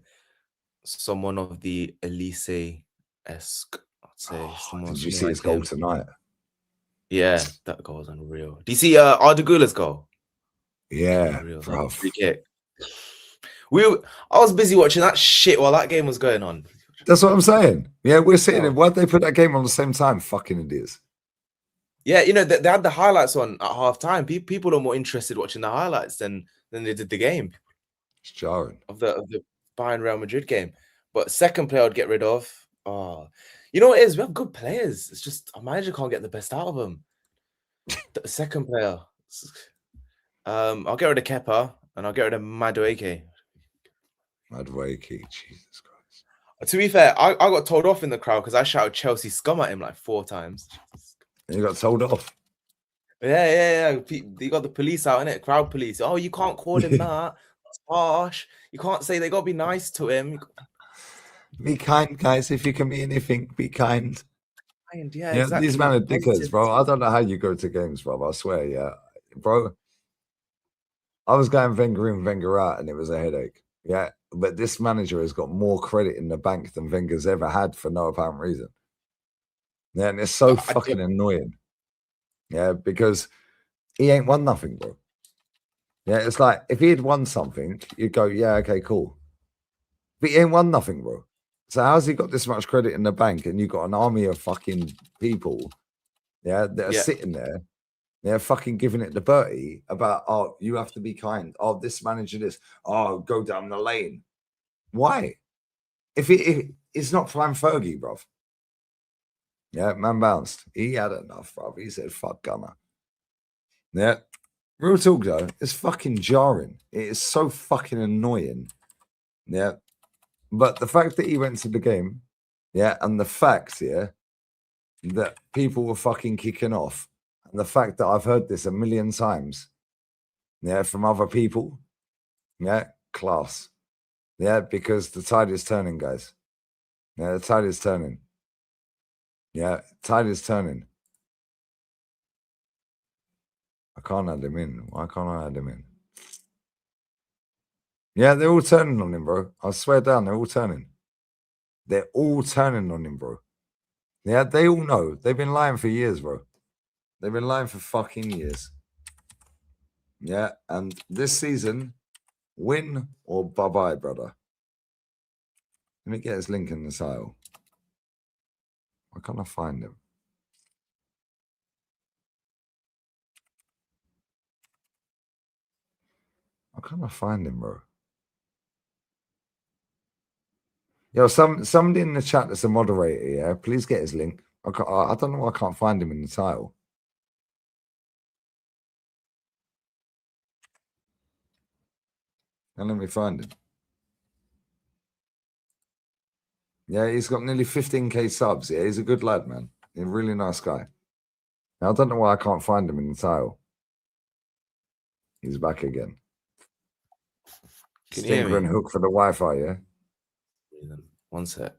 [SPEAKER 2] someone of the Elise-esque, I'd say.
[SPEAKER 1] Did you
[SPEAKER 2] Someone
[SPEAKER 1] see his
[SPEAKER 2] like
[SPEAKER 1] goal
[SPEAKER 2] him.
[SPEAKER 1] tonight?
[SPEAKER 2] Yeah, that goal was unreal. Do you see Ardagula's goal?
[SPEAKER 1] Yeah,
[SPEAKER 2] Unreal. That
[SPEAKER 1] bro.
[SPEAKER 2] free kick. I was busy watching that shit while that game was going on.
[SPEAKER 1] That's what I'm saying. Yeah, we're sitting
[SPEAKER 2] Oh.
[SPEAKER 1] in. Why'd they put that game on the same time? Fucking idiots.
[SPEAKER 2] Yeah, they had the highlights on at half time. People are more interested watching the highlights than they did the game
[SPEAKER 1] It's jarring.
[SPEAKER 2] of the Bayern Real Madrid game. But second player I'd get rid of. Oh, you know what it is? We have good players. It's just our manager can't get the best out of them. The second player. I'll get rid of Kepa and I'll get rid of Madueke.
[SPEAKER 1] Madueke, Jesus Christ.
[SPEAKER 2] To be fair, I got told off in the crowd because I shouted Chelsea scum at him like 4 times.
[SPEAKER 1] And you got told off.
[SPEAKER 2] Yeah. You got the police out, innit? Crowd police. Oh, you can't call him that. That's harsh. You can't say they got to be nice to him.
[SPEAKER 1] Be kind, guys. If you can be anything, be kind.
[SPEAKER 2] And yeah,
[SPEAKER 1] Yeah,
[SPEAKER 2] exactly.
[SPEAKER 1] these men are dickheads,
[SPEAKER 2] Positive.
[SPEAKER 1] bro. I don't know how you go to games, bro. I swear, yeah. Bro, I was going Wenger in, Wenger out, and it was a headache. Yeah, but this manager has got more credit in the bank than Wenger's ever had for no apparent reason. Yeah, and it's so fucking annoying. Yeah, because he ain't won nothing, bro. Yeah, it's like if he had won something, you'd go, yeah, okay, cool. But he ain't won nothing, bro. So how's he got this much credit in the bank and you got an army of fucking people, yeah, that are sitting there, they're fucking giving it the Bertie about, oh, you have to be kind. Oh, this manager, this. Oh, go down the lane. Why? If it's not Flan Fergie, bruv. Yeah, man bounced. He had enough, bruv. He said, fuck Gunner. Yeah. Real talk, though, it's fucking jarring. It is so fucking annoying. Yeah. But the fact that he went to the game, yeah, and the fact, yeah, that people were fucking kicking off, and the fact that I've heard this a million times, yeah, from other people, yeah, class. Yeah, because the tide is turning, guys. Yeah, the tide is turning. Yeah, tide is turning. I can't add him in. Why can't I add him in? Yeah, they're all turning on him, bro. I swear down, they're all turning. They're all turning on him, bro. Yeah, they all know. They've been lying for years, bro. They've been lying for fucking years. Yeah, and this season, win or bye-bye, brother. Let me get his link in the title. Why can't I find him? Why can't I find him, bro? Yo, somebody in the chat that's a moderator, yeah, please get his link. I don't know why I can't find him in the title. And let me find him. Yeah, he's got nearly 15k subs. Yeah, he's a good lad, man. He's a really nice guy. Now, I don't know why I can't find him in the title. He's back again.
[SPEAKER 2] Can you hear
[SPEAKER 1] Stinker and
[SPEAKER 2] me?
[SPEAKER 1] Hook for the Wi-Fi, yeah?
[SPEAKER 2] 1 sec.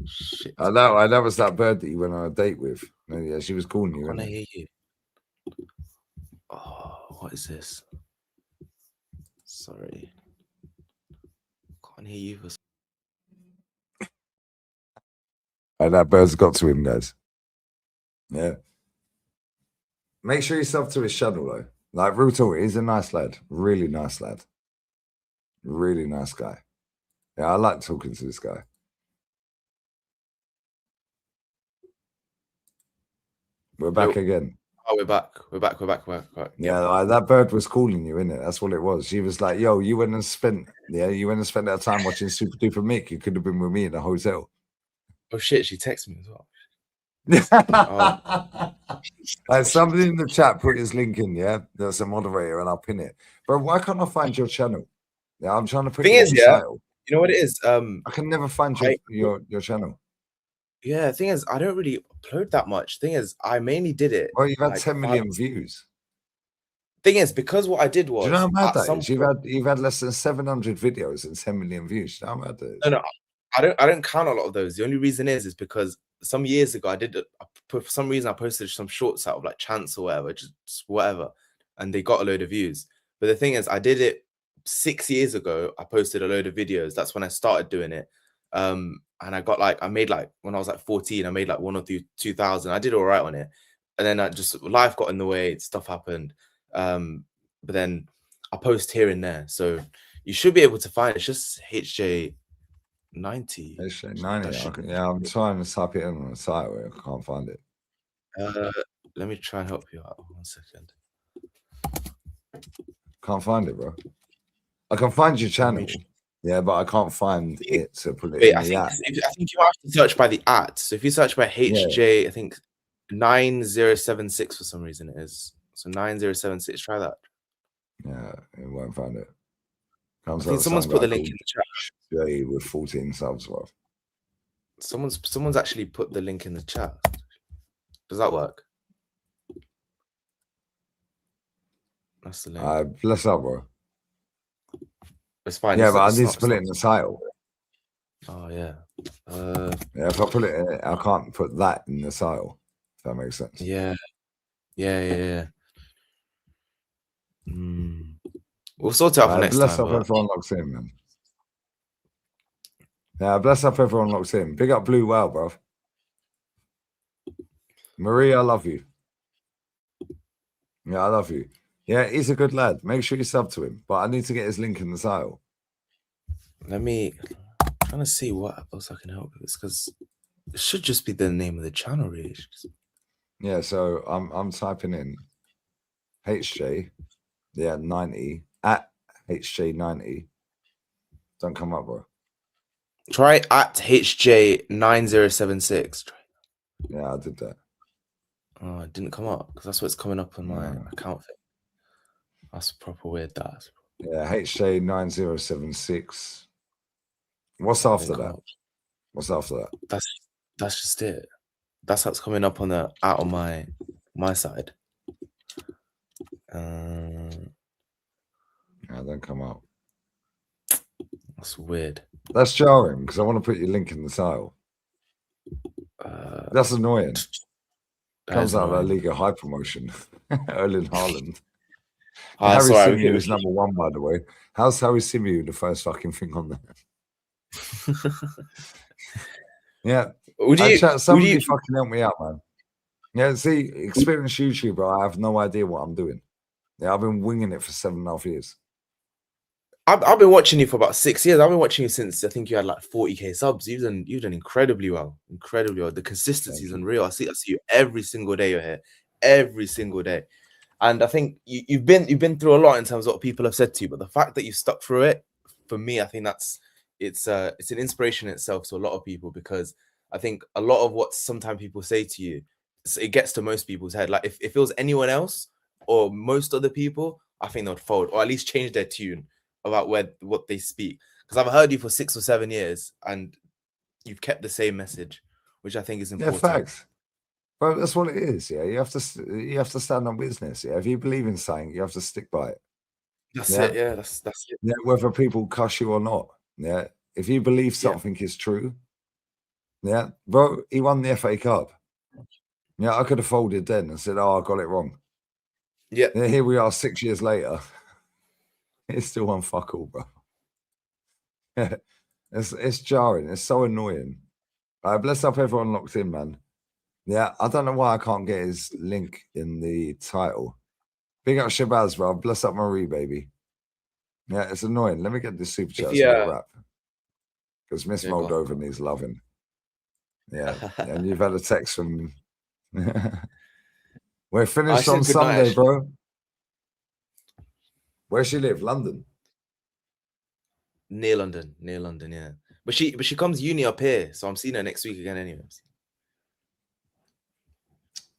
[SPEAKER 2] Shit.
[SPEAKER 1] I know that was that bird that you went on a date with. Yeah, she was calling you.
[SPEAKER 2] Can't I
[SPEAKER 1] Innit?
[SPEAKER 2] hear you? Oh, what is this? Sorry. Can't hear you.
[SPEAKER 1] And that bird's got to him, guys. Yeah. Make sure you sub to his channel, though. Like, real talk, he's a nice lad. Really nice lad. Really nice guy. Yeah, I like talking to this guy. We're back again.
[SPEAKER 2] Oh, we're back.
[SPEAKER 1] Yeah, like, that bird was calling you, innit? That's what it was. She was like, yo, you went and spent that time watching Super Duper Mick. You could have been with me in a hotel.
[SPEAKER 2] Oh, shit. She texted me as well.
[SPEAKER 1] Somebody in the chat put his link in, yeah? There's a moderator and I'll pin it. Bro, why can't I find your channel? Yeah, I'm trying to put it in the title.
[SPEAKER 2] You know what it is?
[SPEAKER 1] I can never find your channel.
[SPEAKER 2] Yeah, the thing is, I don't really upload that much. Thing is, I mainly did it.
[SPEAKER 1] Well, you've had 10 million views.
[SPEAKER 2] Thing is, because what I did was,
[SPEAKER 1] do you know how mad that is? You've had less than 700 videos and 10 million views. Do you know how mad that is?
[SPEAKER 2] No, I don't count a lot of those. The only reason is because some years ago for some reason I posted some shorts out of like Chance or whatever, just whatever, and they got a load of views. But the thing is, I did it 6 years ago. I posted a load of videos. That's when I started doing it. And I made when I was like 14, I made like 1 or 2,000. I did all right on it, and then life got in the way. Stuff happened. But then I post here and there, so you should be able to find it. It's just HJ90.
[SPEAKER 1] HJ90. Yeah, I'm trying to type it in on the site where I can't find it.
[SPEAKER 2] Let me try and help you out. 1 second.
[SPEAKER 1] Can't find it, bro. I can find your channel. Yeah, but I can't find it to put it in the app.
[SPEAKER 2] I think you have to search by the @ So if you search by HJ, I think 9076 for some reason it is. So 9076. Try that.
[SPEAKER 1] Yeah, it won't find it.
[SPEAKER 2] I think someone's put the link in the chat.
[SPEAKER 1] Jay with 14 subs, bro.
[SPEAKER 2] Someone's actually put the link in the chat. Does that work? That's the link.
[SPEAKER 1] Bless up, bro.
[SPEAKER 2] It's fine.
[SPEAKER 1] Yeah, but I need to put it in the title.
[SPEAKER 2] Oh yeah.
[SPEAKER 1] Yeah, if I put it in, I can't put that in the title. If that makes sense.
[SPEAKER 2] Yeah. We'll sort it out for next
[SPEAKER 1] bless
[SPEAKER 2] time.
[SPEAKER 1] Bless up everyone locks in, man. Yeah, bless up everyone locks in. Big up Blue Whale, bro. Marie, I love you. Yeah, I love you. Yeah, he's a good lad. Make sure you sub to him. But I need to get his link in the title.
[SPEAKER 2] I'm trying to see what else I can help with, because it should just be the name of the channel, really.
[SPEAKER 1] Yeah, so I'm typing in HJ, 90 at HJ90. Don't come up, bro.
[SPEAKER 2] Try at HJ9076.
[SPEAKER 1] Yeah, I did that.
[SPEAKER 2] Oh, it didn't come up because that's what's coming up on my account thing. That's proper weird. That.
[SPEAKER 1] Yeah, HJ9076. What's after that? What's after that?
[SPEAKER 2] That's just it. That's what's coming up on my side.
[SPEAKER 1] Yeah, don't come up.
[SPEAKER 2] That's weird.
[SPEAKER 1] That's jarring because I want to put your link in the title. That's annoying. Comes out of La Liga high promotion. Erling Haaland. Harry Simeon is number 1, by the way. How's Harry Simeon the first fucking thing on there? Yeah. Somebody fucking help me out, man. Yeah, see, experienced YouTuber, I have no idea what I'm doing. Yeah, I've been winging it for 7.5 years.
[SPEAKER 2] I've been watching you for about 6 years. I've been watching you since I think you had like 40k subs. You've done incredibly well. The consistency is unreal. I see you every single day. You're here every single day, and I think you've been through a lot in terms of what people have said to you. But the fact that you stuck through it, for me, I think it's an inspiration in itself to a lot of people, because I think a lot of what sometimes people say to you, it gets to most people's head. Like if it was anyone else or most other people, I think they'd fold, or at least change their tune about what they speak. Because I've heard you for 6 or 7 years and you've kept the same message, which I think is
[SPEAKER 1] Yeah,
[SPEAKER 2] important.
[SPEAKER 1] facts. Bro, that's what it is. Yeah, you have to stand on business. Yeah, if you believe in something, you have to stick by it.
[SPEAKER 2] That's
[SPEAKER 1] Yeah.
[SPEAKER 2] it. Yeah, that's it.
[SPEAKER 1] Yeah, whether people cuss you or not. Yeah, if you believe something is true. Yeah, bro, he won the FA Cup. Yeah, I could have folded then and said, "Oh, I got it wrong."
[SPEAKER 2] Yeah.
[SPEAKER 1] Yeah, here we are 6 years later. It's still on fuck all, bro. Yeah, it's jarring. It's so annoying. Bless up everyone locked in, man. Yeah, I don't know why I can't get his link in the title. Big up Shabazz, bro. Bless up Marie, baby. Yeah, it's annoying. Let me get this super chat so we get wrap. Because Miss Moldova needs loving. Yeah, and you've had a text from... We're finished on Sunday, night, bro. Where she live? London?
[SPEAKER 2] Near London, yeah. But she comes uni up here, so I'm seeing her next week again anyway.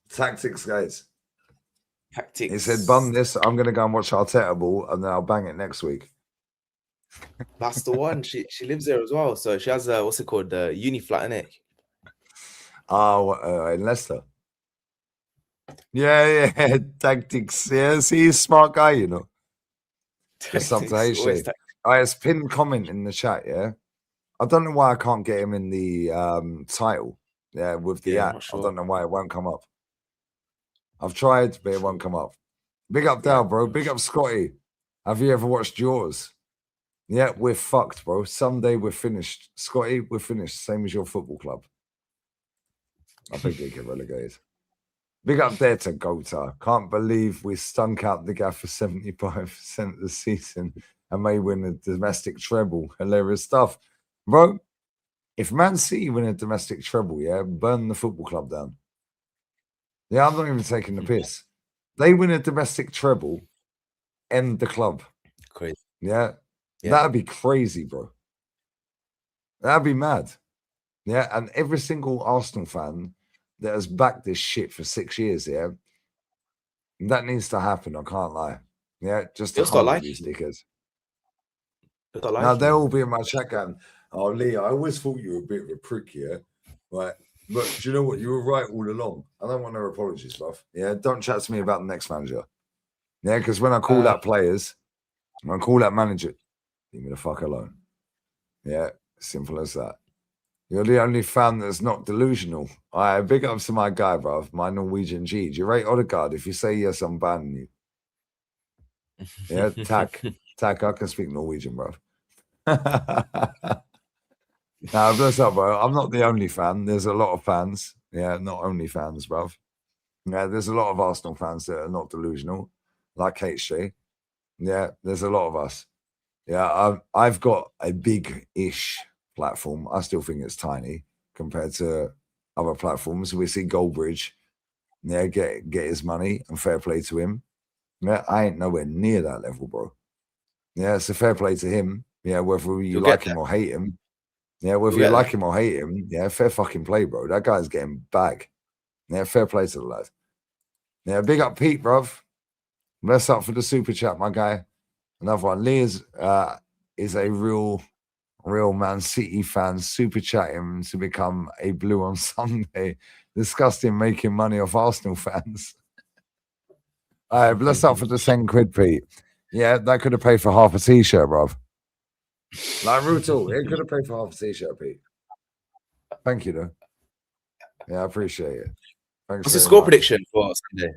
[SPEAKER 1] Tactics, guys.
[SPEAKER 2] Tactics.
[SPEAKER 1] He said, bun this, I'm going to go and watch Arteta ball, and then I'll bang it next week.
[SPEAKER 2] That's the one. She lives there as well. So she has what's it called? The uni flat, innit?
[SPEAKER 1] Oh, in Leicester. Yeah. Tactics. Yeah, see, he's a smart guy, you know. Just something it's pinned comment in the chat, yeah. I don't know why I can't get him in the title. Yeah, with the app. Sure. I don't know why it won't come up. I've tried, but it won't come up. Big up Dal, bro. Big up Scotty. Have you ever watched Jaws? Yeah, we're fucked, bro. Someday we're finished. Scotty, we're finished. Same as your football club. I think they get relegated. Big up there to Gota. Can't believe we stunk out the gaff for 75% of the season and may win a domestic treble. Hilarious stuff. Bro, if Man City win a domestic treble, yeah, burn the football club down. Yeah, I'm not even taking the piss. They win a domestic treble, end the club.
[SPEAKER 2] Crazy.
[SPEAKER 1] Yeah. That'd be crazy, bro. That'd be mad. Yeah, and every single Arsenal fan that has backed this shit for 6 years, yeah, that needs to happen. I can't lie. Yeah, just to humble these dickheads. Now they'll all be in my chat going, "Oh, Lee, I always thought you were a bit of a prick, yeah, right? But do you know what? You were right all along. I don't want no apologies, bruv. Yeah, don't chat to me about the next manager. Yeah, because when I call out players, when I call out manager, leave me the fuck alone. Yeah, simple as that. You're the only fan that's not delusional. I big up to my guy, bruv, my Norwegian G. Do you rate Odegaard? If you say yes, I'm banning you. Yeah, tack. I can speak Norwegian, bruv. Now, bless up, bro. I'm not the only fan. There's a lot of fans. Yeah, not only fans, bruv. Yeah, there's a lot of Arsenal fans that are not delusional, like HJ. Yeah, there's a lot of us. Yeah, I've got a big-ish platform. I still think it's tiny compared to other platforms. We see Goldbridge, yeah, get his money, and fair play to him. Yeah, I ain't nowhere near that level, bro. Yeah, so fair play to him. Yeah, whether you like him or hate him. Yeah, whether you like him or hate him. Yeah, fair fucking play, bro. That guy's getting back. Yeah, fair play to the lad. Yeah, big up Pete, bruv. Bless up for the super chat, my guy. Another one. Lee is a real Man City fan. Super chat him to become a blue on Sunday. Disgusting making money off Arsenal fans. All right, bless up for the 10 quid, Pete. Yeah, that could have paid for half a t-shirt, bruv. Like Rutal, it could have paid for half a t-shirt, Pete. Thank you, though. Yeah, I appreciate it. Thanks.
[SPEAKER 2] What's the score prediction for Sunday?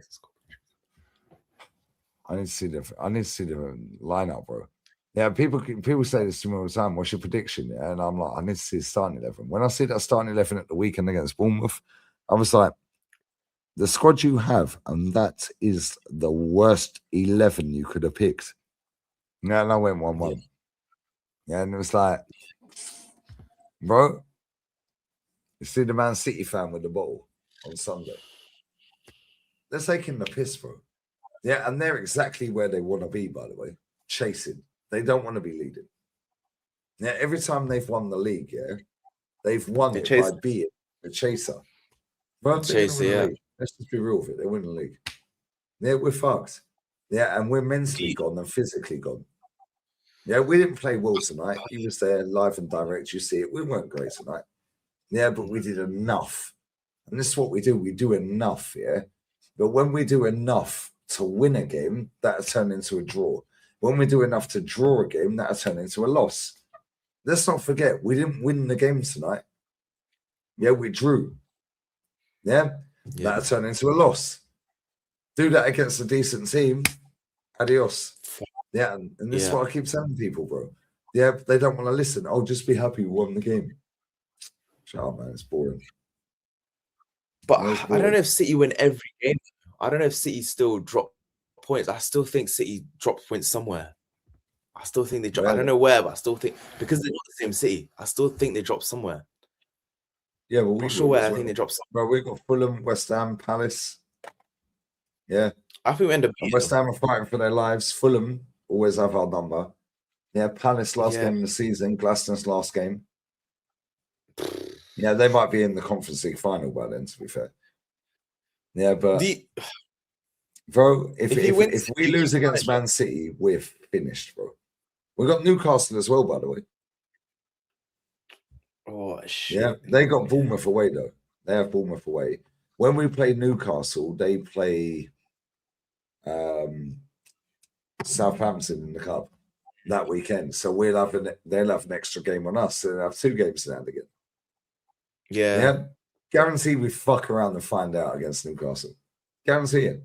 [SPEAKER 1] I need to see the lineup, bro. Yeah, people say this to me all the time. What's your prediction? Yeah, and I'm like, I need to see the starting 11. When I see that starting 11 at the weekend against Bournemouth, I was like, the squad you have, and that is the worst 11 you could have picked. Yeah, and I went 1-1. Yeah, and it was like, bro, you see the Man City fan with the bottle on Sunday. They're taking the piss, bro. Yeah, and they're exactly where they want to be, by the way. Chasing. They don't want to be leading. Now, every time they've won the league, they've won
[SPEAKER 2] The
[SPEAKER 1] it
[SPEAKER 2] Chase-
[SPEAKER 1] by beating the chaser. Bro, they're going to
[SPEAKER 2] Chaser,
[SPEAKER 1] win the
[SPEAKER 2] yeah.
[SPEAKER 1] league. Let's just be real with it. They win the league. Yeah, we're fucked. Yeah, and we're mentally gone and physically gone. Yeah, we didn't play well tonight. He was there live and direct. You see it. We weren't great tonight. Yeah, but we did enough. And this is what we do. We do enough, yeah? But when we do enough to win a game, that'll turn into a draw. When we do enough to draw a game, that'll turn into a loss. Let's not forget, we didn't win the game tonight. Yeah, we drew. Yeah? That'll turn into a loss. Do that against a decent team. Adios. Yeah, and this is what I keep telling people, bro. Yeah, they don't want to listen. Oh, just be happy we won the game. Shut up, man. It's boring.
[SPEAKER 2] But I don't know if City win every game. I don't know if City still drop points. I still think City dropped points somewhere. I still think they drop. I don't know where, but I still think because they're not the same City. I still think they dropped somewhere.
[SPEAKER 1] Yeah, well,
[SPEAKER 2] I'm not sure where. I think they dropped somewhere.
[SPEAKER 1] Bro, we got Fulham, West Ham, Palace. Yeah,
[SPEAKER 2] I think we end up.
[SPEAKER 1] West Ham are fighting for their lives. Fulham always have our number. Yeah, Palace last game of the season. Glaston's last game. Yeah, they might be in the Conference League final by then. To be fair. Yeah, but bro, if we lose against Man City, we're finished, bro. We got Newcastle as well, by the way.
[SPEAKER 2] Oh shit!
[SPEAKER 1] Yeah, they got Bournemouth away though. They have Bournemouth away. When we play Newcastle, they play Southampton in the cup that weekend. So they'll have an extra game on us. So they'll have 2 games in hand again. Yeah. Guarantee we fuck around and find out against Newcastle. Guarantee it.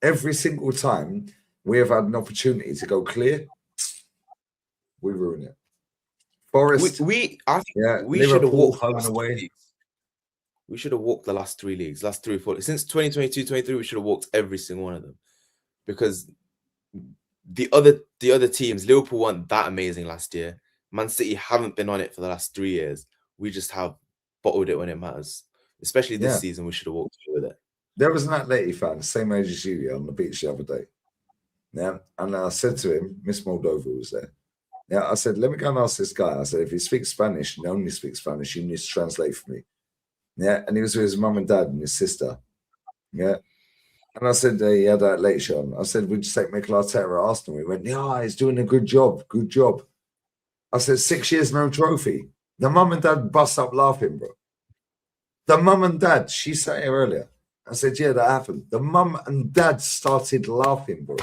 [SPEAKER 1] Every single time we have had an opportunity to go clear, we ruin it. Forest.
[SPEAKER 2] I think we should have walked home and away. We should have walked the last 3 leagues, last 3 or 4. Since 2022-23, we should have walked every single one of them. Because the other teams, Liverpool weren't that amazing last year. Man City haven't been on it for the last 3 years. We just have bottled it when it matters. Especially this season, we should have walked through with it.
[SPEAKER 1] There was an Atleti fan, the same age as you, on the beach the other day. Yeah, and I said to him, Miss Moldova was there. Yeah, I said, let me go and ask this guy. I said, if he speaks Spanish and only speaks Spanish, you need to translate for me. Yeah, and he was with his mum and dad and his sister. Yeah. And I said, he had that late show on. I said, would you take Mikel Arteta at Arsenal? He went, yeah, he's doing a good job. Good job. I said, 6 years, no trophy. The mum and dad bust up laughing, bro. The mum and dad, she sat here earlier. I said, yeah, that happened. The mum and dad started laughing, bro.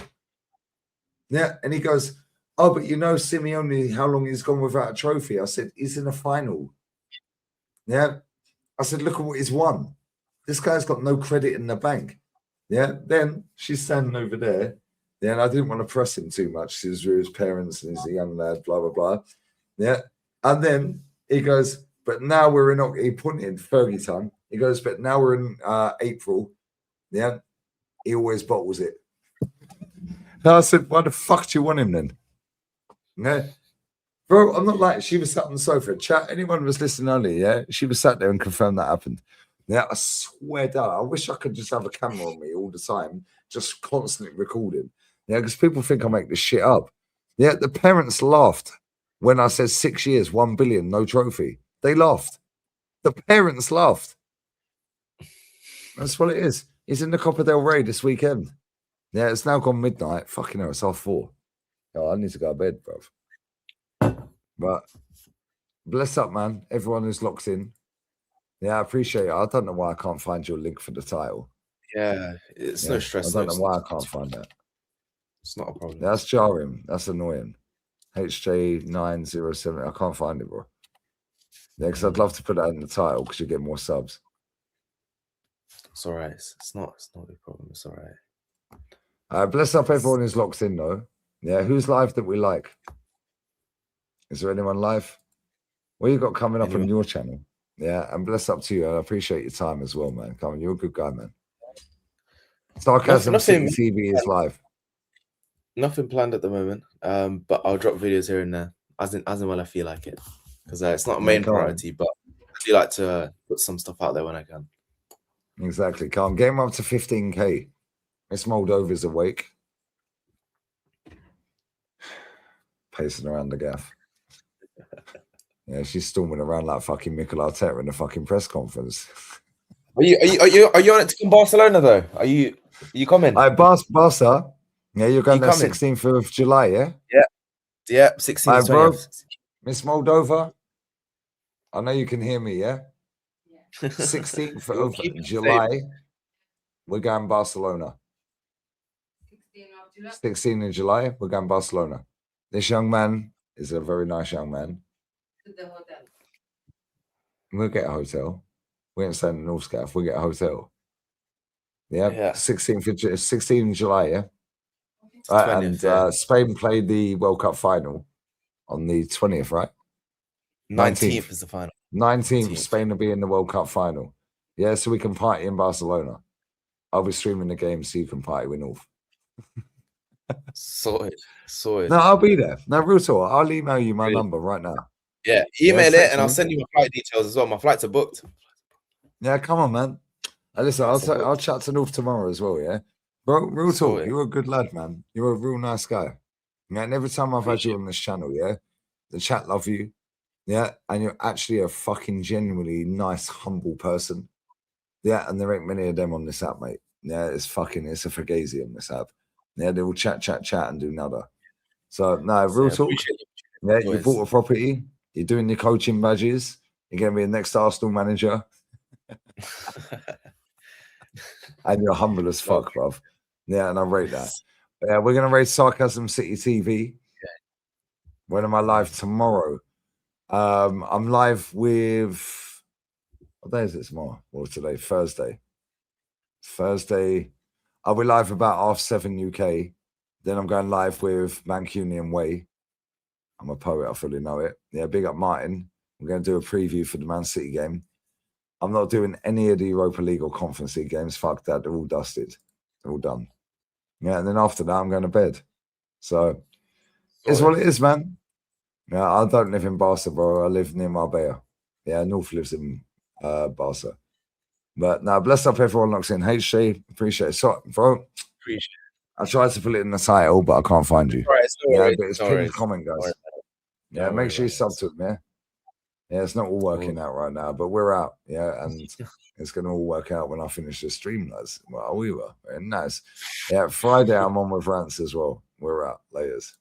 [SPEAKER 1] Yeah, and he goes, oh, but you know Simeone, how long he's gone without a trophy? I said, he's in a final. Yeah. I said, look at what he's won. This guy's got no credit in the bank. Yeah. Then she's standing over there. Yeah. And I didn't want to press him too much. He was with his parents and he's a young lad, blah, blah, blah. Yeah. And then he goes, but now we're in, he put in Fergie time. He goes, but now we're in April. Yeah. He always bottles it. And I said, why the fuck do you want him then? Yeah. Bro, I'm not like, she was sat on the sofa. Chat, anyone was listening earlier, yeah? She was sat there and confirmed that happened. Yeah, I swear down. I wish I could just have a camera on me all the time, just constantly recording. Yeah, because people think I make this shit up. Yeah, the parents laughed when I said 6 years, 1 billion, no trophy. They laughed. The parents laughed. That's what it is. He's in the Copa del Rey this weekend. Yeah, it's now gone midnight. Fucking hell, it's 4:30. Oh, I need to go to bed, bro. But bless up, man. Everyone who's locked in. Yeah, I appreciate it. I don't know why I can't find your link for the title.
[SPEAKER 2] Yeah, it's no stress.
[SPEAKER 1] I don't know why I can't find that.
[SPEAKER 2] It's not a problem.
[SPEAKER 1] That's jarring. That's annoying. HJ907. I can't find it, bro. Yeah, because I'd love to put that in the title because you get more subs.
[SPEAKER 2] It's all right. It's not a problem. It's all right.
[SPEAKER 1] Bless up everyone who's locked in, though. Yeah, who's live that we like? Is there anyone live? What you got coming up on your channel? Yeah, and bless up to you. I appreciate your time as well, man. Come on, you're a good guy, man. Sarcasm City TV is live.
[SPEAKER 2] Nothing planned at the moment, but I'll drop videos here and there as and when I feel like it, because it's not a main priority, but I do like to put some stuff out there when I can.
[SPEAKER 1] Exactly. Calm. Game up to 15k. Miss Moldova's awake. Pacing around the gaff. Yeah, she's storming around like fucking Mikel Arteta in the fucking press conference.
[SPEAKER 2] Are you on it to come Barcelona though? Are you coming?
[SPEAKER 1] All right, Barca. Yeah, you're going there
[SPEAKER 2] coming?
[SPEAKER 1] 16th of July, yeah?
[SPEAKER 2] Yeah, 16th,
[SPEAKER 1] All right, bro.
[SPEAKER 2] 20th.
[SPEAKER 1] Miss Moldova, I know you can hear me, yeah?
[SPEAKER 3] Yeah.
[SPEAKER 1] 16th
[SPEAKER 2] You'll
[SPEAKER 1] of
[SPEAKER 2] keep it
[SPEAKER 1] July, we're going Barcelona.
[SPEAKER 3] 16 of July.
[SPEAKER 1] 16th of July, we're going Barcelona. This young man is a very nice young man.
[SPEAKER 3] To the hotel.
[SPEAKER 1] We'll get a hotel. We ain't staying in North Scaff. We'll get a hotel. Yeah,
[SPEAKER 2] Yeah.
[SPEAKER 1] 16th of July, yeah?
[SPEAKER 3] Okay.
[SPEAKER 2] 20th, yeah.
[SPEAKER 1] Spain played the World Cup final on the 20th, right?
[SPEAKER 2] 19th is the final.
[SPEAKER 1] 19th,
[SPEAKER 2] 19th.
[SPEAKER 1] Spain will be in the World Cup final. Yeah, so we can party in Barcelona. I'll be streaming the game so you can party with North.
[SPEAKER 2] Sorted.
[SPEAKER 1] No, I'll be there. No, real talk. I'll email you my
[SPEAKER 2] Really?
[SPEAKER 1] number right now.
[SPEAKER 2] Yeah, email
[SPEAKER 1] text
[SPEAKER 2] it and I'll
[SPEAKER 1] me.
[SPEAKER 2] send you my flight details as well. My flights are booked.
[SPEAKER 1] Yeah, come on, man. Listen, I'll chat to North tomorrow as well, yeah? Bro, real talk.
[SPEAKER 2] Sorted.
[SPEAKER 1] You're a good lad, man. You're a real nice guy. Yeah, and every time I've had you on this channel, yeah, the chat love you. Yeah, and you're actually a fucking genuinely nice, humble person. Yeah, and there ain't many of them on this app, mate. Yeah, it's a fugazi on this app. Yeah, they will chat, and do nada. So, no, real talk. Yeah, you bought a property. You're doing your coaching badges. You're going to be the next Arsenal manager. And you're humble as fuck, bruv. Yeah, and I rate that. Yeah, we're going to rate Sarcasm City TV. When am I live? Tomorrow. I'm live with... What day is it tomorrow? Well, today, Thursday. I'll be live about 7:30 UK. Then I'm going live with Mancunian Way. I'm a poet, I fully know it. Yeah, big up Martin. We're going to do a preview for the Man City game. I'm not doing any of the Europa League or Conference League games. Fuck that. They're all dusted. They're all done. Yeah, and then after that, I'm going to bed. So it's what it is, man. Yeah, I don't live in Barca, bro. I live near Marbella. Yeah, North lives in Barca. But now, bless up everyone locks in. HC, appreciate it. So, bro, I tried to put it in the title, but I can't find you.
[SPEAKER 2] Right,
[SPEAKER 1] yeah, but it's pinned comment, guys. Yeah, make sure you sub to it, yeah. Yeah, it's not all working out right now, but we're out. Yeah, and it's going to all work out when I finish the stream, lads. Well, we were. Very nice. Yeah, Friday I'm on with Rants as well. We're out. Laters.